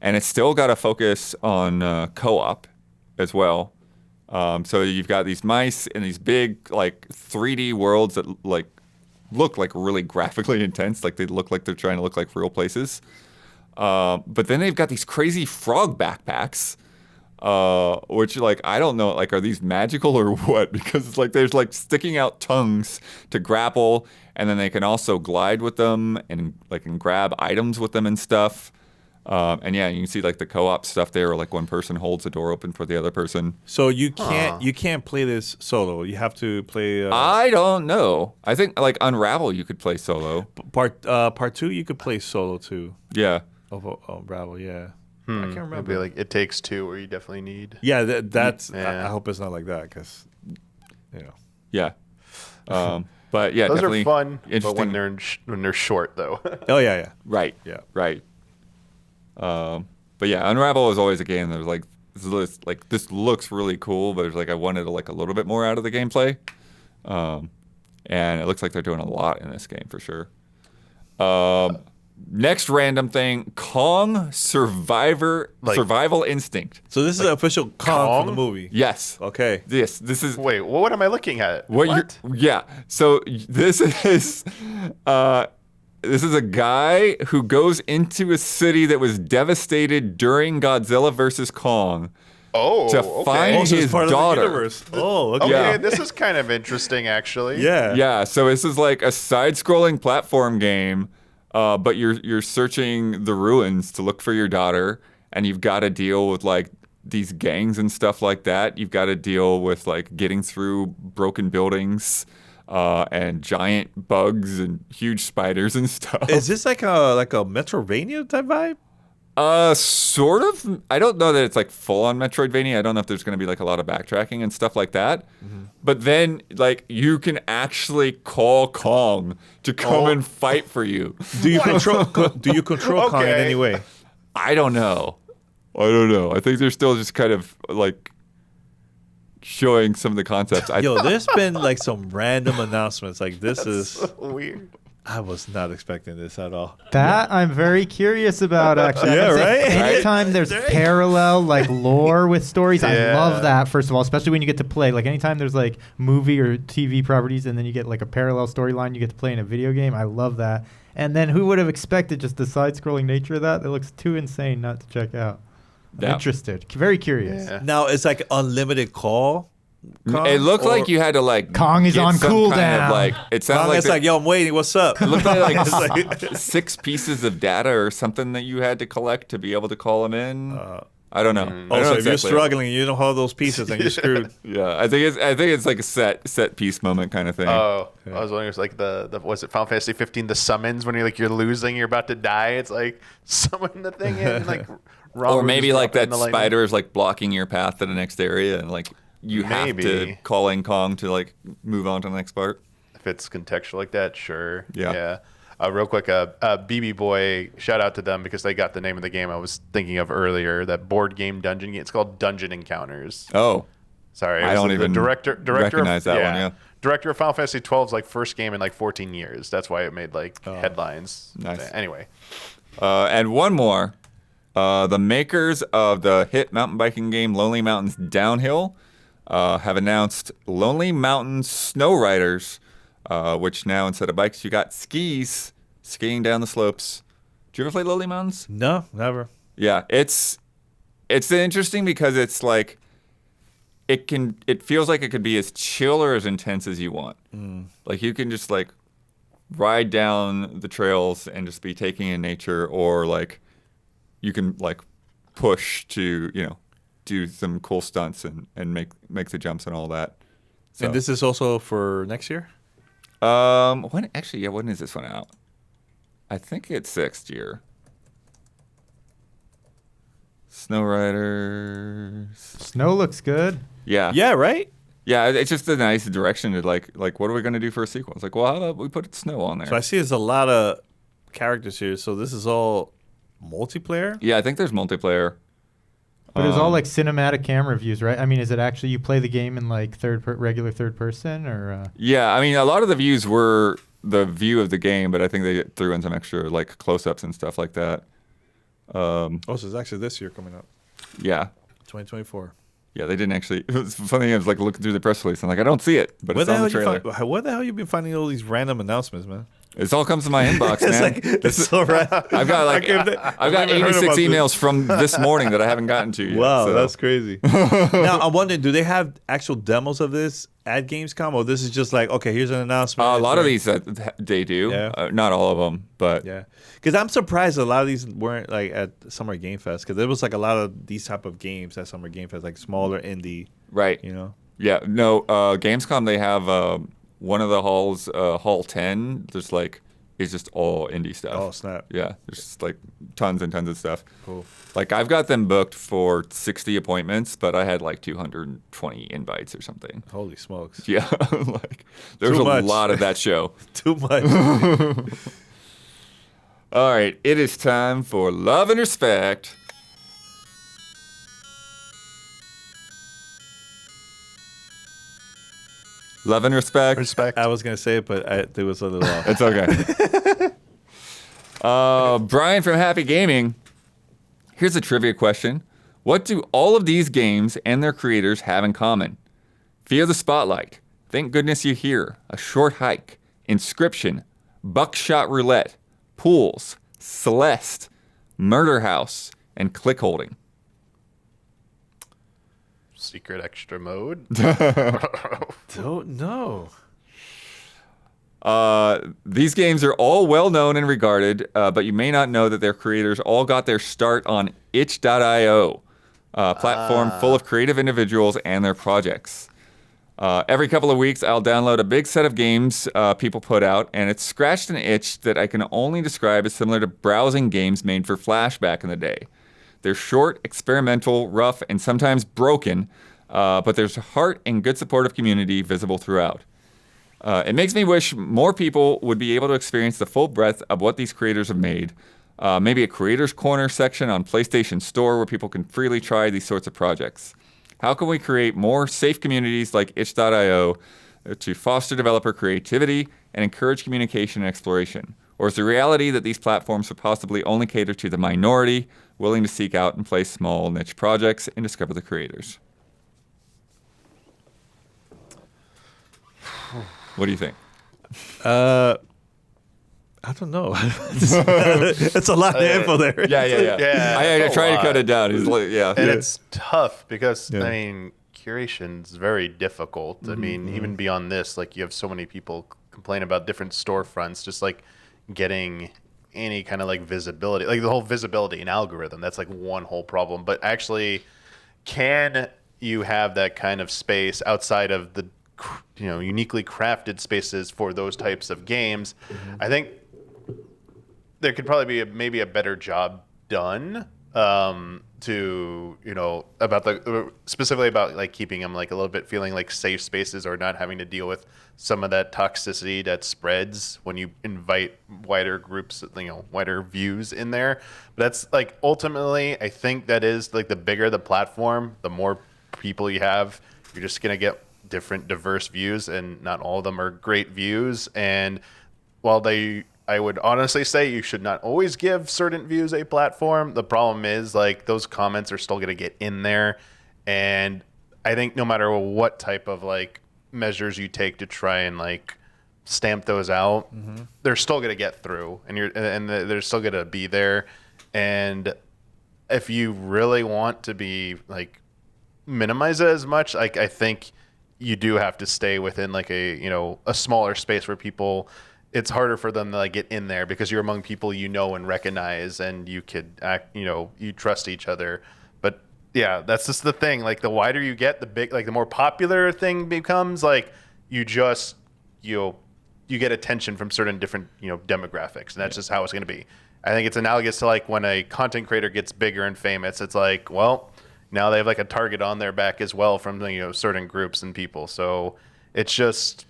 it's still got a focus on co-op as well. So you've got these mice in these big, like, 3D worlds that, like, look like really graphically intense. Like they look like they're trying to look like real places. But then they've got these crazy frog backpacks, which like I don't know, like are these magical or what? Because it's like there's like sticking out tongues to grapple, and then they can also glide with them and like can grab items with them and stuff. And yeah, you can see like the co-op stuff there, where like one person holds the door open for the other person. So you can't play this solo. You have to play. I don't know. I think like Unravel you could play solo. Part 2 you could play solo too. Yeah. Of Unravel, yeah. I can't remember. Maybe like It Takes Two, where you definitely need. Yeah, that's. Yeah. I hope it's not like that, because, Yeah. But yeah, Those definitely are fun, but interesting. when they're short though. Oh yeah. Right. Yeah. Right. But yeah, Unravel is always a game that was like this looks really cool, but it's like I wanted like a little bit more out of the gameplay. And it looks like they're doing a lot in this game for sure. Next random thing, Kong Survival Instinct. So this is the official Kong for the movie. Yes. Okay. This is Wait, what am I looking at? what? Yeah. So this is a guy who goes into a city that was devastated during Godzilla versus Kong Oh, to okay. find Also, his it's part daughter. of the universe. Oh, okay. Okay, Yeah. this is kind of interesting, actually. Yeah. Yeah, so this is like a side-scrolling platform game, but you're searching the ruins to look for your daughter, and you've got to deal with like these gangs and stuff like that. You've got to deal with like getting through broken buildings, and giant bugs and huge spiders and stuff. Is this like a Metrovania type vibe? Sort of. I don't know that it's like full on Metroidvania. I don't know if there's going to be like a lot of backtracking and stuff like that. Mm-hmm. But then, like, you can actually call Kong to come and fight for you. Do you control Kong in any way? I don't know. I think they're still just kind of like showing some of the concepts. Yo, there's been like some random announcements. Like this is So weird. I was not expecting this at all. That I'm very curious about, actually. Yeah, right? Anytime there's parallel, like, lore with stories, I Yeah. love that, first of all, especially when you get to play. Like, anytime there's, like, movie or TV properties and then you get, like, a parallel storyline you get to play in a video game, I love that. And then who would have expected just the side-scrolling nature of that? That looks too insane not to check out. I'm Yeah. interested. Very curious. Yeah. Now it's like unlimited call. Kong, It looked or like you had to like Kong is get on some kind of, cooldown. like it sounded Kong like is like, yo, I'm waiting. What's up? it looked like 6 pieces of data or something that you had to collect to be able to call him in. I don't know. I don't know Also, if you're exactly. struggling, you don't have those pieces, and you're screwed. Yeah, I think it's like a set piece moment kind of thing. Oh, I was wondering, it's like the was it Final Fantasy 15? The summons when you're losing, you're about to die. It's like summon the thing in, like or maybe like that spider. spider is like blocking your path to the next area, and like you have to Maybe. call in Kong to like move on to the next part. If it's contextual like that, sure. Yeah. Real quick, BB Boy, shout out to them because they got the name of the game I was thinking of earlier. That board game dungeon game. It's called Dungeon Encounters. Oh, Sorry, I don't even director recognize that one, yeah. Director of Final Fantasy 12's like first game in like 14 years. That's why it made like headlines. Nice. Anyway, and one more. The makers of the hit mountain biking game Lonely Mountains Downhill have announced Lonely Mountains Snow Riders, which now instead of bikes you got skis skiing down the slopes. Did you ever play Lonely Mountains? No, never. Yeah, it's interesting because it's like it feels like it could be as chill or as intense as you want. Like you can just like ride down the trails and just be taking in nature, or like you can like push to, do some cool stunts and make the jumps and all that. So, And this is also for next year? when is this one out? I think it's next year. Snow Riders. Snow looks good. Yeah. Yeah, right? Yeah, it's just a nice direction to like what are we going to do for a sequel? It's like, well, how about we put snow on there? So I see there's a lot of characters here. So this is all multiplayer? Yeah, I think there's multiplayer. But it's all like cinematic camera views, right? I mean, is it actually you play the game in like regular third person, or? Yeah, I mean, a lot of the views were the view of the game, but I think they threw in some extra like close-ups and stuff like that. Oh, so it's actually this year coming up, Yeah. 2024. Yeah, they didn't actually. It was funny. I was like looking through the press release. I'm like, I don't see it, but it's on the trailer. Where the hell you been finding all these random announcements, man? It all comes to my inbox, man. It's so random. I've got I've got 86 emails from this morning that I haven't gotten to yet. Wow, so. that's crazy. Now I'm wondering, do they have actual demos of this at Gamescom, or this is just like, okay, here's an announcement? A lot of these they do. Yeah. Not all of them, but yeah. Because I'm surprised a lot of these weren't like at Summer Game Fest, because there was like a lot of these type of games at Summer Game Fest, like smaller indie. Right. You know. Yeah. No. Gamescom, they have one of the halls, Hall 10. There's like. It's just all indie stuff. Oh, snap. Yeah, there's just like tons and tons of stuff. Cool. Like I've got them booked for 60 appointments, but I had like 220 invites or something. Holy smokes. Yeah, like there's a lot of that show. Too much. All right, it is time for Love and Respect. Love and respect. Respect. I was gonna say it, but it was a little off. It's okay. Brian from Happy Gaming. Here's a trivia question. What do all of these games and their creators have in common? Fear the Spotlight, Thank Goodness You're Here, A Short Hike, Inscription, Buckshot Roulette, Pools, Celeste, Murder House, and Click Holding. Secret extra mode. Don't know. These games are all well known and regarded, but you may not know that their creators all got their start on itch.io, a platform full of creative individuals and their projects. Every couple of weeks, I'll download a big set of games people put out, and it's scratched an itch that I can only describe as similar to browsing games made for Flash back in the day. They're short, experimental, rough, and sometimes broken, but there's heart and good supportive community visible throughout. It makes me wish more people would be able to experience the full breadth of what these creators have made. Maybe a Creators Corner section on PlayStation Store where people can freely try these sorts of projects. How can we create more safe communities like itch.io to foster developer creativity and encourage communication and exploration? Or is the reality that these platforms would possibly only cater to the minority willing to seek out and play small niche projects and discover the creators? What do you think? I don't know. It's a lot of info there. Yeah. I tried to cut it down. And it's tough because, I mean, curation's very difficult. I mean, even beyond this, like you have so many people complain about different storefronts, just like getting any kind of like visibility, like the whole visibility and algorithm. That's like one whole problem. But actually, can you have that kind of space outside of the uniquely crafted spaces for those types of games? I think there could probably be maybe a better job done to about specifically about like keeping them like a little bit feeling like safe spaces, or not having to deal with some of that toxicity that spreads when you invite wider groups, wider views in there. But that's like ultimately, I think that is like the bigger the platform, the more people you have, you're just gonna get different diverse views, and not all of them are great views. And while I would honestly say you should not always give certain views a platform, the problem is like those comments are still going to get in there. And I think no matter what type of like measures you take to try and like stamp those out, they're still going to get through, and they're still going to be there. And if you really want to be like minimize it as much, like I think you do have to stay within like a smaller space where people, it's harder for them to like get in there because you're among people and recognize, and you could act, you trust each other. But yeah, that's just the thing. Like the wider you get, the more popular thing becomes. Like you get attention from certain different demographics, and that's just how it's going to be. I think it's analogous to like when a content creator gets bigger and famous. It's like, well, now they have like a target on their back as well from certain groups and people. So it's just.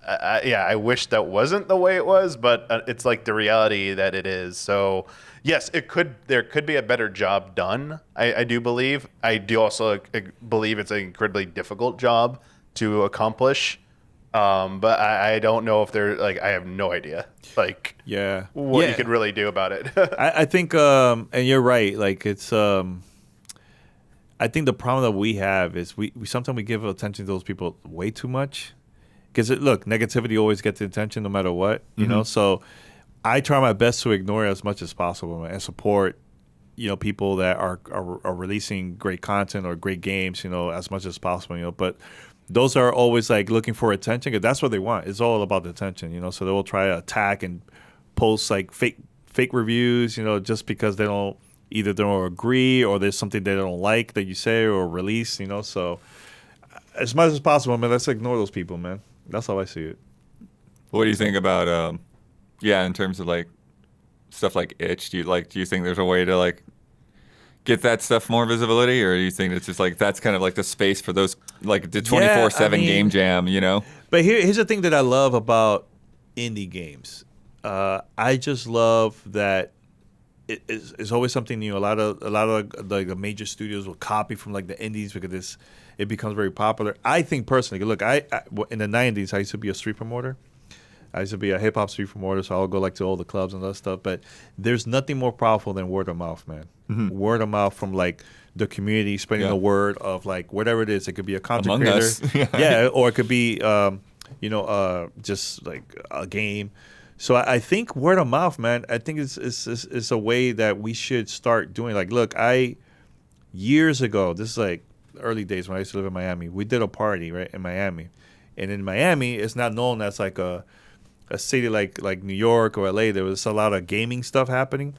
I wish that wasn't the way it was, but it's like the reality that it is. So yes, there could be a better job done. I do believe. I do also believe it's an incredibly difficult job to accomplish. But I don't know if they're like, I have no idea what you could really do about it. I think, and you're right. Like it's, I think the problem that we have is we sometimes we give attention to those people way too much. Because look, negativity always gets the attention no matter what, you know. So I try my best to ignore it as much as possible, man, and support, people that are releasing great content or great games, as much as possible, But those are always like looking for attention because that's what they want. It's all about the attention, So they will try to attack and post like fake reviews, just because they don't agree or there's something they don't like that you say or release, So as much as possible, man, let's ignore those people, man. That's how I see it. What do you think about in terms of like stuff like itch? Do you think there's a way to like get that stuff more visibility, or do you think it's just like that's kind of like the space for those like the 24/7 game jam, But here's the thing that I love about indie games. I just love that it's always something new. A lot of like the major studios will copy from like the indies because it becomes very popular. I think personally, look, I in the 90s I used to be a street promoter. I used to be a hip hop street promoter, so I'll go like to all the clubs and that stuff. But there's nothing more powerful than word of mouth, man. Word of mouth from like the community, spreading the word of like whatever it is. It could be a content Among creator, us. or it could be just like a game. So I think word of mouth, man. I think it's a way that we should start doing. Like, look, years ago, this is like early days when I used to live in Miami. We did a party right in Miami, and in Miami, it's not known as like a city like New York or LA. There was a lot of gaming stuff happening.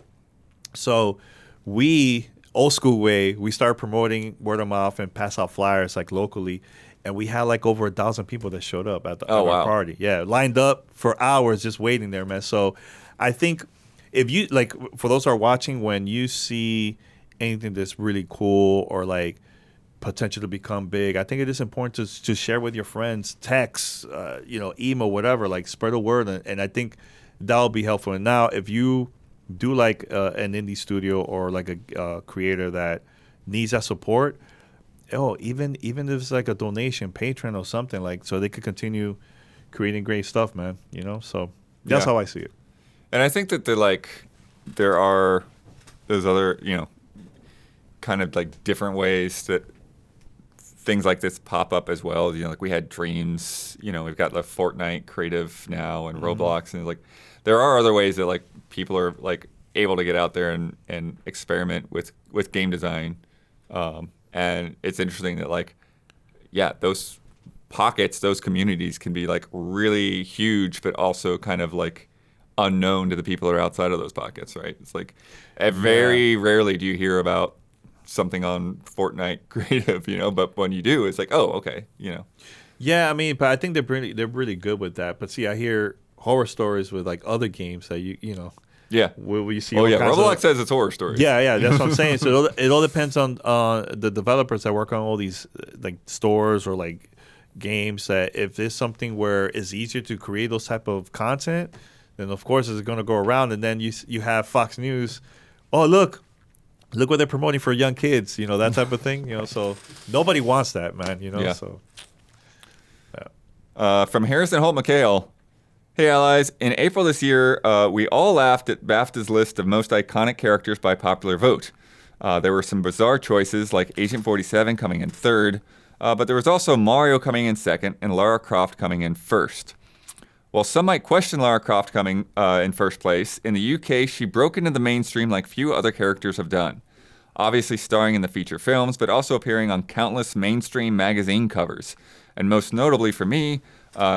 So we, old school way, we started promoting word of mouth and pass out flyers like locally. And we had like over 1,000 people that showed up at our party. Yeah, lined up for hours just waiting there, man. So I think if you, like, for those who are watching, when you see anything that's really cool or like potential to become big, I think it is important to share with your friends, text, email, whatever, like spread the word. And I think that'll be helpful. And now if you do like an indie studio or like a creator that needs that support, even if it's like a donation, Patreon or something, like, so they could continue creating great stuff, man, So that's how I see it. And I think that there are those other, kind of like different ways that things like this pop up as well. Like we had Dreams, we've got the Fortnite creative now and Roblox, and like there are other ways that like people are like able to get out there and experiment with game design. And it's interesting that like, those pockets, those communities can be like really huge, but also kind of like unknown to the people that are outside of those pockets, right? It's like very rarely do you hear about something on Fortnite creative, but when you do, it's like, oh, okay, Yeah, I mean, but I think they're really good with that. But see, I hear horror stories with like other games that Yeah. Will you see? Oh, yeah. Roblox says it's horror stories. Yeah. That's what I'm saying. So it all depends on the developers that work on all these like stores or like games. That if there's something where it's easier to create those type of content, then of course it's going to go around. And then you have Fox News. Oh, look what they're promoting for young kids. That type of thing. So nobody wants that, man. Yeah. So. Yeah. From Harrison Holt McHale. Hey allies, in April this year, we all laughed at BAFTA's list of most iconic characters by popular vote. There were some bizarre choices like Agent 47 coming in third, but there was also Mario coming in second and Lara Croft coming in first. While some might question Lara Croft coming in first place, in the UK she broke into the mainstream like few other characters have done. Obviously starring in the feature films, but also appearing on countless mainstream magazine covers. And most notably for me,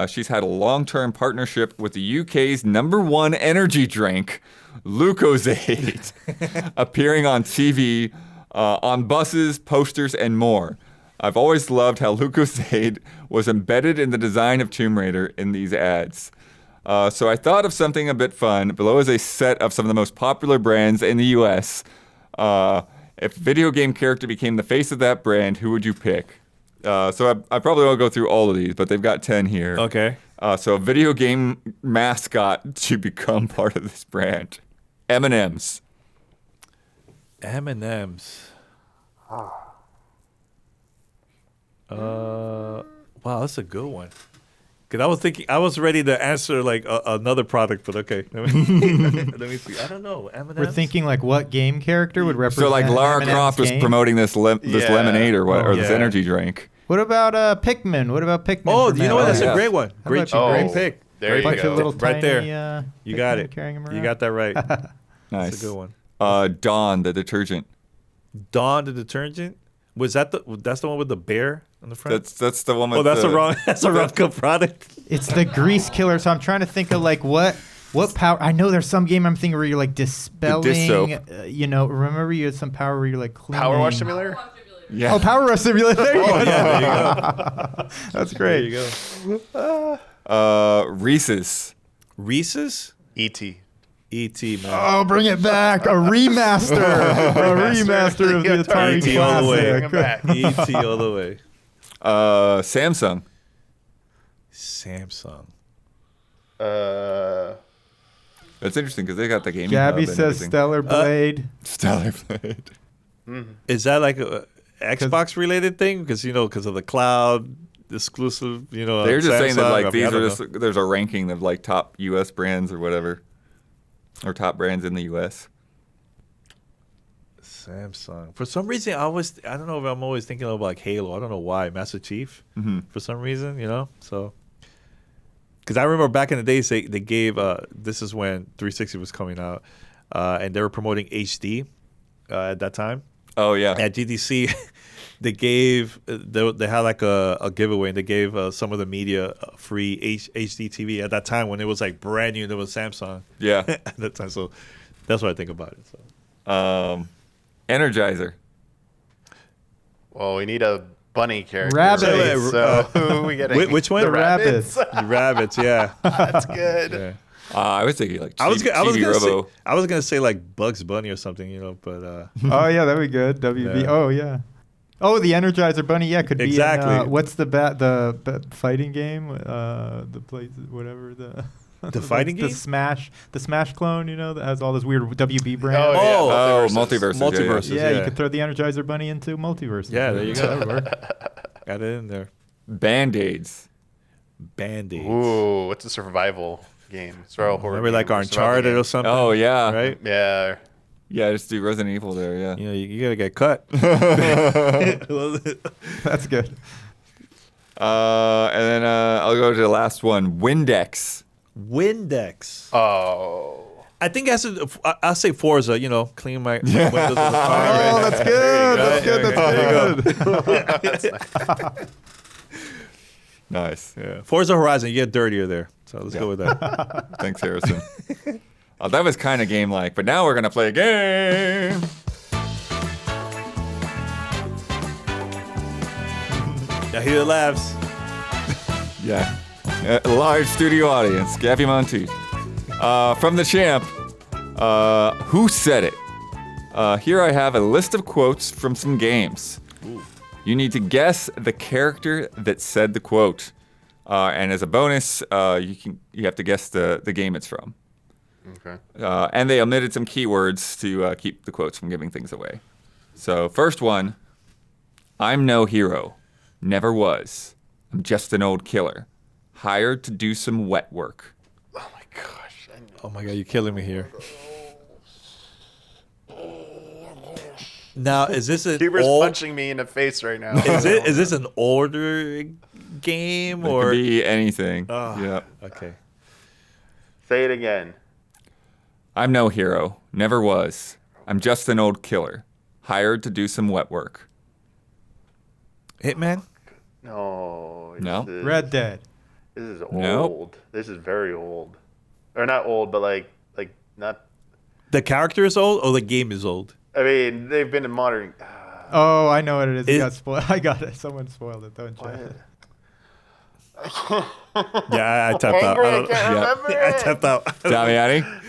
she's had a long-term partnership with the UK's #1 energy drink, Lucozade, appearing on TV, on buses, posters, and more. I've always loved how Lucozade was embedded in the design of Tomb Raider in these ads. So I thought of something a bit fun. Below is a set of some of the most popular brands in the US. If a video game character became the face of that brand, who would you pick? So I probably won't go through all of these, but they've got 10 here. Okay. So a video game mascot to become part of this brand. M&M's. M&M's. Wow, that's a good one. Because I was ready to answer like another product, but okay. Let me see. I don't know. M&Ms? We're thinking like what game character would represent So like Lara M&M's Croft was game? promoting this lemonade or what, or this Yeah. energy drink. What about Pikmin? What about Pikmin? Oh, from you know what? That's Yeah. a great one. Great, about great you? pick. There you bunch go. of little Right tiny, there. You got Pikmin it. carrying 'em You around. got that right. Nice. That's a good one. Dawn, the detergent. Dawn the detergent. That's the one with the bear on the front? That's the one with that's the a wrong product. It's the grease killer. So I'm trying to think of like what power. I know there's some game I'm thinking where you're like dispelling. soap. Remember you had some power where you're like cleaning. Power Wash Simulator? Yeah. Oh, Power Rush Simulator. There you go. There you go. That's There great. you go. Reese's. Reese's? E.T. E.T., man. Oh, bring it back. A remaster. A remaster of the Atari E.T. all the way. Bring 'em back. E.T. all the way. Samsung. Samsung. That's interesting because they got the gaming. Gabby hub and says everything. Stellar Blade. Stellar Blade. Is that like a Xbox related thing? Because of the cloud exclusive. They're just saying that Samsung. like I mean, these I are don't just know. there's a ranking of like top U.S. brands or whatever, or top brands in the U.S. Samsung. For some reason, I don't know if I'm always thinking of like Halo. I don't know why. Master Chief. For some reason, so. Because I remember back in the days, they gave, this is when 360 was coming out, and they were promoting HD at that time. Oh yeah. At GDC, they had like a giveaway, and they gave some of the media free HD TV at that time when it was like brand new. There was Samsung Yeah. at that time, so that's what I think about it. So. Energizer. Well, we need a bunny character. Rabbit. right? So who are we getting? Which one? The The rabbits. The rabbits, yeah. That's good. Yeah. I was thinking like I was Robo. gonna say like Bugs Bunny or something, but Oh, yeah, that'd be good. WB. Yeah. Oh, yeah. Oh, the Energizer Bunny. Yeah, could be. Exactly. In, what's the fighting game? The place, whatever the. The fighting game? The Smash clone. That has all this weird WB brand. Oh, yeah. Oh, Multiverses. multiverses. Yeah, yeah. you could throw the Energizer Bunny into multiverse. Yeah, there you go. That would work. got it in there. Band-Aids. Band-Aids. Ooh, what's a survival game? Survival horror. Remember like game, Uncharted or something? Oh yeah. Right? Yeah. Yeah, just do Resident Evil there. Yeah. You gotta get cut. That's good. And then I'll go to the last one. Windex. Windex. Oh. I think I'll say Forza, clean my windows of the car. Oh, that's good. That's good. That's good. Nice. Yeah. Forza Horizon, you get dirtier there. So let's go with that. Thanks, Harrison. That was kind of game-like, but now we're gonna play a game. I hear the laughs. Yeah. Live studio audience. Gabby Monteith. From the champ. Who said it? Here I have a list of quotes from some games. You need to guess the character that said the quote. And as a bonus, you have to guess the game it's from. Okay. And they omitted some keywords to keep the quotes from giving things away. So first one, I'm no hero. Never was. I'm just an old killer. Hired to do some wet work. Oh my gosh. I know. Oh my god, you're killing me here. Now, is this an Huber's old? punching me in the face right now. Is this an older game It or? could be anything. Oh, Yeah. Okay. Say it again. I'm no hero. Never was. I'm just an old killer. Hired to do some wet work. Hitman. No. No? This is, Red Dead. This is old. Nope. This is very old. Or not old, but like not. The character is old or the game is old? I mean, they've been in modern. Oh, I know what it is. It It- got spoiled. I got it. Someone spoiled it, don't you? Yeah, I tapped out. Angry, I I don't- can't remember I it. tapped out. Damiani?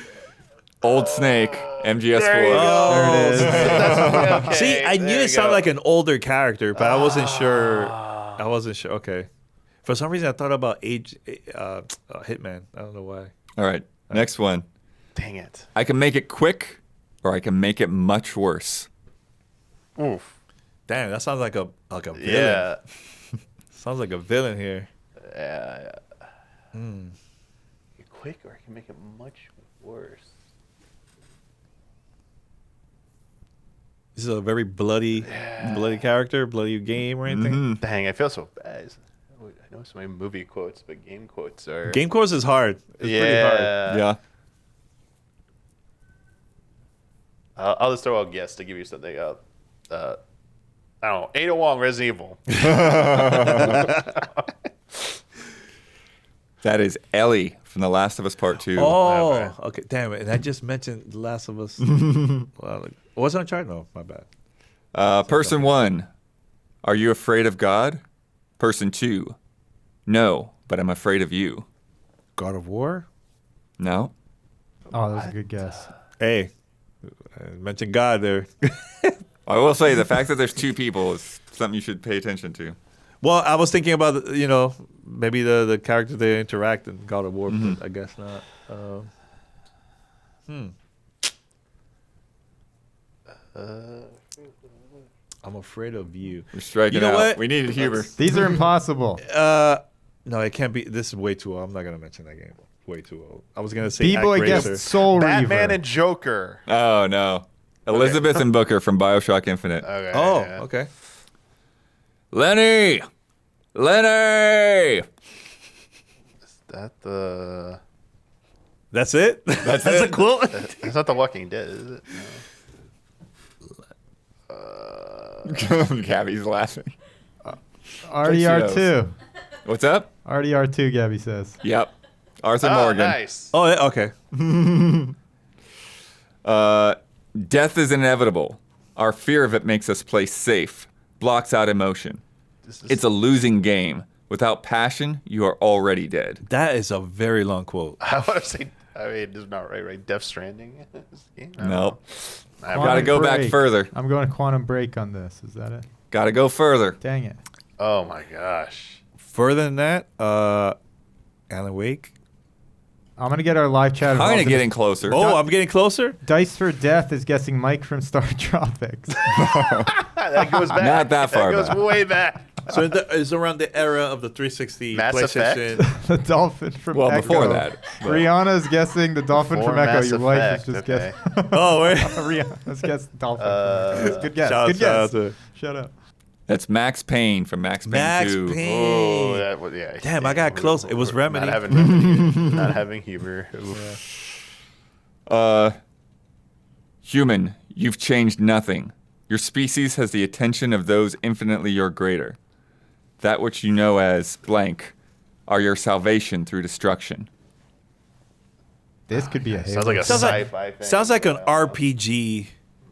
Old Snake. MGS4. There you go. There it is. That's okay. See, I knew There it you sounded go. like an older character, but I wasn't sure. I wasn't sure. Okay. For some reason, I thought about Hitman. I don't know why. All right. Next one. Dang it. I can make it quick or I can make it much worse. Oof. Damn, that sounds like a villain. Yeah. Sounds like a villain here. Yeah. Quick, or I can make it much worse. This is a very bloody character, bloody game or anything. Dang, I feel so bad. I know so many movie quotes, but game quotes are... Game quotes is hard. It's pretty hard. Yeah. I'll just throw out a guess to give you something. I don't know. Ada Wong, Resident Evil. That is Ellie from The Last of Us Part 2. Oh, okay. Damn it. And I just mentioned The Last of Us. Well, was it Uncharted? No, my bad. Person 1, are you afraid of God? Person 2, no, but I'm afraid of you. God of War? No. Oh, that was a good guess. Hey, I mentioned God there. I will say the fact that there's 2 people is something you should pay attention to. Well, I was thinking about, maybe the characters they interact in God of War, but I guess not. I'm afraid of you. We're striking You know out. what? We needed humor. These are impossible. No, it can't be. This is way too old. I'm not going to mention that game. Way too old. I was going to say B-Boy Act guessed Racer. Soul Batman Reaver. and Joker. Oh, no. Elizabeth and Booker from Bioshock Infinite. Okay. Oh, yeah. okay. Lenny! Is that the... That's it? That's a quote? It's not The Walking Dead, is it? No. Gabby's laughing. RDR2. What's up? RDR2, Gabby says. Yep. Arthur Oh, Morgan. nice. Oh, yeah, okay. Death is inevitable. Our fear of it makes us play safe, blocks out emotion. It's a losing game. Without passion, you are already dead. That is a very long quote. I want to say... I mean, it's not right? Death Stranding? Nope. I've Gotta Quantum go back Break. further. I'm going Quantum Break on this. Is that it? Gotta go further. Dang it. Oh, my gosh. Further than that, Alan Wake. I'm going to get our live chat involved Kind in of getting this. closer. Oh, I'm getting closer? Dice for Death is guessing Mike from Star Tropics. That goes back. Not that far That goes back. way back. So it's around the era of the 360 Mass PlayStation. The dolphin from Well, Echo. before that. Rihanna's guessing the dolphin Before from Echo. Mass Your wife Effect, is just okay. guessing. Oh, wait. Rihanna's guessed dolphin from Echo. Good guess. Shout Good out guess. to Shut up. That's Max Payne from Max Payne Max 2. Payne. Oh, that was, yeah. Damn, I got close. It was Remedy. Not having Remedy. Not having humor. Human, you've changed nothing. Your species has the attention of those infinitely your greater. That which you know as blank are your salvation through destruction. This could be a hit. Sounds like a Sounds like- sci-fi thing. Sounds like an RPG.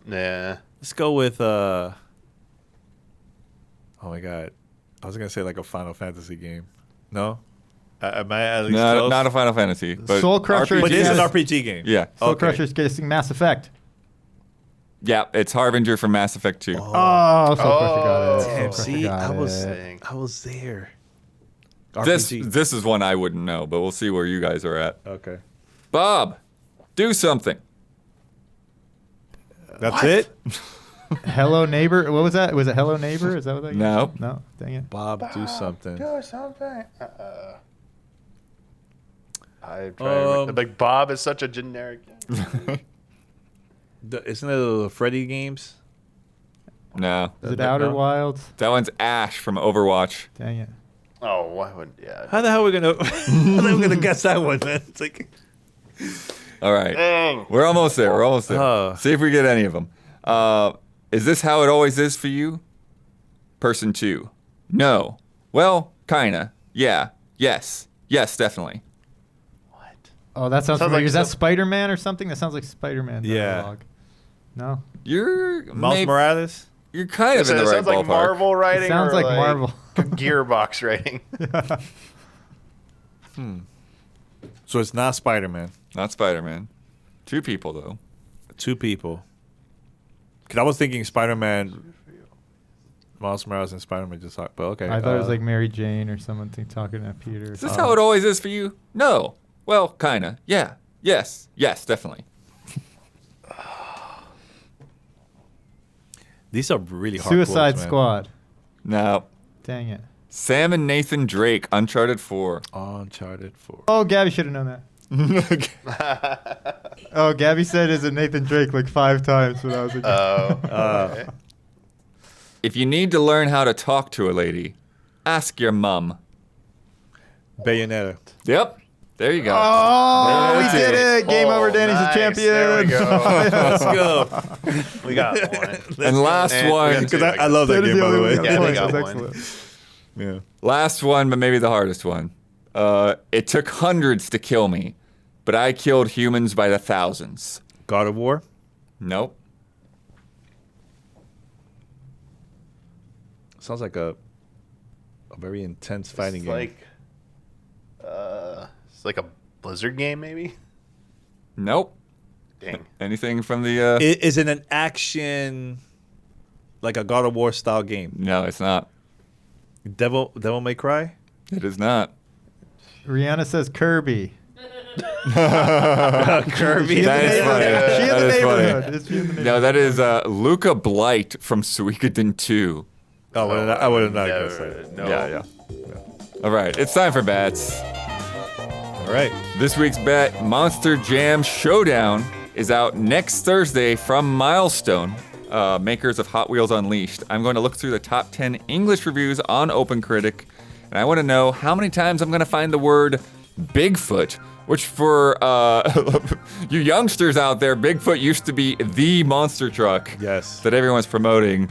Yeah. Let's go with, oh my God. I was going to say like a Final Fantasy game. No? Am I at least close? Not a Final Fantasy, but Soul Crusher But RPG. it is an Yes. RPG game. Yeah. Soul Okay. Crusher's guessing Mass Effect. Yeah, it's Harbinger from Mass Effect 2. Oh, Soul Crusher got it. Damn, Soul Crusher see, got I was it. there. This RPG. this is one I wouldn't know, but we'll see where you guys are at. Okay. Bob, do something. That's it? Hello Neighbor. What was that? Was it Hello Neighbor? Is that what that No. is? No. Dang it. Bob, do something. Do something. I'm trying to like Bob is such a generic. Isn't it the Freddy games? No. Is it No. Outer Wilds? That one's Ash from Overwatch. Dang it. Oh, why would yeah? How the hell are we gonna? How are we gonna guess that one, man? It's like, All right. Dang. We're almost there. We're almost there. Oh. See if we get any of them. Is this how it always is for you? Person 2. No. Well, kinda. Yeah. Yes. Yes, definitely. What? Oh, that sounds Sounds familiar. like Is that some- Spider-Man or something? That sounds like Spider-Man. Yeah. dialogue. No. You're Miles Morales. You're kind of in the It right sounds like ballpark. Marvel writing. It sounds or like Marvel. Gearbox writing. So it's not Spider-Man. Not Spider-Man. 2 people though. 2 people. Cause I was thinking Spider-Man, Miles Morales, and Spider-Man just talk. But okay. I thought it was like Mary Jane or someone talking to Peter. Is this how it always is for you? No. Well, kinda. Yeah. Yes. Yes, definitely. These are really hard. Suicide quotes, man. Squad. No. Dang it. Sam and Nathan Drake, Uncharted 4. Uncharted 4. Oh, Gabby should have known that. Oh, Gabby said is it Nathan Drake like 5 times when I was like, Okay. If you need to learn how to talk to a lady, ask your mum. Bayonetta. Yep. There you go. oh, we There did it. Game over. Danny's nice. a champion. There we go. Let's go. We got one. And last And we one. got two. Because I love that That is game, the by the only way. one. Yeah, they Points. got That's one. excellent. Yeah. Last one, but maybe the hardest one. It took hundreds to kill me, but I killed humans by the thousands. God of War. Nope. Sounds like a very intense fighting game. It's like a Blizzard game, maybe. Nope. Dang. Anything from the... Is it an action, like a God of War style game? No, it's not. Devil May Cry? It is not. Rihanna says Kirby. Kirby. That is funny. She in That the is funny. neighborhood. Is she in the neighborhood? No, that is Luca Blight from Suikoden 2. Oh, I would have not guessed that. No. Yeah. All right, it's time for bets. All right. This week's bet, Monster Jam Showdown, is out next Thursday from Milestone, makers of Hot Wheels Unleashed. I'm going to look through the top 10 English reviews on OpenCritic, and I want to know how many times I'm going to find the word Bigfoot, which for you youngsters out there, Bigfoot used to be the monster truck Yes. that everyone's promoting,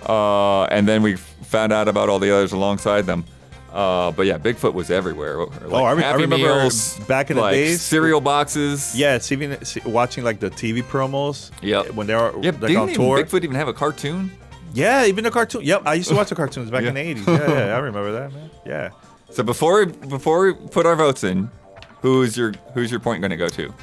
and then we found out about all the others alongside them. But yeah, Bigfoot was everywhere. Like I Happy remember Meals, back in the like days. cereal boxes. Yeah, it's even watching like the TV promos. Yep. When they are Yeah, like didn't on even tour. Bigfoot even have a cartoon? Yeah, even the cartoon. Yep, I used to watch the cartoons back Yeah. in the 80s. Yeah, I remember that, man. Yeah. So before we put our votes in, who's your point going to go to?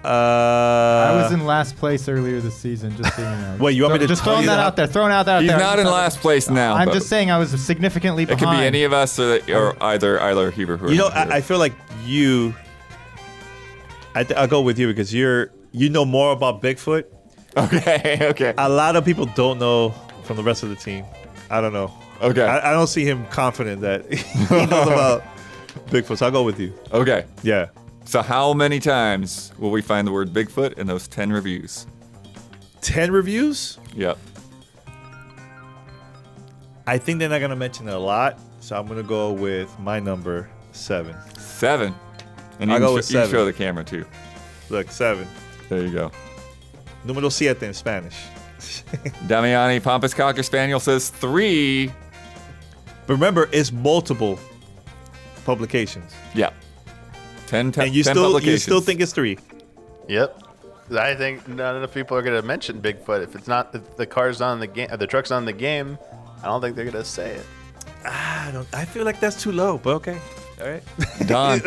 I was in last place earlier this season. Just so you know. Wait, you want me to just tell throwing you that that? out there? Throwing out that. He's there. not in last place now. I'm but just saying I was significantly it behind. could be any of us or either Huber. Who are You know, not here. I feel like you. I'll go with you because you know more about Bigfoot. Okay. A lot of people don't know from the rest of the team. I don't know. Okay. I don't see him confident that he knows about Bigfoot. So I'll go with you. Okay. Yeah. So how many times will we find the word Bigfoot in those 10 reviews? 10 reviews? Yep. I think they're not going to mention it a lot. So I'm going to go with my number 7. 7. And I'll you go can with you can 7. show the camera too. Look, 7. There you go. Número 7 in Spanish. Damiani Pompous Cocker Spaniel says 3. But remember, it's multiple publications. Yeah. 10 And you 10 still publications. think it's 3. Yep. I think not enough people are going to mention Bigfoot. If it's not the car's on the game, the truck's on the game, I don't think they're going to say it. I feel like that's too low, but okay. All right. Don.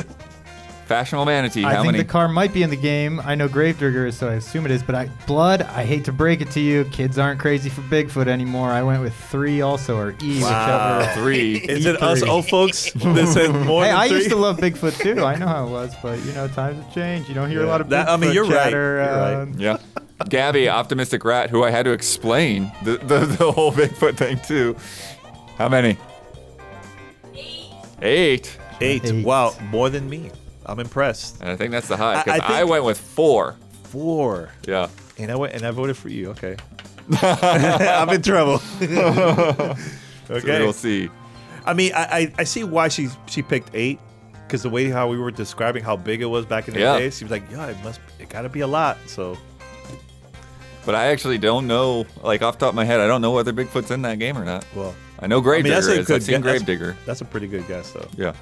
Fashionable Manatee. I How think many? the car might be in the game. I know Gravedigger is, so I assume it is. But Blood, I hate to break it to you, kids aren't crazy for Bigfoot anymore. I went with 3 also, or E, Wow. whichever. 3. Is it us E3. old folks that said more Hey, than I 3? used to love Bigfoot too. I know how it was, but times have changed. You don't hear a lot of Bigfoot That- I mean, you're right. chatter. You're right. Yeah. Gabby, Optimistic Rat, who I had to explain the whole Bigfoot thing to. How many? 8. 8. 8. Wow, more than me. I'm impressed. And I think that's the high. I Because I, think- went with 4. 4. Yeah. And I voted for you. Okay. I'm in trouble. So Okay. we'll see. I mean, I see why she picked 8, because the way how we were describing how big it was back in the Yeah. day, she was like, yeah, it gotta be a lot. So But I actually don't know, like off the top of my head, I don't know whether Bigfoot's in that game or not. well, I know Gravedigger that's a is. good I've seen guess. Gravedigger. that's a pretty good guess though. Yeah.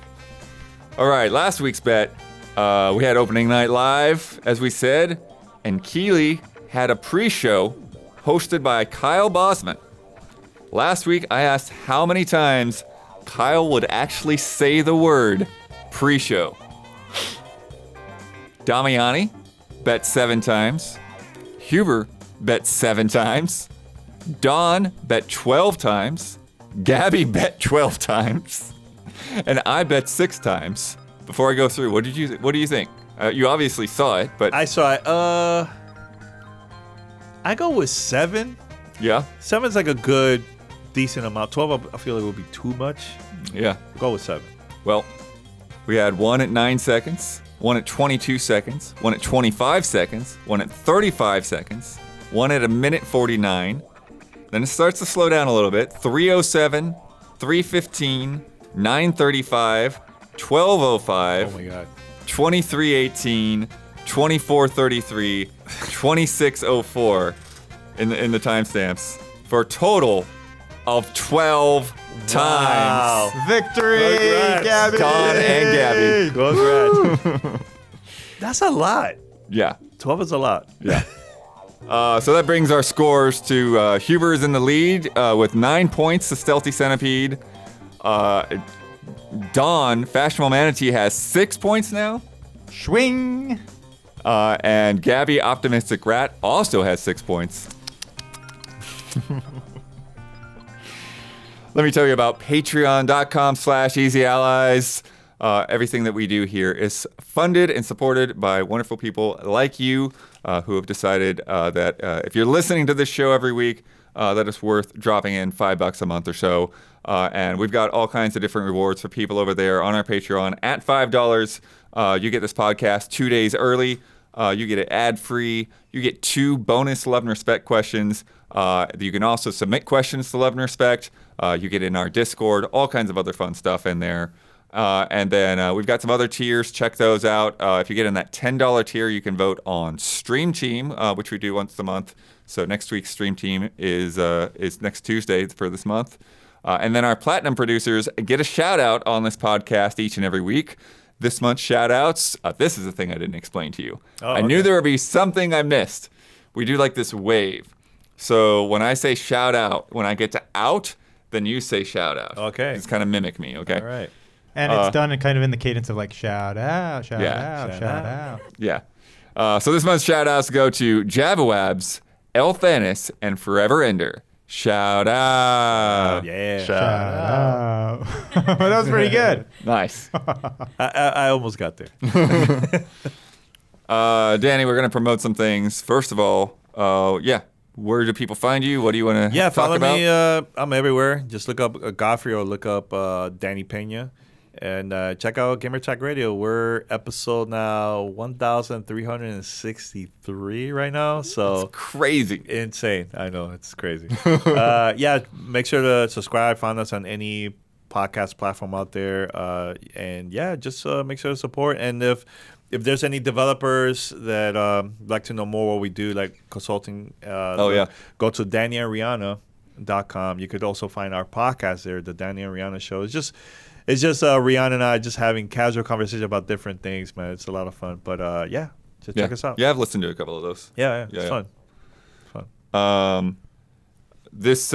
All right, last week's bet, we had opening night live, as we said, and Keeley had a pre-show hosted by Kyle Bosman. Last week, I asked how many times Kyle would actually say the word pre-show. Damiani bet 7 times. Huber bet 7 times. Don bet 12 times. Gabby bet 12 times. And I bet 6 times. Before I go through, what do you think? You obviously saw it, but I saw it. I go with 7. yeah, 7's like a good decent amount. 12, I feel like would be too much. Yeah. Go with 7. Well, we had one at 9 seconds, one at 22 seconds, one at 25 seconds, one at 35 seconds, one at 1:49. Then it starts to slow down a little bit. 3:07, 3:15, 9:35, 12:05. Oh my God. 23:18, 24:33, 26:04 in the timestamps for a total of 12 times. Victory, Congrats. Gabby. Don and Gabby. Congrats. That's a lot. Yeah. 12 is a lot. Yeah. So that brings our scores to Huber's in the lead with 9 points to Stealthy Centipede. Don, Fashionable Manatee, has 6 points now. Swing. And Gabby, Optimistic Rat, also has 6 points. Let me tell you about patreon.com/easyallies. Everything that we do here is funded and supported by wonderful people like you who have decided that if you're listening to this show every week, that it's worth dropping in $5 a month or so. And we've got all kinds of different rewards for people over there on our Patreon. At $5, you get this podcast 2 days early. You get it ad-free. You get 2 bonus Love and Respect questions. You can also submit questions to Love and Respect. You get in our Discord, all kinds of other fun stuff in there. And then we've got some other tiers. Check those out. If you get in that $10 tier, you can vote on Stream Team, which we do once a month. So next week's Stream Team is next Tuesday for this month. And then our Platinum producers get a shout-out on this podcast each and every week. This month's shout-outs, this is the thing I didn't explain to you. I knew there would be something I missed. We do like this wave. So when I say shout-out, when I get to out, then you say shout-out. Okay. Just kind of mimic me, okay? All right. And it's done in kind of in the cadence of like shout out, shout Yeah. out, shout out. Yeah. So this month's shout-outs go to Javawabs, Elthanis, and Forever Ender. Shout out. Yeah. Shout out. That was pretty good. Nice. I almost got there. Danny, we're going to promote some things. First of all, where do people find you? What do you want to talk follow about? me. I'm everywhere. Just look up Godfrey or look up Danny Peña. And check out Gamertag Radio. We're episode now 1,363 right now. So Crazy. insane. I know. It's crazy. Make sure to subscribe. Find us on any podcast platform out there. Just make sure to support. And if there's any developers that like to know more what we do, like consulting, go to DannyandRihanna.com. You could also find our podcast there, the Danny and Rihanna Show. It's just Rihanna and I just having casual conversation about different things, man. It's a lot of fun. But just check us out. Yeah, I've listened to a couple of those. Yeah, it's fun. This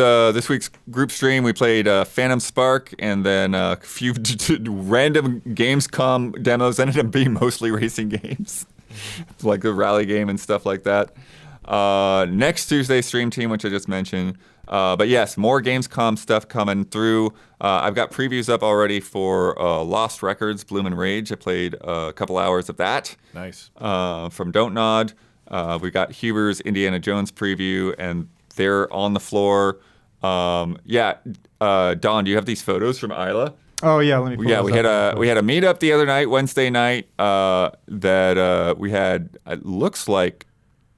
week's group stream, we played Phantom Spark and then a few random Gamescom demos. Ended up being mostly racing games, like the rally game and stuff like that. Next Tuesday, Stream Team, which I just mentioned. But yes, more Gamescom stuff coming through. I've got previews up already for Lost Records, Bloom and Rage. I played a couple hours of that. Nice. From Don't Nod. We got Huber's Indiana Jones preview, and they're on the floor. Don, do you have these photos from Isla? Oh yeah, let me. Yeah, we had a meetup the other night, Wednesday night. That we had. It looks like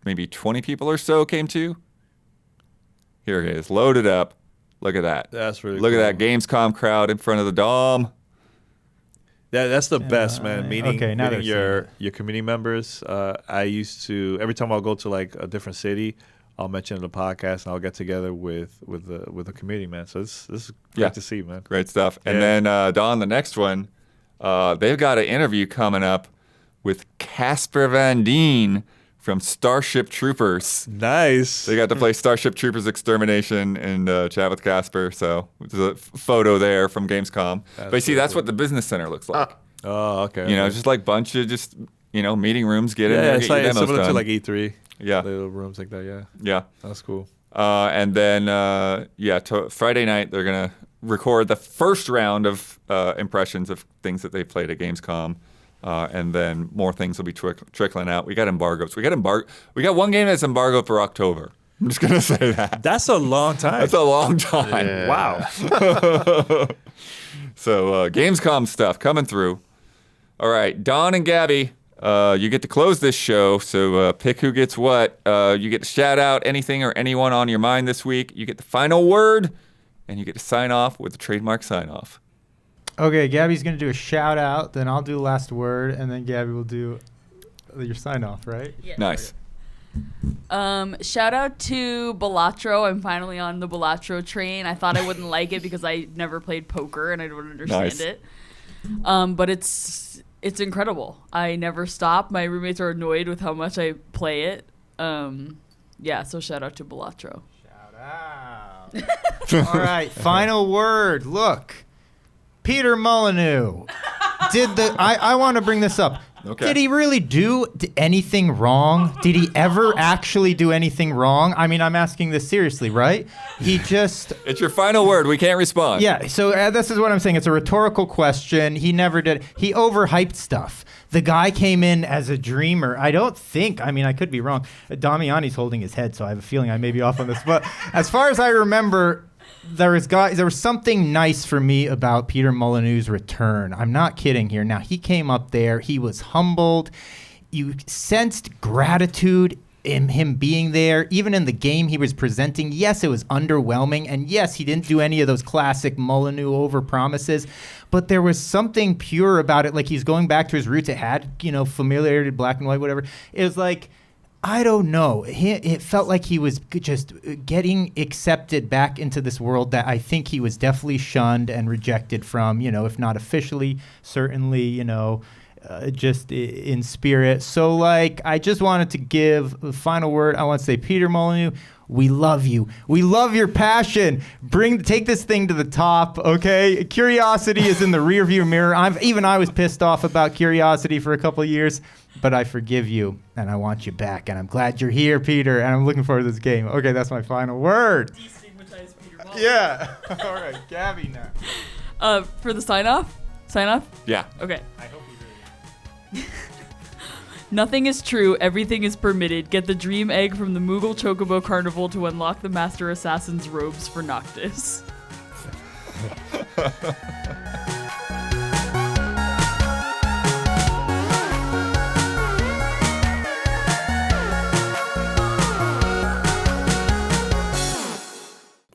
maybe 20 people or so came to. Here it is, loaded up. Look at that. That's really Look cool. at that Gamescom crowd in front of the Dom. That's the best, man. Meeting now your community members. I used to every time I'll go to like a different city, I'll mention the podcast and I'll get together with the community, man. So this is great to see, man. Great stuff. And then Don, the next one, they've got an interview coming up with Casper Van Dien from Starship Troopers. Nice. They got to play Starship Troopers Extermination and chat with Casper. So there's a photo there from Gamescom. But you see, that's what the business center looks like. Oh, okay. You know, just like bunch of meeting rooms. Get in there, it's get your like demos similar done. to like E3. Yeah. Little rooms like that. Yeah. Yeah. That's cool. And then Friday night they're gonna record the first round of impressions of things that they played at Gamescom. And then more things will be trickling out. We got embargoes. We got one game that's embargoed for October. I'm just gonna say that. That's a long time. That's a long time. Yeah. Wow. So Gamescom stuff coming through. All right, Don and Gabby, you get to close this show. So pick who gets what. You get to shout out anything or anyone on your mind this week. You get the final word, and you get to sign off with the trademark sign off. Okay, Gabby's going to do a shout out, then I'll do the last word, and then Gabby will do your sign off, right? Yeah. Nice. Shout out to Balatro. I'm finally on the Balatro train. I thought I wouldn't like it because I never played poker and I don't understand Nice. it. But it's incredible. I never stop. My roommates are annoyed with how much I play it. Yeah, so shout out to Balatro. Shout out. All right, final word. Look, Peter Molyneux. I want to bring this up. Okay. Did he really do anything wrong? Did he ever actually do anything wrong? I mean, I'm asking this seriously, right? He just... It's your final word. We can't respond. Yeah, so this is what I'm saying. It's a rhetorical question. He never did. He overhyped stuff. The guy came in as a dreamer. I could be wrong. Damiani's holding his head, so I have a feeling I may be off on this. But as far as I remember... There was something nice for me about Peter Molyneux's return. I'm not kidding here. Now, he came up there. He was humbled. You sensed gratitude in him being there. Even in the game he was presenting, yes, it was underwhelming. And yes, he didn't do any of those classic Molyneux overpromises. But there was something pure about it. Like he's going back to his roots. It had, familiarity, black and white, whatever. It was like... I don't know. It felt like he was just getting accepted back into this world that I think he was definitely shunned and rejected from, if not officially, certainly, just in spirit. So, I just wanted to give the final word. I want to say, Peter Molyneux, we love you. We love your passion. Take this thing to the top, okay? Curiosity is in the rearview mirror. I was pissed off about Curiosity for a couple of years. But I forgive you, and I want you back, and I'm glad you're here, Peter, and I'm looking forward to this game. Okay, that's my final word. Destigmatize Peter Molyneux. Yeah. All right, Gabby now. For the sign off? Yeah. Okay. I hope you do. Nothing is true, everything is permitted. Get the dream egg from the Moogle Chocobo Carnival to unlock the Master Assassin's robes for Noctis.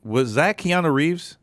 Was that Keanu Reeves?